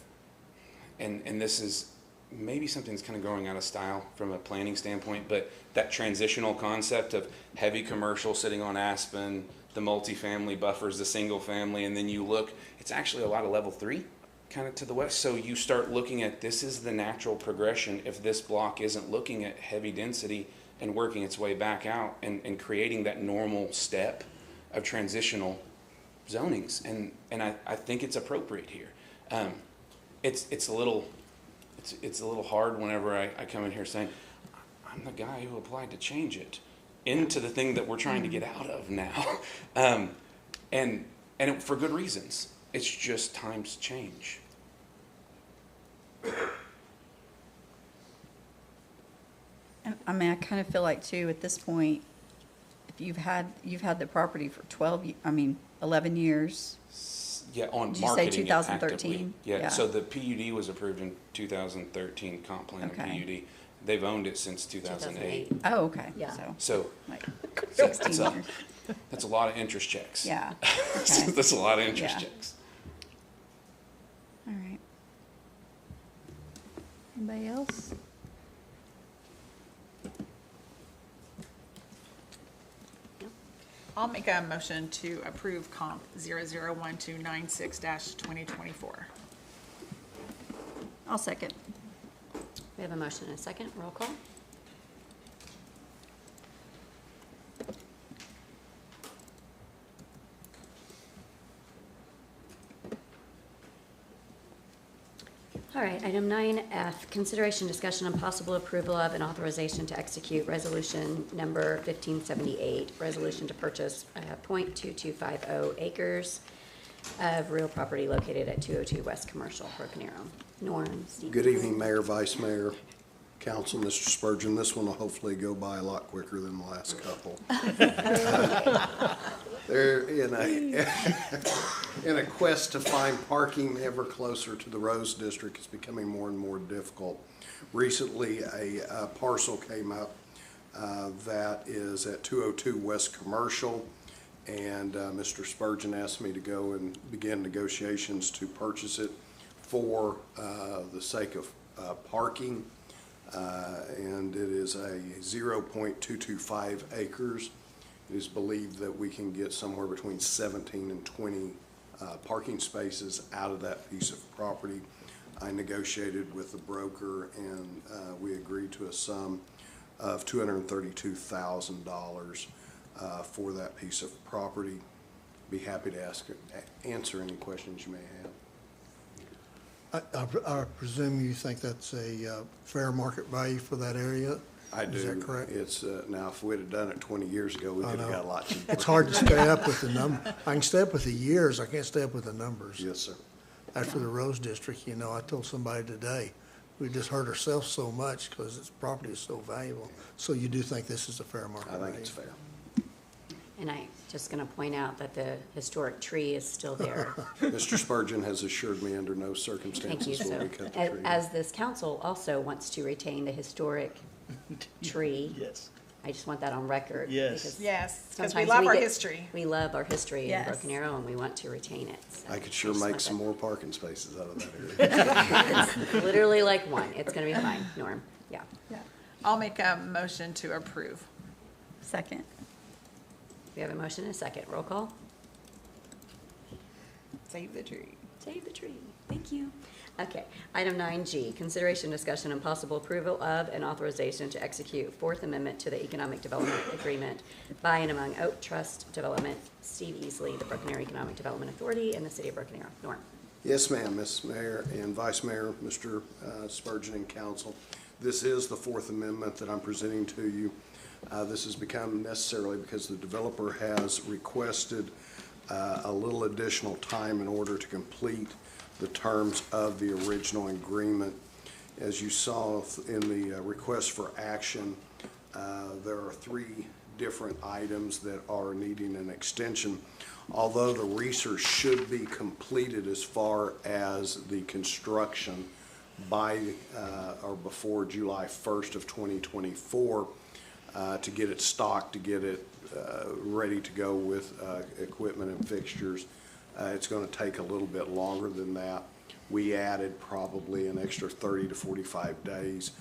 and this is maybe something's kind of growing out of style from a planning standpoint, but that transitional concept of heavy commercial sitting on Aspen, the multifamily buffers, the single family, and then you look, it's actually a lot of level 3 kind of to the west. So you start looking at, this is the natural progression if this block isn't looking at heavy density and working its way back out and creating that normal step of transitional zonings. And I think it's appropriate here. It's a little hard whenever I come in here saying, I'm the guy who applied to change it into the thing that we're trying to get out of now. And for good reasons. It's just times change. I mean, I kind of feel like too, at this point, if you've had the property for 11 years. Yeah, on Did you say marketing it 2013? actively. Yeah, so the PUD was approved in 2013, comp plan of PUD. They've owned it since 2008. Oh, okay. Yeah. So, Like, 16 years. That's a lot of interest checks. Yeah. Okay. That's a lot of interest Yeah. checks. All right. Anybody else? I'll make a motion to approve comp 001296-2024. I'll second. We have a motion and a second. Roll call. All right, item 9F, consideration, discussion, and possible approval of an authorization to execute resolution number 1578, resolution to purchase .2250 acres of real property located at 202 West Commercial, Broken Arrow. Norm, Steve. Good evening, Mayor, Vice Mayor, Council, Mr. Spurgeon. This one will hopefully go by a lot quicker than the last couple. They're in a quest to find parking ever closer to the Rose District. It's becoming more and more difficult. Recently, a parcel came up that is at 202 West Commercial, and Mr. Spurgeon asked me to go and begin negotiations to purchase it for the sake of parking. And it is a 0.225 acres. It is believed that we can get somewhere between 17 and 20 parking spaces out of that piece of property. I negotiated with the broker and we agreed to a sum of $232,000 for that piece of property. Be happy to answer any questions you may have. I presume you think that's a fair market value for that area? I do. Is that correct? It's, now, if we'd have done it 20 years ago, we could have got a lot cheaper. It's hard to stay up with the I can stay up with the years, I can't stay up with the numbers. Yes, sir. As for the Rose District, you know, I told somebody today, we just hurt ourselves so much because its property is so valuable. So you do think this is a fair market value? I think it's fair. And I'm just going to point out that the historic tree is still there. Mr. Spurgeon has assured me under no Thank you. circumstances will So, we cut the tree. as this council also wants to retain the historic tree. Yes. I just want that on record. Yes. Yes, because we sometimes love our get- history. We love our history in Yes. Broken Arrow, and we want to retain it. So I could sure just make want some that- more parking spaces out of that area. It's literally like one. It's going to be fine, Norm. Yeah. I'll make a motion to approve. Second. We have a motion and a second. Roll call. Save the tree. Save the tree. Thank you. Okay. Item 9G, consideration, discussion, and possible approval of and authorization to execute Fourth Amendment to the Economic Development Agreement by and among Oak Trust Development, Steve Easley, the Broken Arrow Economic Development Authority, and the City of Broken Arrow. Norm. Yes, ma'am, Ms. Mayor and Vice Mayor, Mr. Spurgeon and Council. This is the Fourth Amendment that I'm presenting to you. This has become necessarily because the developer has requested a little additional time in order to complete the terms of the original agreement. As you saw in the request for action, there are 3 different items that are needing an extension. Although the research should be completed as far as the construction by or before July 1st of 2024, to get it stocked, to get it ready to go with equipment and fixtures. It's going to take a little bit longer than that. We added probably an extra 30 to 45 days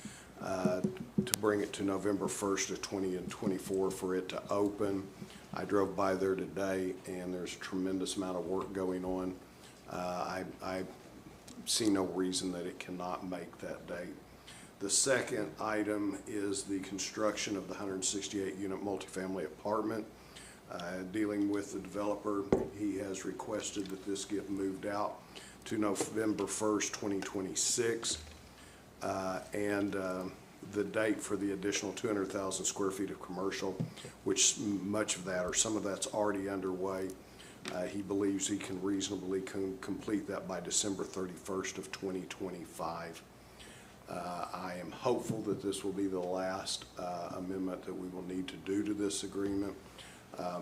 to bring it to November 1st of 2024 for it to open. I drove by there today, and there's a tremendous amount of work going on. I see no reason that it cannot make that date. The second item is the construction of the 168-unit multifamily apartment. Dealing with the developer, he has requested that this get moved out to November 1st, 2026. The date for the additional 200,000 square feet of commercial, which much of that or some of that's already underway. He believes he can reasonably complete that by December 31st of 2025. I am hopeful that this will be the last amendment that we will need to do to this agreement.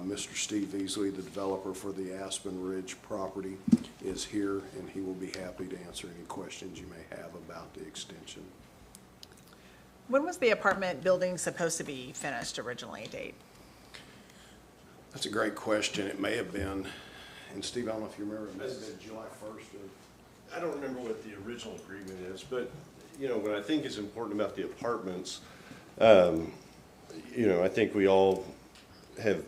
Mr. Steve Easley, the developer for the Aspen Ridge property, is here, and he will be happy to answer any questions you may have about the extension. When was the apartment building supposed to be finished originally, date? That's a great question. It may have been, and Steve, I don't know if you remember, it may have been July 1st. I don't remember what the original agreement is, but, you know, what I think is important about the apartments, you know, I think we all have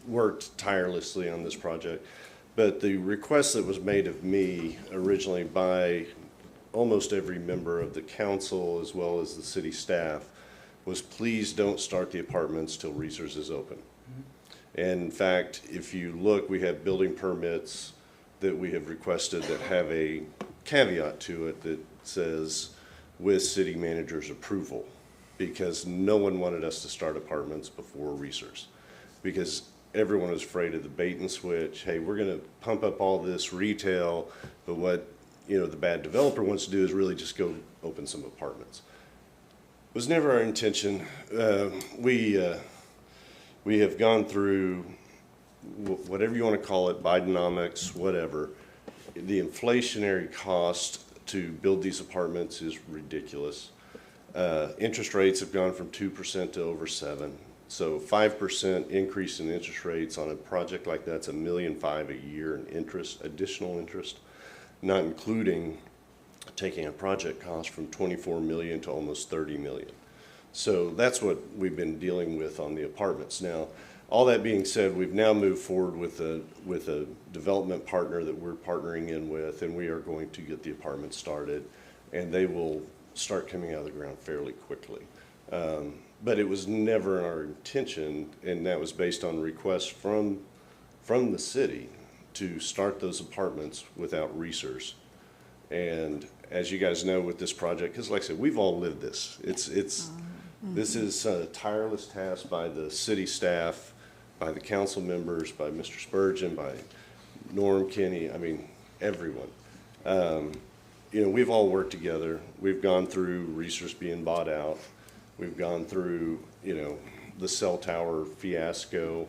worked tirelessly on this project, but the request that was made of me originally by almost every member of the council as well as the city staff was, please don't start the apartments till Reesers is open. And in fact, if you look, we have building permits that we have requested that have a caveat to it that says with city manager's approval, because no one wanted us to start apartments before Reesers, because everyone was afraid of the bait and switch. Hey, we're going to pump up all this retail, but what, you know, the bad developer wants to do is really just go open some apartments. It was never our intention. We have gone through whatever you want to call it, Bidenomics, whatever. The inflationary cost to build these apartments is ridiculous. Interest rates have gone from 2% to over 7%. So 5% increase in interest rates on a project like that's $1.5 million a year in interest, additional interest, not including taking a project cost from 24 million to almost 30 million. So that's what we've been dealing with on the apartments. Now, all that being said, we've now moved forward with a development partner that we're partnering in with, and we are going to get the apartments started, and they will start coming out of the ground fairly quickly. But it was never our intention, and that was based on requests from the city to start those apartments without Reesers. And as you guys know with this project, because like I said, we've all lived this. This is a tireless task by the city staff, by the council members, by Mr. Spurgeon, by Norm Kinney, I mean, everyone. You know, we've all worked together. We've gone through Reesers being bought out. We've gone through, you know, the cell tower fiasco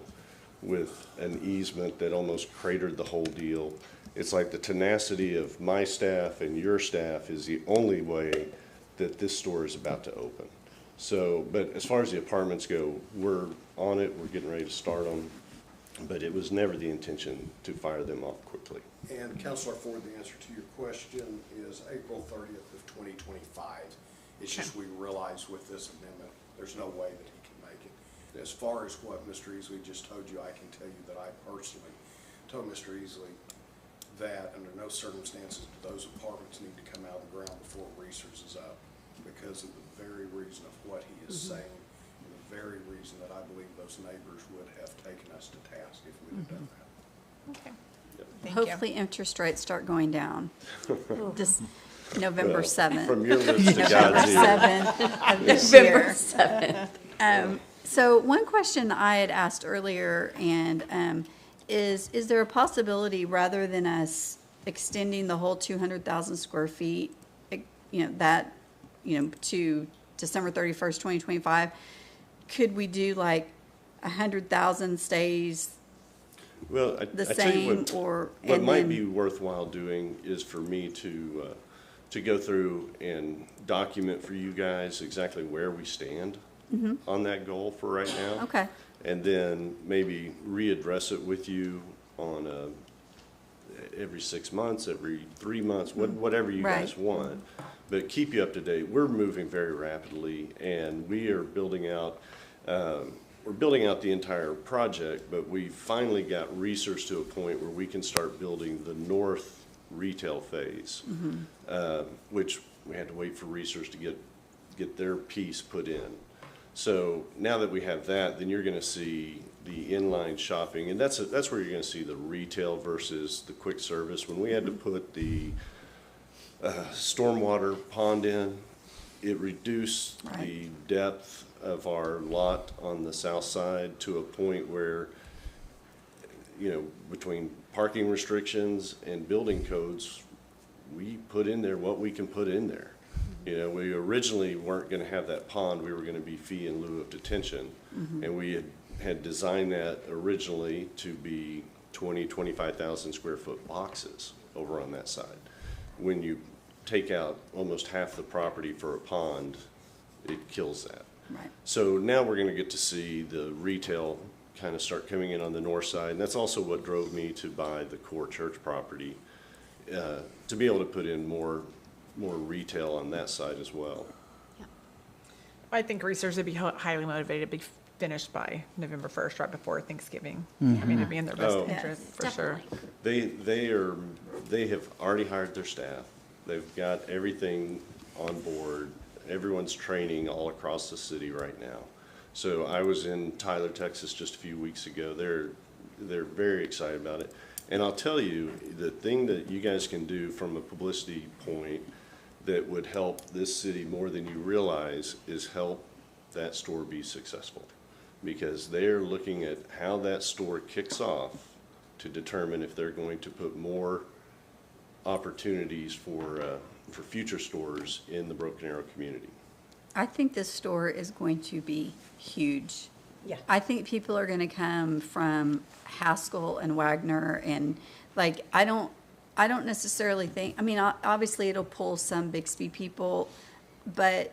with an easement that almost cratered the whole deal. It's like the tenacity of my staff and your staff is the only way that this store is about to open. So, but as far as the apartments go, we're on it, we're getting ready to start them, but it was never the intention to fire them off quickly. And Councilor Ford, the answer to your question is April 30th of 2025. It's just we realize with this amendment, there's no way that he can make it. As far as what Mr. Easley just told you, I can tell you that I personally told Mr. Easley that under no circumstances do those apartments need to come out of the ground before Reesers is up, because of the very reason of what he is saying, and the very reason that I believe those neighbors would have taken us to task if we'd have done that. Okay. Hopefully interest rates start going down. Just November 7th. From your lips to November God's ears. 7th of this November year. 7th. So one question I had asked earlier, and is there a possibility rather than us extending the whole 200,000 square feet, you know, that to December 31st, 2025, could we do like 100,000 stays Well, the I tell you same, what, or? what and might then- be worthwhile doing is for me to go through and document for you guys exactly where we stand on that goal for right now. Mm-hmm. Okay. And then maybe readdress it with you on every 6 months, every 3 months, whatever you Right. guys want. But keep you up to date. We're moving very rapidly, and we are building out, we're building out the entire project, but we finally got research to a point where we can start building the north retail phase, which we had to wait for research to get their piece put in. So now that we have that, then you're gonna see the inline shopping, and that's where you're gonna see the retail versus the quick service. When we had to put the stormwater pond in, it reduced the depth of our lot on the south side to a point where, between parking restrictions and building codes, we put in there what we can put in there. We originally weren't gonna have that pond, we were gonna be fee in lieu of detention. And we had designed that originally to be 25,000 square foot boxes over on that side. When you take out almost half the property for a pond, it kills that. Right. So now we're gonna get to see the retail kind of start coming in on the north side. And that's also what drove me to buy the core church property, to be able to put in more retail on that side as well. I think research would be highly motivated to be finished by November 1st, right before Thanksgiving. I mean, it'd be in their best Oh. interest, for sure. They have already hired their staff. They've got everything on board. Everyone's training all across the city right now. So I was in Tyler, Texas just a few weeks ago. They're very excited about it. And I'll tell you, the thing that you guys can do from a publicity point that would help this city more than you realize is help that store be successful. Because they're looking at how that store kicks off to determine if they're going to put more opportunities for future stores in the Broken Arrow community. I think this store is going to be huge. Yeah. I think people are gonna come from Haskell and Wagner, and I don't necessarily think, I mean, obviously it'll pull some Bixby people, but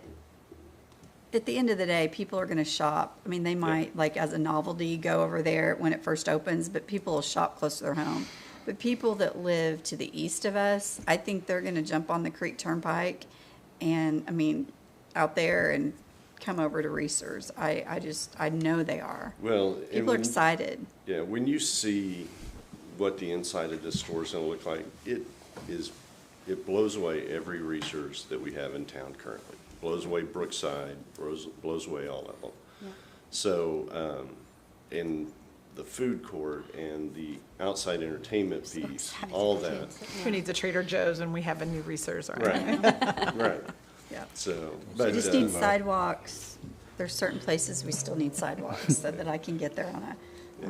at the end of the day, people are gonna shop. I mean, they might, as a novelty, go over there when it first opens, but people will shop close to their home. But people that live to the east of us, I think they're gonna jump on the Creek Turnpike and, out there and come over to Reese's. I know they are. Well, People are excited. Yeah, when you see what the inside of this store is gonna look like, it blows away every Reese's that we have in town currently. Blows away Brookside, blows away all of them. Yeah. So, in the food court and the outside entertainment piece, all that. Who needs a Trader Joe's when we have a new Reese's, right? Right, right. Yeah. So, We but, just need sidewalks. There's certain places we still need sidewalks so that I can get there on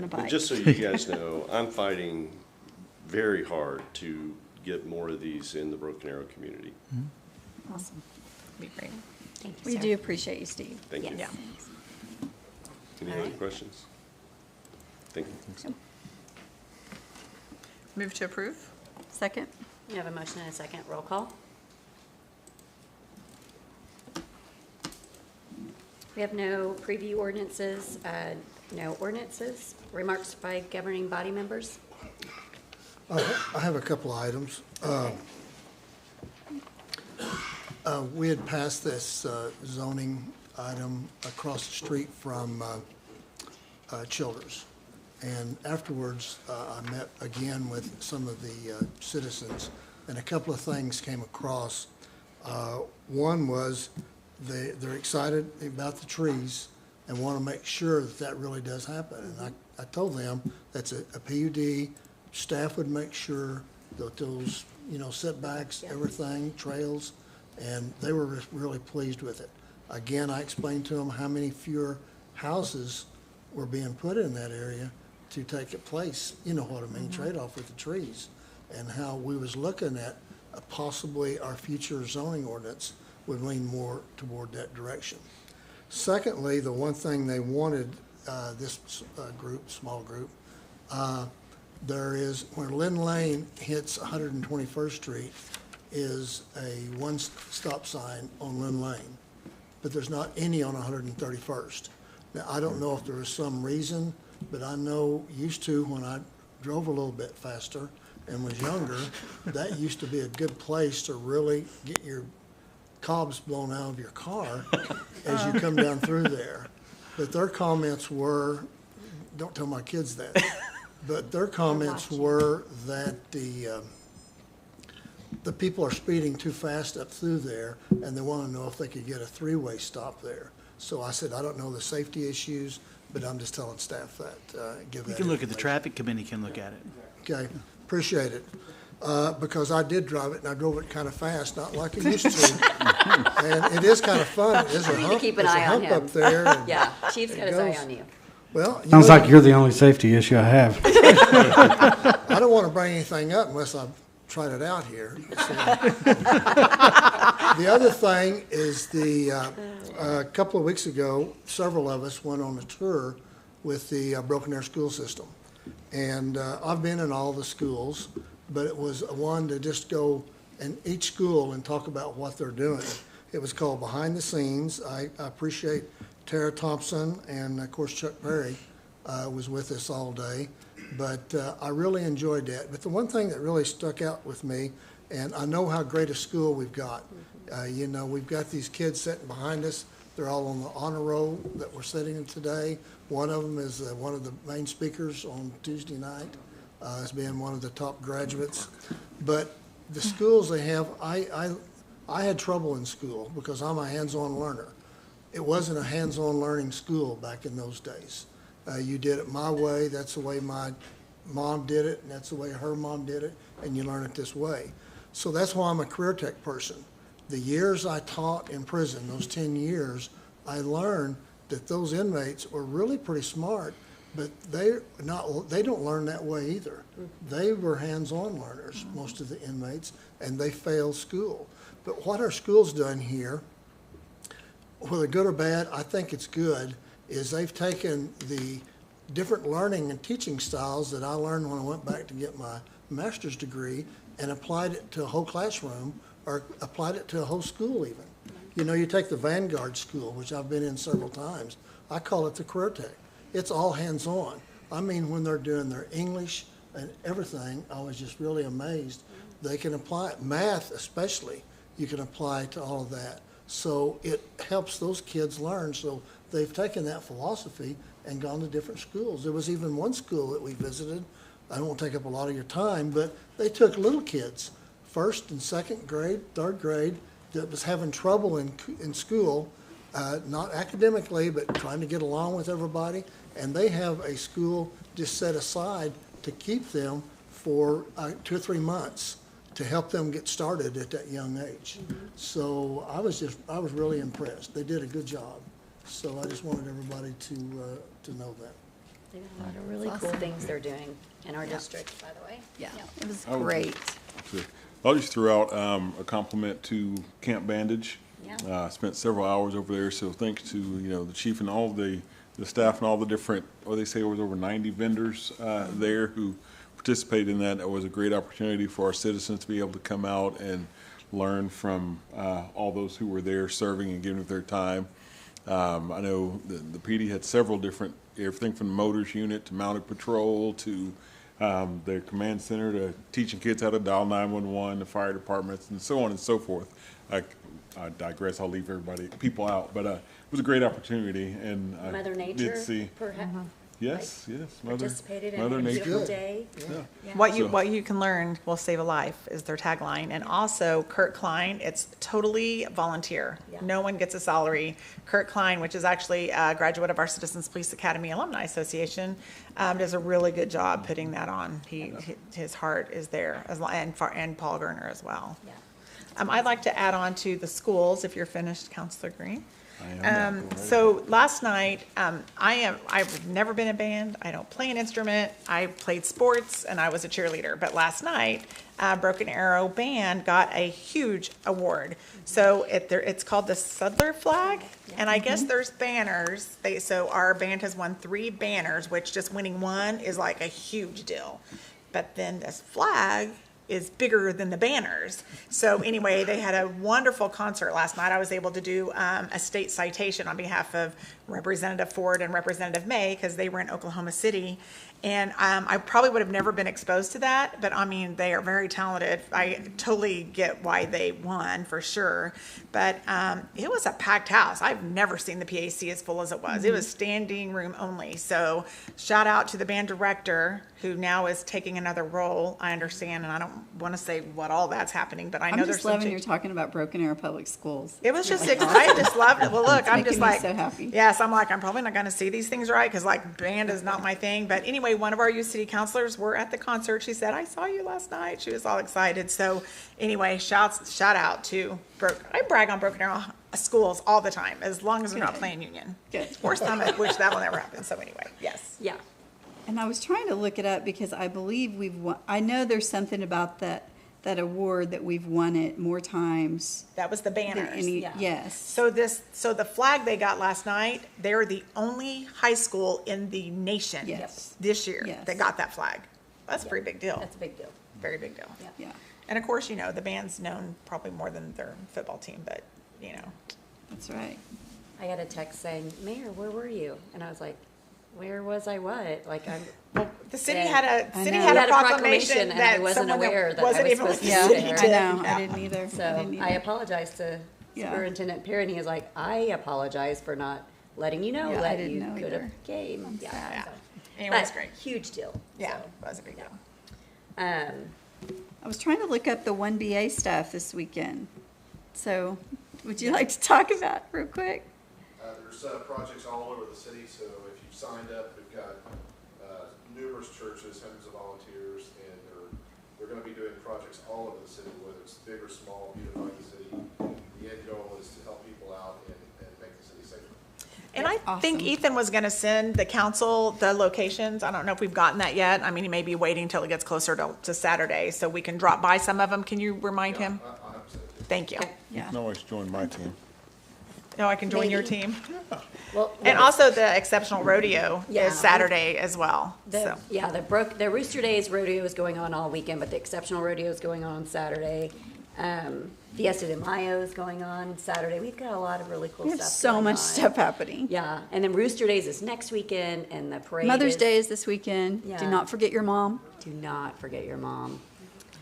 a but bike. just so you guys know, I'm fighting very hard to get more of these in the Broken Arrow community. Awesome. Be great. Thank you, We sir. do appreciate you, Steve. Thank you. Yeah. Any All other right. questions? Thank you. Move to approve? Second? We have a motion and a second. Roll call. We have no preview ordinances, no ordinances. Remarks by governing body members? I have a couple of items. We had passed this zoning item across the street from Childers. And afterwards, I met again with some of the citizens, and a couple of things came across. One was they're excited about the trees and want to make sure that that really does happen. And I told them that's a PUD. Staff would make sure that those, setbacks, everything, trails, and they were really pleased with it. Again, I explained to them how many fewer houses were being put in that area to take it place, you know what I mean, trade-off with the trees, and how we was looking at possibly our future zoning ordinance would lean more toward that direction. Secondly, the one thing they wanted, this small group, there is, where Lynn Lane hits 121st Street, is a one-stop sign on Lynn Lane, but there's not any on 131st. Now, I don't know if there is some reason, but I know used to, when I drove a little bit faster and was younger, that used to be a good place to really get your cobs blown out of your car as you come down through there. But their comments were, don't tell my kids that, but their comments were that the people are speeding too fast up through there, and they want to know if they could get a three-way stop there. So I said, I don't know the safety issues, but I'm just telling staff that, give that You can look at the information. traffic committee can look at it. Okay, appreciate it. Because I did drive it, and I drove it kind of fast, not like I used to. And it is kind of fun. It is a You need to hump, keep an there's a eye on hump him. up there. and Yeah, Chief's got his eye goes. on you. Well, Sounds like you're the only safety issue I have. I don't want to bring anything up unless I've tried it out here. So. The other thing is a couple of weeks ago, several of us went on a tour with the Broken Arrow school system. And I've been in all the schools, but it was one to just go in each school and talk about what they're doing. It was called Behind the Scenes. I appreciate Tara Thompson and, of course, Chuck Perry was with us all day. But I really enjoyed that. But the one thing that really stuck out with me, and I know how great a school we've got. You know, we've got these kids sitting behind us. They're all on the honor roll that we're sitting in today. One of them is one of the main speakers on Tuesday night as being one of the top graduates. But the schools they have, I had trouble in school because I'm a hands-on learner. It wasn't a hands-on learning school back in those days. You did it my way, that's the way my mom did it, and that's the way her mom did it, and you learn it this way. So that's why I'm a career tech person. The years I taught in prison, those 10 years, I learned that those inmates were really pretty smart, but they don't learn that way either. They were hands-on learners, most of the inmates, and they failed school. But what our school's done here, whether good or bad, I think it's good, is they've taken the different learning and teaching styles that I learned when I went back to get my master's degree and applied it to a whole classroom or applied it to a whole school even. You know, you take the Vanguard School, which I've been in several times. I call it the Career Tech. It's all hands-on. I mean, when they're doing their English and everything, I was just really amazed. They can apply it. Math especially, you can apply to all of that. So it helps those kids learn. So they've taken that philosophy and gone to different schools. There was even one school that we visited. I don't want to take up a lot of your time, but they took little kids, first and second grade, third grade, that was having trouble in school, not academically, but trying to get along with everybody. And they have a school just set aside to keep them for 2 or 3 months to help them get started at that young age. So I was really impressed. They did a good job. So I just wanted everybody to know that. They have a lot of really cool things they're doing in our district, by the way. Yeah, it was I would- great. I'll just throw out a compliment to Camp Bandage. Yeah. Spent several hours over there, so thanks to, the chief and all the staff and all the different, they say it was over 90 vendors there who participated in that. It was a great opportunity for our citizens to be able to come out and learn from all those who were there serving and giving of their time. I know the PD had several different, everything from the motors unit to mounted patrol to their command center to teaching kids how to dial 911, the fire departments, and so on and so forth. I digress. I'll leave people out, but it was a great opportunity, and I Mother did Nature, see. perhaps. Yes, Participated in Mother a Nature. beautiful day. Yeah. What you can learn will save a life is their tagline. And also Kurt Klein, it's totally volunteer. Yeah. No one gets a salary. Kurt Klein, which is actually a graduate of our Citizens Police Academy Alumni Association, does a really good job putting that on. His heart is there, and Paul Gerner as well. Yeah. I'd like to add on to the schools, if you're finished, Counselor Green. I am now. Go right So last night, I've never been in a band. I don't play an instrument. I played sports and I was a cheerleader. But last night, Broken Arrow Band got a huge award. So it's called the Sudler Flag. And I guess there's banners. So our band has won 3 banners, which just winning one is like a huge deal. But then this flag is bigger than the banners. So anyway, they had a wonderful concert last night. I was able to do a state citation on behalf of Representative Ford and Representative May because they were in Oklahoma City. And I probably would have never been exposed to that, but I mean, they are very talented. I totally get why they won for sure. But it was a packed house. I've never seen the PAC as full as it was. It was standing room only. So shout out to the band director who now is taking another role, I understand, and I don't want to say what all that's happening, but I know I'm there's just some loving you're talking about Broken Arrow Public Schools. it was just, I just loved it. Well, look, I'm just making me like, so happy. yes, I'm like, I'm probably not going to see these things right because like band is not my thing. But anyway, one of our youth city counselors were at the concert. She said, I saw you last night. She was all excited. So anyway, shout out to I brag on Broken Arrow schools all the time, as long as we're not playing Union. Good. Or Summit, which that will never happen. So anyway, yes. Yeah. And I was trying to look it up because I believe we've won, I know there's something about that award that we've won it more times. That was the banners. than any, yes. So the flag they got last night, they're the only high school in the nation this year that got that flag. That's a pretty big deal. That's a big deal. Very big deal. Yeah. And of course, the band's known probably more than their football team, but That's right. I got a text saying, Mayor, where were you? And I was like, where was I what? Like the city saying- had I a know. proclamation and that I wasn't someone aware that I wasn't was even supposed to Yeah, be he there. I did. know. Yeah. I didn't either. So I apologized to Yeah. Superintendent Perry, and he was like, I apologize for not letting you know Yeah, I that didn't you know could either. have came. Yeah. Yeah. So. Anyway, it's But great. Huge deal. Yeah, So, that was a big deal. I was trying to look up the 1BA stuff this weekend. So would you like to talk about it real quick? There's projects all over the city, so if you've signed up, we've got numerous churches, hundreds of volunteers, and they're going to be doing projects all over the city, whether it's big or small, beautifying the city. The end goal is to help people out and make the city safer. And I think Ethan was going to send the council the locations. I don't know if we've gotten that yet. I mean, he may be waiting till it gets closer to Saturday so we can drop by some of them. Can you remind him? Thank you. Yeah. You can always join my team. No, I can join your Maybe. team. Well, And also the Exceptional Rodeo Yeah. is Saturday as well. So. Yeah, the Rooster Days rodeo is going on all weekend, but the Exceptional Rodeo is going on Saturday. Fiesta de Mayo is going on Saturday. We've got a lot of really cool We stuff. have so going much on. stuff happening. Yeah, and then Rooster Days is next weekend, and the parade. Mother's is- Day is this weekend. Yeah. Do not forget your mom. Do not forget your mom.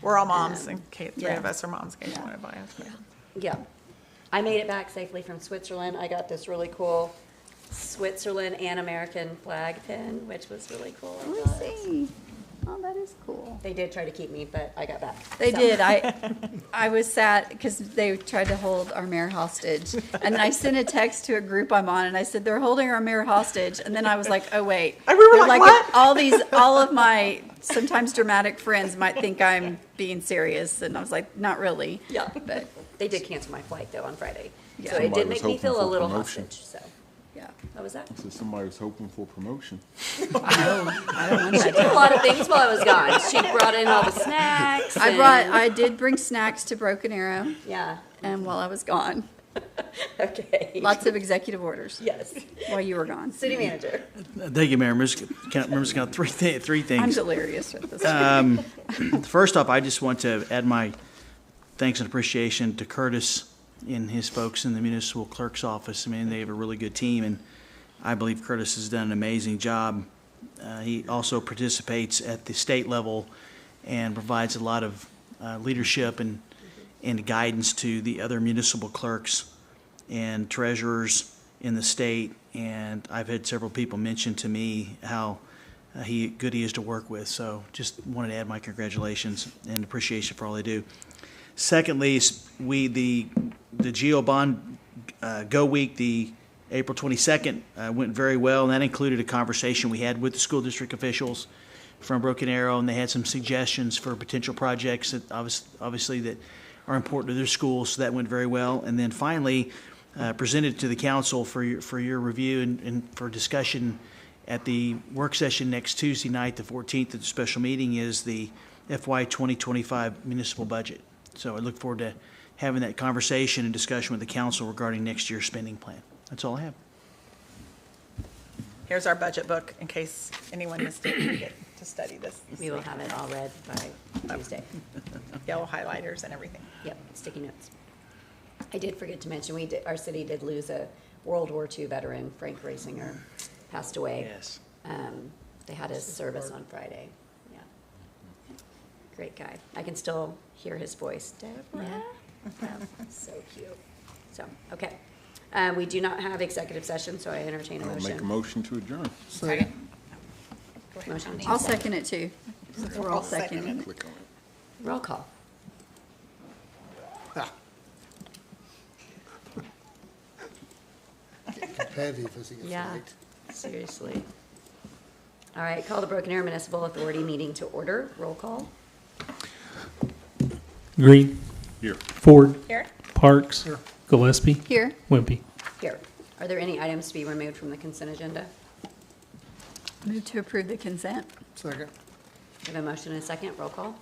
We're all moms, in case three yeah. of us are moms, in case you want to buy us. Yeah. I made it back safely from Switzerland. I got this really cool Switzerland and American flag pin, which was really cool. I Let thought. me see. Oh, that is cool. They did try to keep me, but I got back. They So- did. I was sad because they tried to hold our mayor hostage. And then I sent a text to a group I'm on and I said, they're holding our mayor hostage. And then I was like, oh, wait. And we were They're like, what? all of my sometimes dramatic friends might think I'm being serious. And I was like, not really. Yeah, But they did cancel my flight though on Friday. Yeah. So it Somebody did was make me hoping feel a for little promotion. hostage, so. yeah. What was that? So somebody was hoping for promotion. I don't want She that. did a lot of things while I was gone. She brought in all the snacks. I did bring snacks to Broken Arrow. Yeah. And while I was gone, Okay. lots of executive orders Yes. while you were gone. City manager. Thank you, Mayor. Members got three I'm things. delirious with this. First off, I just want to add my thanks and appreciation to Curtis and his folks in the municipal clerk's office. I mean, they have a really good team, and I believe Curtis has done an amazing job. He also participates at the state level and provides a lot of leadership and guidance to the other municipal clerks and treasurers in the state. And I've had several people mention to me how good he is to work with. So just wanted to add my congratulations and appreciation for all they do. Secondly, the Geo Bond Go Week, the April 22nd, went very well, and that included a conversation we had with the school district officials from Broken Arrow, and they had some suggestions for potential projects that obviously that are important to their schools, so that went very well. And then finally, presented to the council for your review and for discussion at the work session next Tuesday night, the 14th, at the special meeting, is the FY 2025 municipal budget. So I look forward to having that conversation and discussion with the council regarding next year's spending plan. That's all I have. Here's our budget book in case anyone missed it and get to study this. We will have it all read by Tuesday. Yellow highlighters and everything. Yep, sticky notes. I did forget to mention, our city did lose a World War II veteran, Frank Rasinger, passed away. Yes. They had his service on Friday. Yeah. Great guy. I can still hear his voice. Deborah? Yeah. So cute. So, okay. We do not have executive session, so I entertain a I'll motion. make a motion to adjourn. Second. Motion. I'll second it too. Since we're all seconding it. Click on it. Roll call. Competitive as he gets Yeah, late. seriously. All right, call the Broken Arrow Municipal Authority meeting to order. Roll call. Green. Here. Ford. Here. Parks. Gillespie. Here. Wimpy. Here. Are there any items to be removed from the consent agenda? Move to approve the consent. Second. We have a motion and a second. Roll call.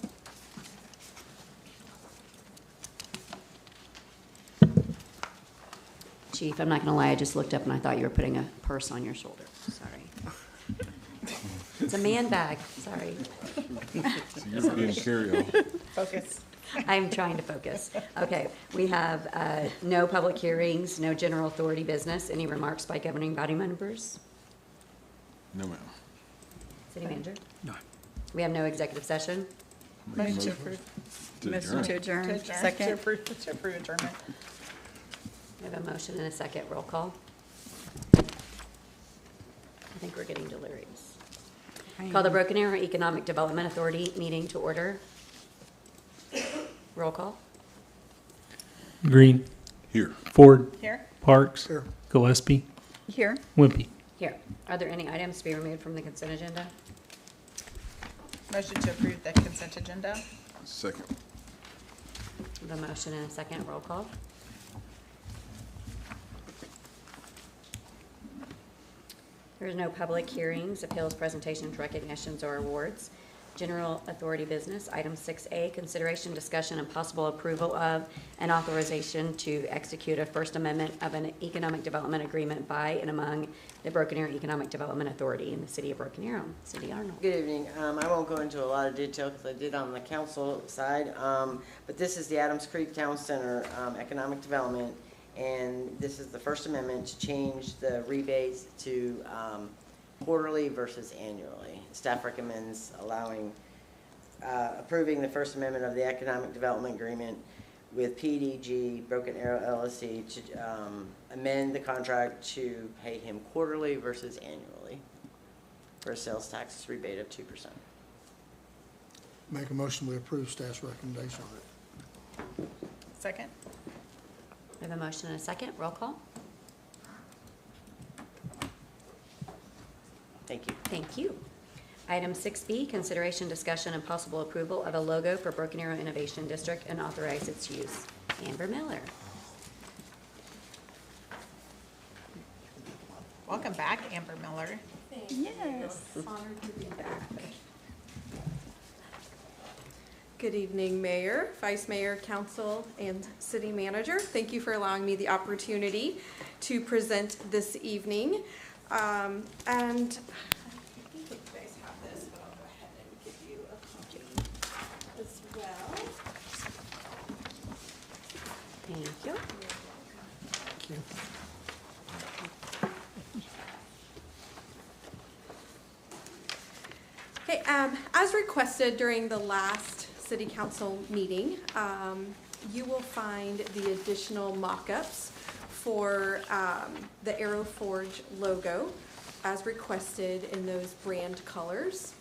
Chief, I'm not gonna lie, I just looked up and I thought you were putting a purse on your shoulder. Sorry. It's a man bag, sorry. So you're being carry-on. Focus. I'm trying to focus. Okay, we have no public hearings, no general authority business. Any remarks by governing body members? No, ma'am. City manager? No. We have no executive session. Motion to approve. To Motion adjourn. to adjourn. To adjourn. Second. To approve adjournment. We have a motion and a second. Roll call. I think we're getting delirious. Call the Broken Arrow Economic Development Authority meeting to order. Roll call. Green. Here. Ford. Here. Parks. Here. Gillespie. Here. Wimpy. Here. Are there any items to be removed from the consent agenda? Motion to approve the consent agenda. Second. The motion and a second. Roll call. There is no public hearings, appeals, presentations, recognitions, or awards. General authority business, item 6A, consideration, discussion, and possible approval of and authorization to execute a First Amendment of an economic development agreement by and among the Broken Arrow Economic Development Authority in the city of Broken Arrow. City Arnold. Good evening. I won't go into a lot of detail because I did on the council side, but this is the Adams Creek Town Center Economic Development, and this is the First Amendment to change the rebates to quarterly versus annually. Staff recommends approving the First Amendment of the Economic Development Agreement with PDG Broken Arrow LLC to amend the contract to pay him quarterly versus annually for a sales tax rebate of 2%. Make a motion, we approve staff's recommendation on it. Second. We have a motion and a second. Roll call. Thank you. Thank you. Item 6B, consideration, discussion, and possible approval of a logo for Broken Arrow Innovation District and authorize its use. Amber Miller. Welcome back, Amber Miller. Yes. Honored to be back. Good evening, Mayor, Vice Mayor, Council, and City Manager. Thank you for allowing me the opportunity to present this evening. And I think you guys have this, but I'll go ahead and give you a copy as well. Thank you. Thank you. Okay, as requested during the last City Council meeting, you will find the additional mock-ups for the Arrow Forge logo as requested in those brand colors.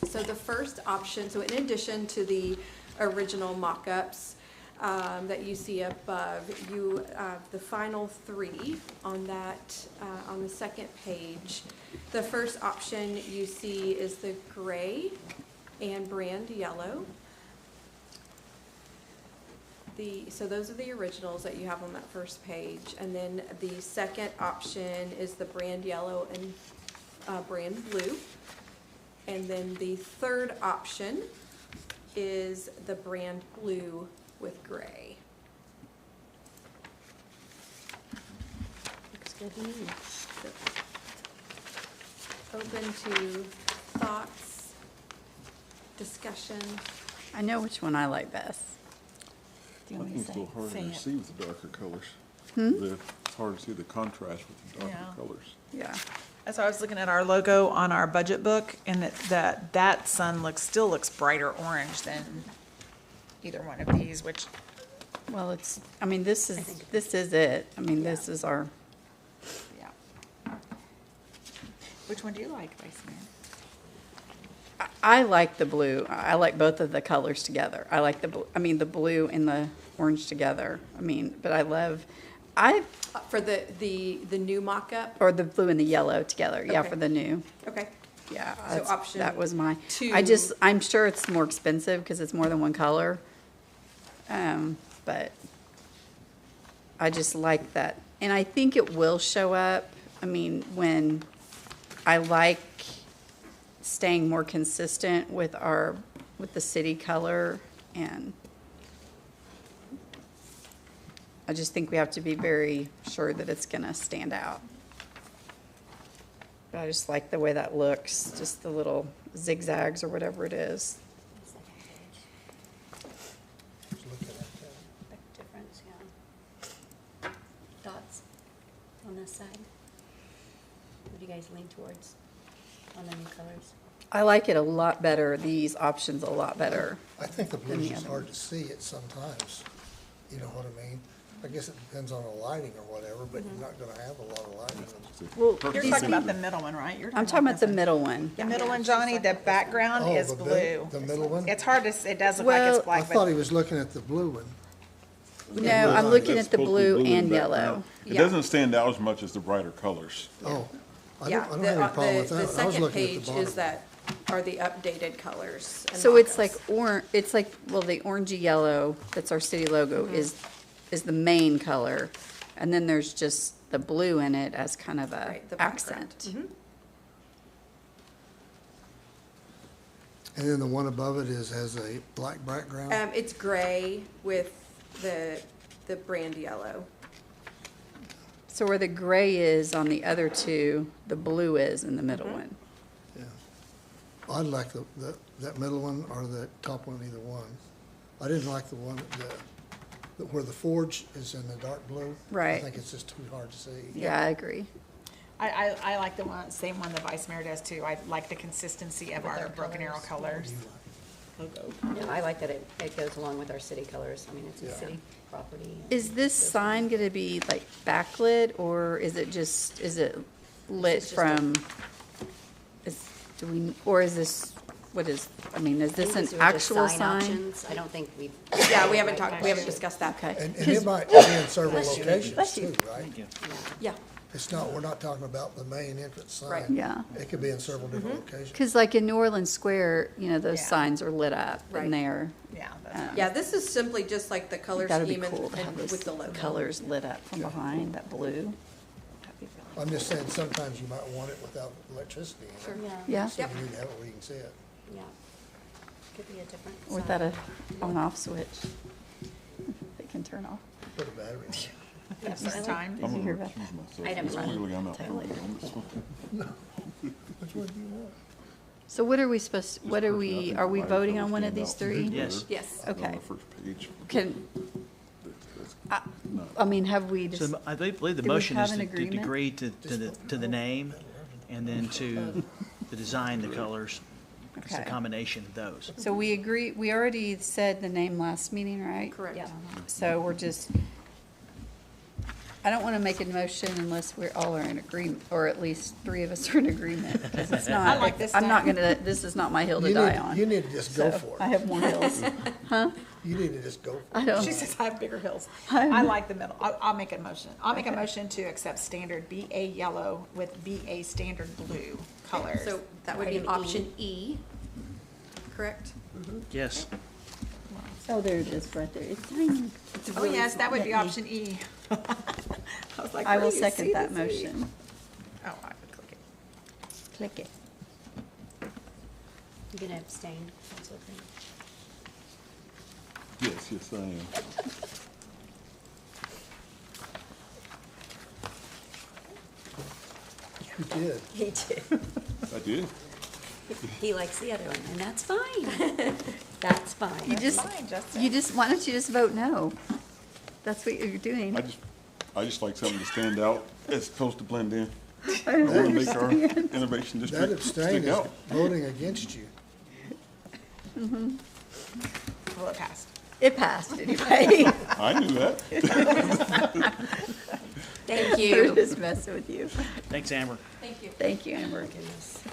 So the first option, so in addition to the original mock-ups that you see above, you the final three on that on the second page. The first option you see is the gray and brand yellow. So those are the originals that you have on that first page. And then the second option is the brand yellow and brand blue. And then the third option is the brand blue with gray. Looks good to me. Open to thoughts, discussion. I know which one I like best. Do I you want think me it's to a say? little harder to see with the darker colors. It's hard to see the contrast with the darker Yeah. colors. Yeah. As I was looking at our logo on our budget book, and that sun still looks brighter orange than either one of these, which, Well, I mean, this is it. I mean, this is our, yeah. Which one do you like, Vice Mayor? I like the blue. I like both of the colors together. I like the blue and the orange together. I mean, but For the new mock-up? or the blue and the yellow together. Yeah, Okay. for the new. Okay. Yeah. So option that was my, 2. I'm sure it's more expensive because it's more than one color. But I just like that. And I think it will show up. I mean, when I like staying more consistent with the city color, and I just think we have to be very sure that it's gonna stand out. But I just like the way that looks, just the little zigzags or whatever it is. Just looking at that. Big difference, yeah. Dots on this side. What do you guys lean towards on the new colors? I like it a lot better, these options a lot better. I think the than blues the is other hard ones. to see it sometimes, you know what I mean? I guess it depends on the lighting or whatever, but you're not gonna have a lot of lighting. Well, You're talking about the middle one, right? I'm talking about the middle one. The middle one, Johnny, the background Oh, is the blue. The middle one? It's hard to, it does look like Well, it's I black, thought he but was looking at the blue one. No, I'm looking That's at the supposed to be blue in and the yellow. background. It Yeah. doesn't stand out as much as the brighter colors. Oh, I Yeah, don't have any problem with the that. I was second looking at page the bottom. is that, are the updated colors. and So it's like mock-ups. well, the orangey yellow, that's our city logo, is the main color. And then there's just the blue in it as kind of a Right, the background. accent. Mhm. And then the one above it has a black background? It's gray with the brand yellow. So where the gray is on the other two, the blue is in the middle one. Yeah. I'd like that middle one or the top one, either one. I didn't like the one, where the forge is in the dark blue. I Right. think it's just too hard to see. Yeah, I agree. I like the one, same one the Vice Mayor does too. I like the consistency of our Broken Arrow colors. Logo. Yeah, I like that it goes along with our city colors. I mean, it's a Yeah. city property. Is this sign gonna be like backlit, or is it lit This is just from, or is this, is this an actual sign? Options. I don't think we've. Yeah, we haven't discussed that. Okay. And it might be in several Bless you. locations Bless you. too, right? Yeah. It's not, we're not talking about the main entrance sign. Right. Yeah. It could be in several different locations. Because like in New Orleans Square, those Yeah. signs are lit up Right. and they're, Yeah, that's Yeah, this is simply just like the color that'd be scheme and cool to have and those with the logo. colors lit up from behind, that blue. That'd be really- I'm just saying, sometimes you might want it without electricity in it. Sure. Yeah, So Yep. you need to have it where you can see it. Yeah. Could be a different. without sign. a on-off switch. They can turn off. Put a battery in it. at this time. Did you hear about Excuse myself. I never It's run. clearly I'm not Totally. voting on this one. Which one do you want? So what are we are we voting on one of these three? Yes. Yes. On Okay. the first page. Can, That's I mean, have we just, So I believe the do we motion is have an to agreement? agree to the name and then to the design, the colors. It's a Okay. combination of those. so we agree, we already said the name last meeting, right? Correct. Yeah. So we're just, I don't want to make a motion unless we're all are in agreement, or at least three of us are in agreement, because it's not, I like this I'm not time. gonna, this is not my hill to You die need, on. you need to just go So, for I it. have more hills. Huh? You need to just go for it. I don't, She says I have bigger hills. I like the middle. I'll make a motion. I'll make a Okay. motion to accept standard BA yellow with BA standard blue colors. So that would be Item E. option E, correct? Yes. Oh, there it is, right there. It's tiny. Oh, yes, that would be Yeah, option E. I was like, I where will do you second see that this E? motion. Oh, I would click it. Click it. You gonna abstain? Councilor Green? Yes, I am. You did. He did. I did. He likes the other one, and that's fine. That's fine. You just, Fine, Justin. you just, why don't you just vote no? That's what you're doing. I just like something to stand out as opposed to blend in. I I don't want to make our understand. innovation That district abstain stick is out. voting against you. Well, it passed. It passed anyway. I knew that. Thank We're you. just messing with you. Thanks, Amber. Thank you. Thank you, Amber. Goodness.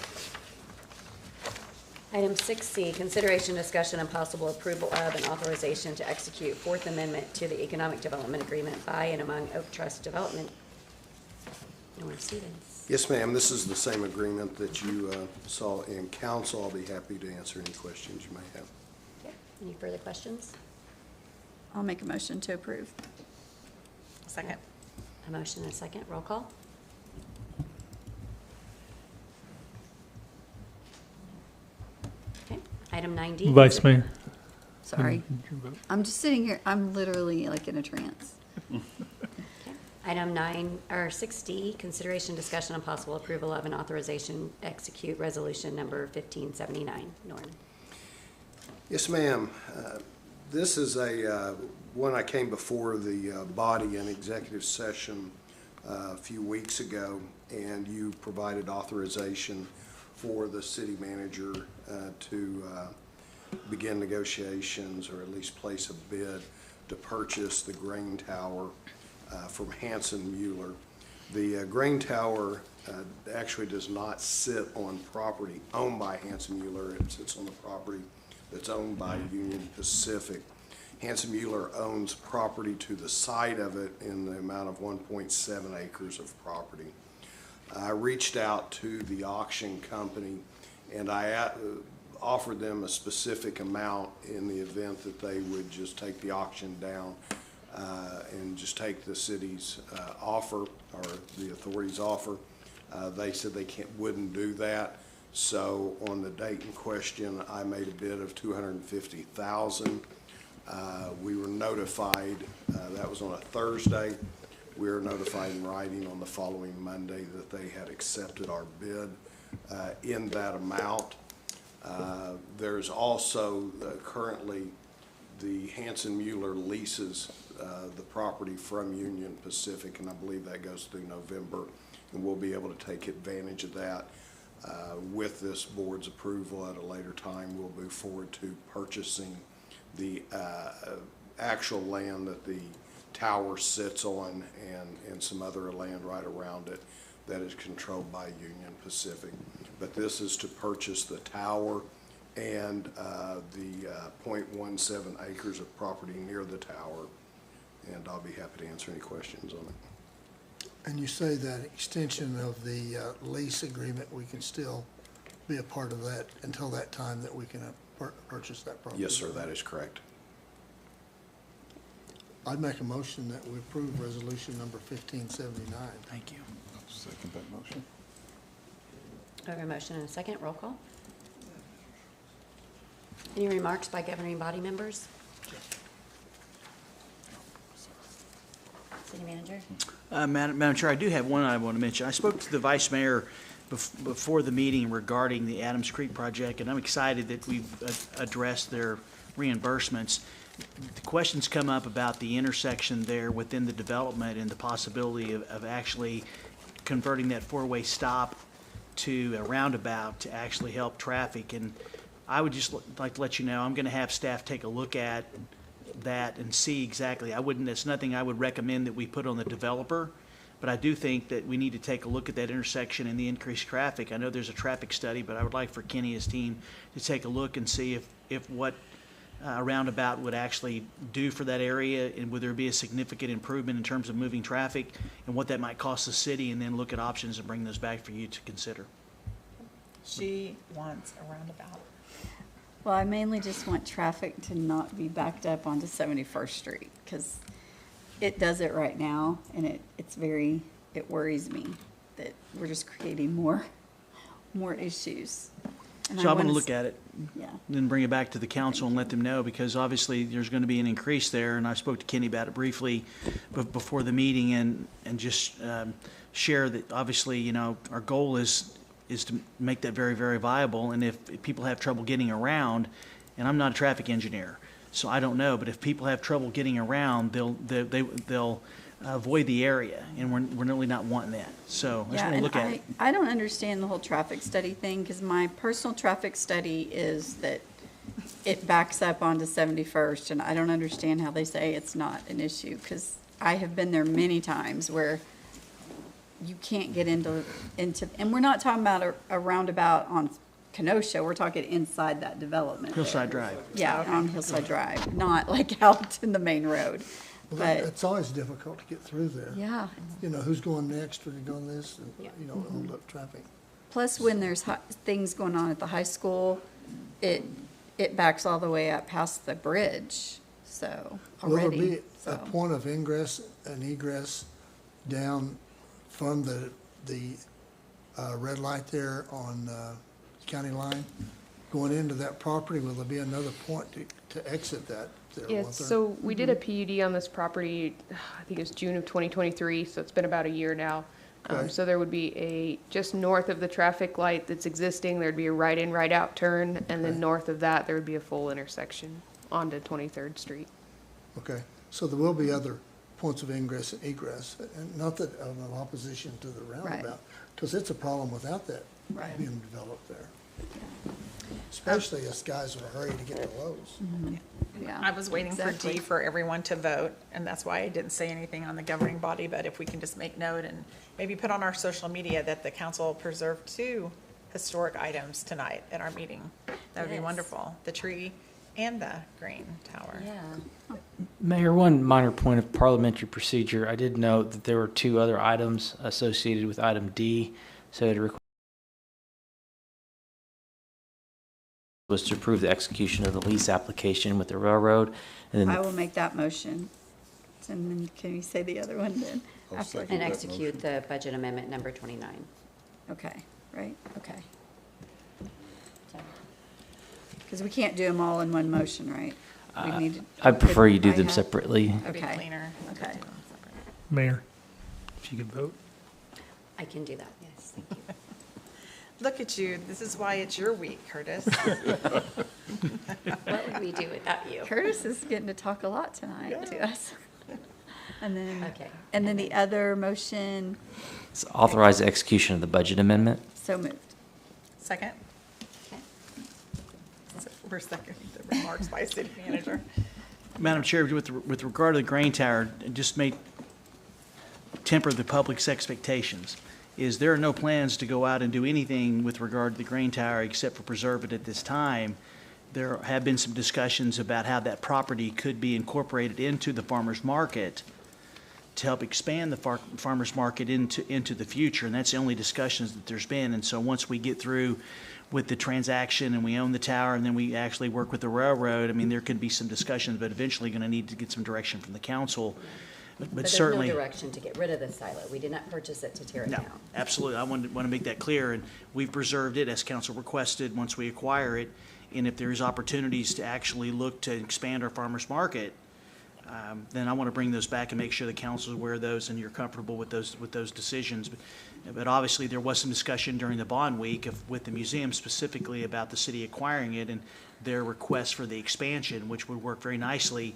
Item 6C, consideration, discussion, and possible approval of and authorization to execute Fourth Amendment to the Economic Development Agreement by and among Oak Trust Development. Norm Stevens. Yes, ma'am, this is the same agreement that you saw in council. I'll be happy to answer any questions you may have. Okay. Any further questions? I'll make a motion to approve. Second. A motion and a second. Roll call. Okay. Item 9D. Vice Mayor. Sorry. I'm just sitting here, I'm literally like in a trance. Item 6D, consideration, discussion, and possible approval of an authorization to execute resolution number 1579. Norm. Yes, ma'am. This is one I came before the body in executive session a few weeks ago, and you provided authorization for the city manager to begin negotiations, or at least place a bid to purchase the grain tower from Hanson Mueller. The grain tower actually does not sit on property owned by Hanson Mueller. It sits on the property that's owned by Union Pacific. Hanson Mueller owns property to the side of it in the amount of 1.7 acres of property. I reached out to the auction company, and I offered them a specific amount in the event that they would just take the auction down and just take the city's offer, or the authority's offer. They said they wouldn't do that. So on the date in question, I made a bid of $250,000. We were notified, that was on a Thursday. We were notified in writing on the following Monday that they had accepted our bid in that amount. There's also currently the Hanson Mueller leases the property from Union Pacific, and I believe that goes through November, and we'll be able to take advantage of that. With this board's approval at a later time, we'll move forward to purchasing the actual land that the tower sits on, and some other land right around it that is controlled by Union Pacific. But this is to purchase the tower and the 0.17 acres of property near the tower, and I'll be happy to answer any questions on it. And you say that extension of the lease agreement, we can still be a part of that until that time that we can purchase that property? Yes, sir, that is correct. I'd make a motion that we approve resolution number 1579. Thank you. Second that motion. I have a motion and a second. Roll call. Any remarks by governing body members? City manager? Madam Chair, I do have one I want to mention. I spoke to the Vice Mayor before the meeting regarding the Adams Creek project, and I'm excited that we've addressed their reimbursements. The questions come up about the intersection there within the development and the possibility of actually converting that four-way stop to a roundabout to actually help traffic. And I would just like to let you know, I'm going to have staff take a look at that and see exactly. It's nothing I would recommend that we put on the developer, but I do think that we need to take a look at that intersection and the increased traffic. I know there's a traffic study, but I would like for Kenny and his team to take a look and see if what a roundabout would actually do for that area, and would there be a significant improvement in terms of moving traffic, and what that might cost the city, and then look at options and bring those back for you to consider. She wants a roundabout. Well, I mainly just want traffic to not be backed up onto 71st Street, because it does it right now, and it worries me that we're just creating more issues. And So I want to wanna look at it, Yeah. then bring it back to the council and let them know, because obviously there's going to be an increase there, and I spoke to Kenny about it briefly before the meeting, and just share that, obviously, you know, our goal is to make that very, very viable, and if people have trouble getting around, and I'm not a traffic engineer, so I don't know, but if people have trouble getting around, they'll avoid the area, and we're really not wanting that. So I just want to look at it. I don't understand the whole traffic study thing, because my personal traffic study is that it backs up onto 71st, and I don't understand how they say it's not an issue, because I have been there many times where you can't get into, and we're not talking about a roundabout on Kenosha, we're talking inside that development. Hillside Drive. Yeah, on Hillside Drive, not like out in the main road. Well, But, it's always difficult to get through there. yeah, You know, who's going next, or going this, and, you know, hold up traffic. plus when there's things going on at the high school, it backs all the way up past the bridge, so, Will there already, be a so. point of ingress and egress down from the red light there on county line? Going into that property, will there be another point to exit that there? Yes, won't there? so we did a PUD on this property, I think it was June of 2023, so it's been about a year now. Okay. So there would be just north of the traffic light that's existing, there'd be a right-in, right-out turn, and then north of that, there would be a full intersection onto 23rd Street. Okay, so there will be other points of ingress and egress, and not that I'm in opposition to the roundabout, because it's a problem without that Right. being developed there. Especially as guys are in a hurry to get to Lowe's. Yeah, I was waiting for exactly. D for everyone to vote, and that's why I didn't say anything on the governing body, but if we can just make note and maybe put on our social media that the council preserved 2 historic items tonight at our meeting, that would be Yes. wonderful, the tree and the green tower. Yeah. Mayor, one minor point of parliamentary procedure. I did note that there were 2 other items associated with item D. So it was to approve the execution of the lease application with the railroad. And then I will make that motion. And then can you say the other one then? I'll After? second. And execute the budget amendment number 29. Okay, right, okay. Because we can't do them all in one motion, right? We need. I prefer you do I them have- separately. It'd be Okay. cleaner. Okay. Mayor, if you could vote. I can do that, yes, thank you. Look at you, this is why it's your week, Curtis. What would we do without you? Curtis is getting to talk a lot tonight to us. And then, Okay. and then the other motion, It's authorize the execution of the budget amendment. so moved. Second? Okay. We're seconding the remarks by city manager. Madam Chair, with regard to the grain tower, just may temper the public's expectations. Is there are no plans to go out and do anything with regard to the grain tower except for preserve it at this time. There have been some discussions about how that property could be incorporated into the farmer's market to help expand the farmer's market into the future, and that's the only discussions that there's been. And so once we get through with the transaction and we own the tower and then we actually work with the railroad, I mean, there could be some discussions, but eventually going to need to get some direction from the council. But certainly. There's no direction to get rid of the silo. We did not purchase it to tear it No, down. absolutely. I want to make that clear, and we've preserved it as council requested once we acquire it. And if there's opportunities to actually look to expand our farmer's market, then I want to bring those back and make sure the council is aware of those and you're comfortable with those decisions. But obviously, there was some discussion during the bond week with the museum specifically about the city acquiring it and their request for the expansion, which would work very nicely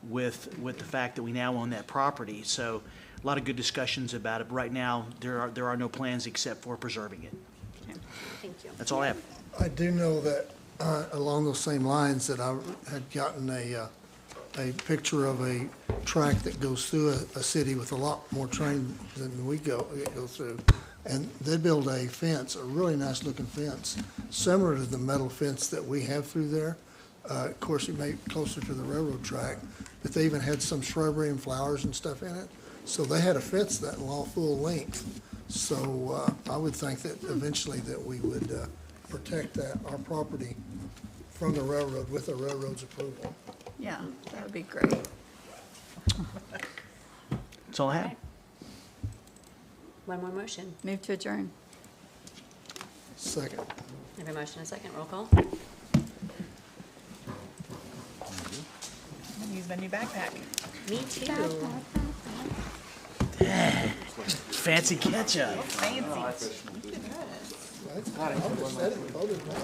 with the fact that we now own that property. So a lot of good discussions about it. But right now, there are no plans except for preserving it. Thank you. That's all I have. I do know that along those same lines that I had gotten a picture of a track that goes through a city with a lot more train than we go through. And they build a fence, a really nice looking fence, similar to the metal fence that we have through there. Of course, it may be closer to the railroad track, but they even had some shrubbery and flowers and stuff in it. So they had a fence that full length. So I would think that eventually that we would protect our property from the railroad with the railroad's approval. Yeah, that would be great. That's all I have. One more motion. Move to adjourn. Second. I have a motion and a second. Roll call. Use my new backpack. Me too. Fancy ketchup. Fancy. I would have said it, voted no.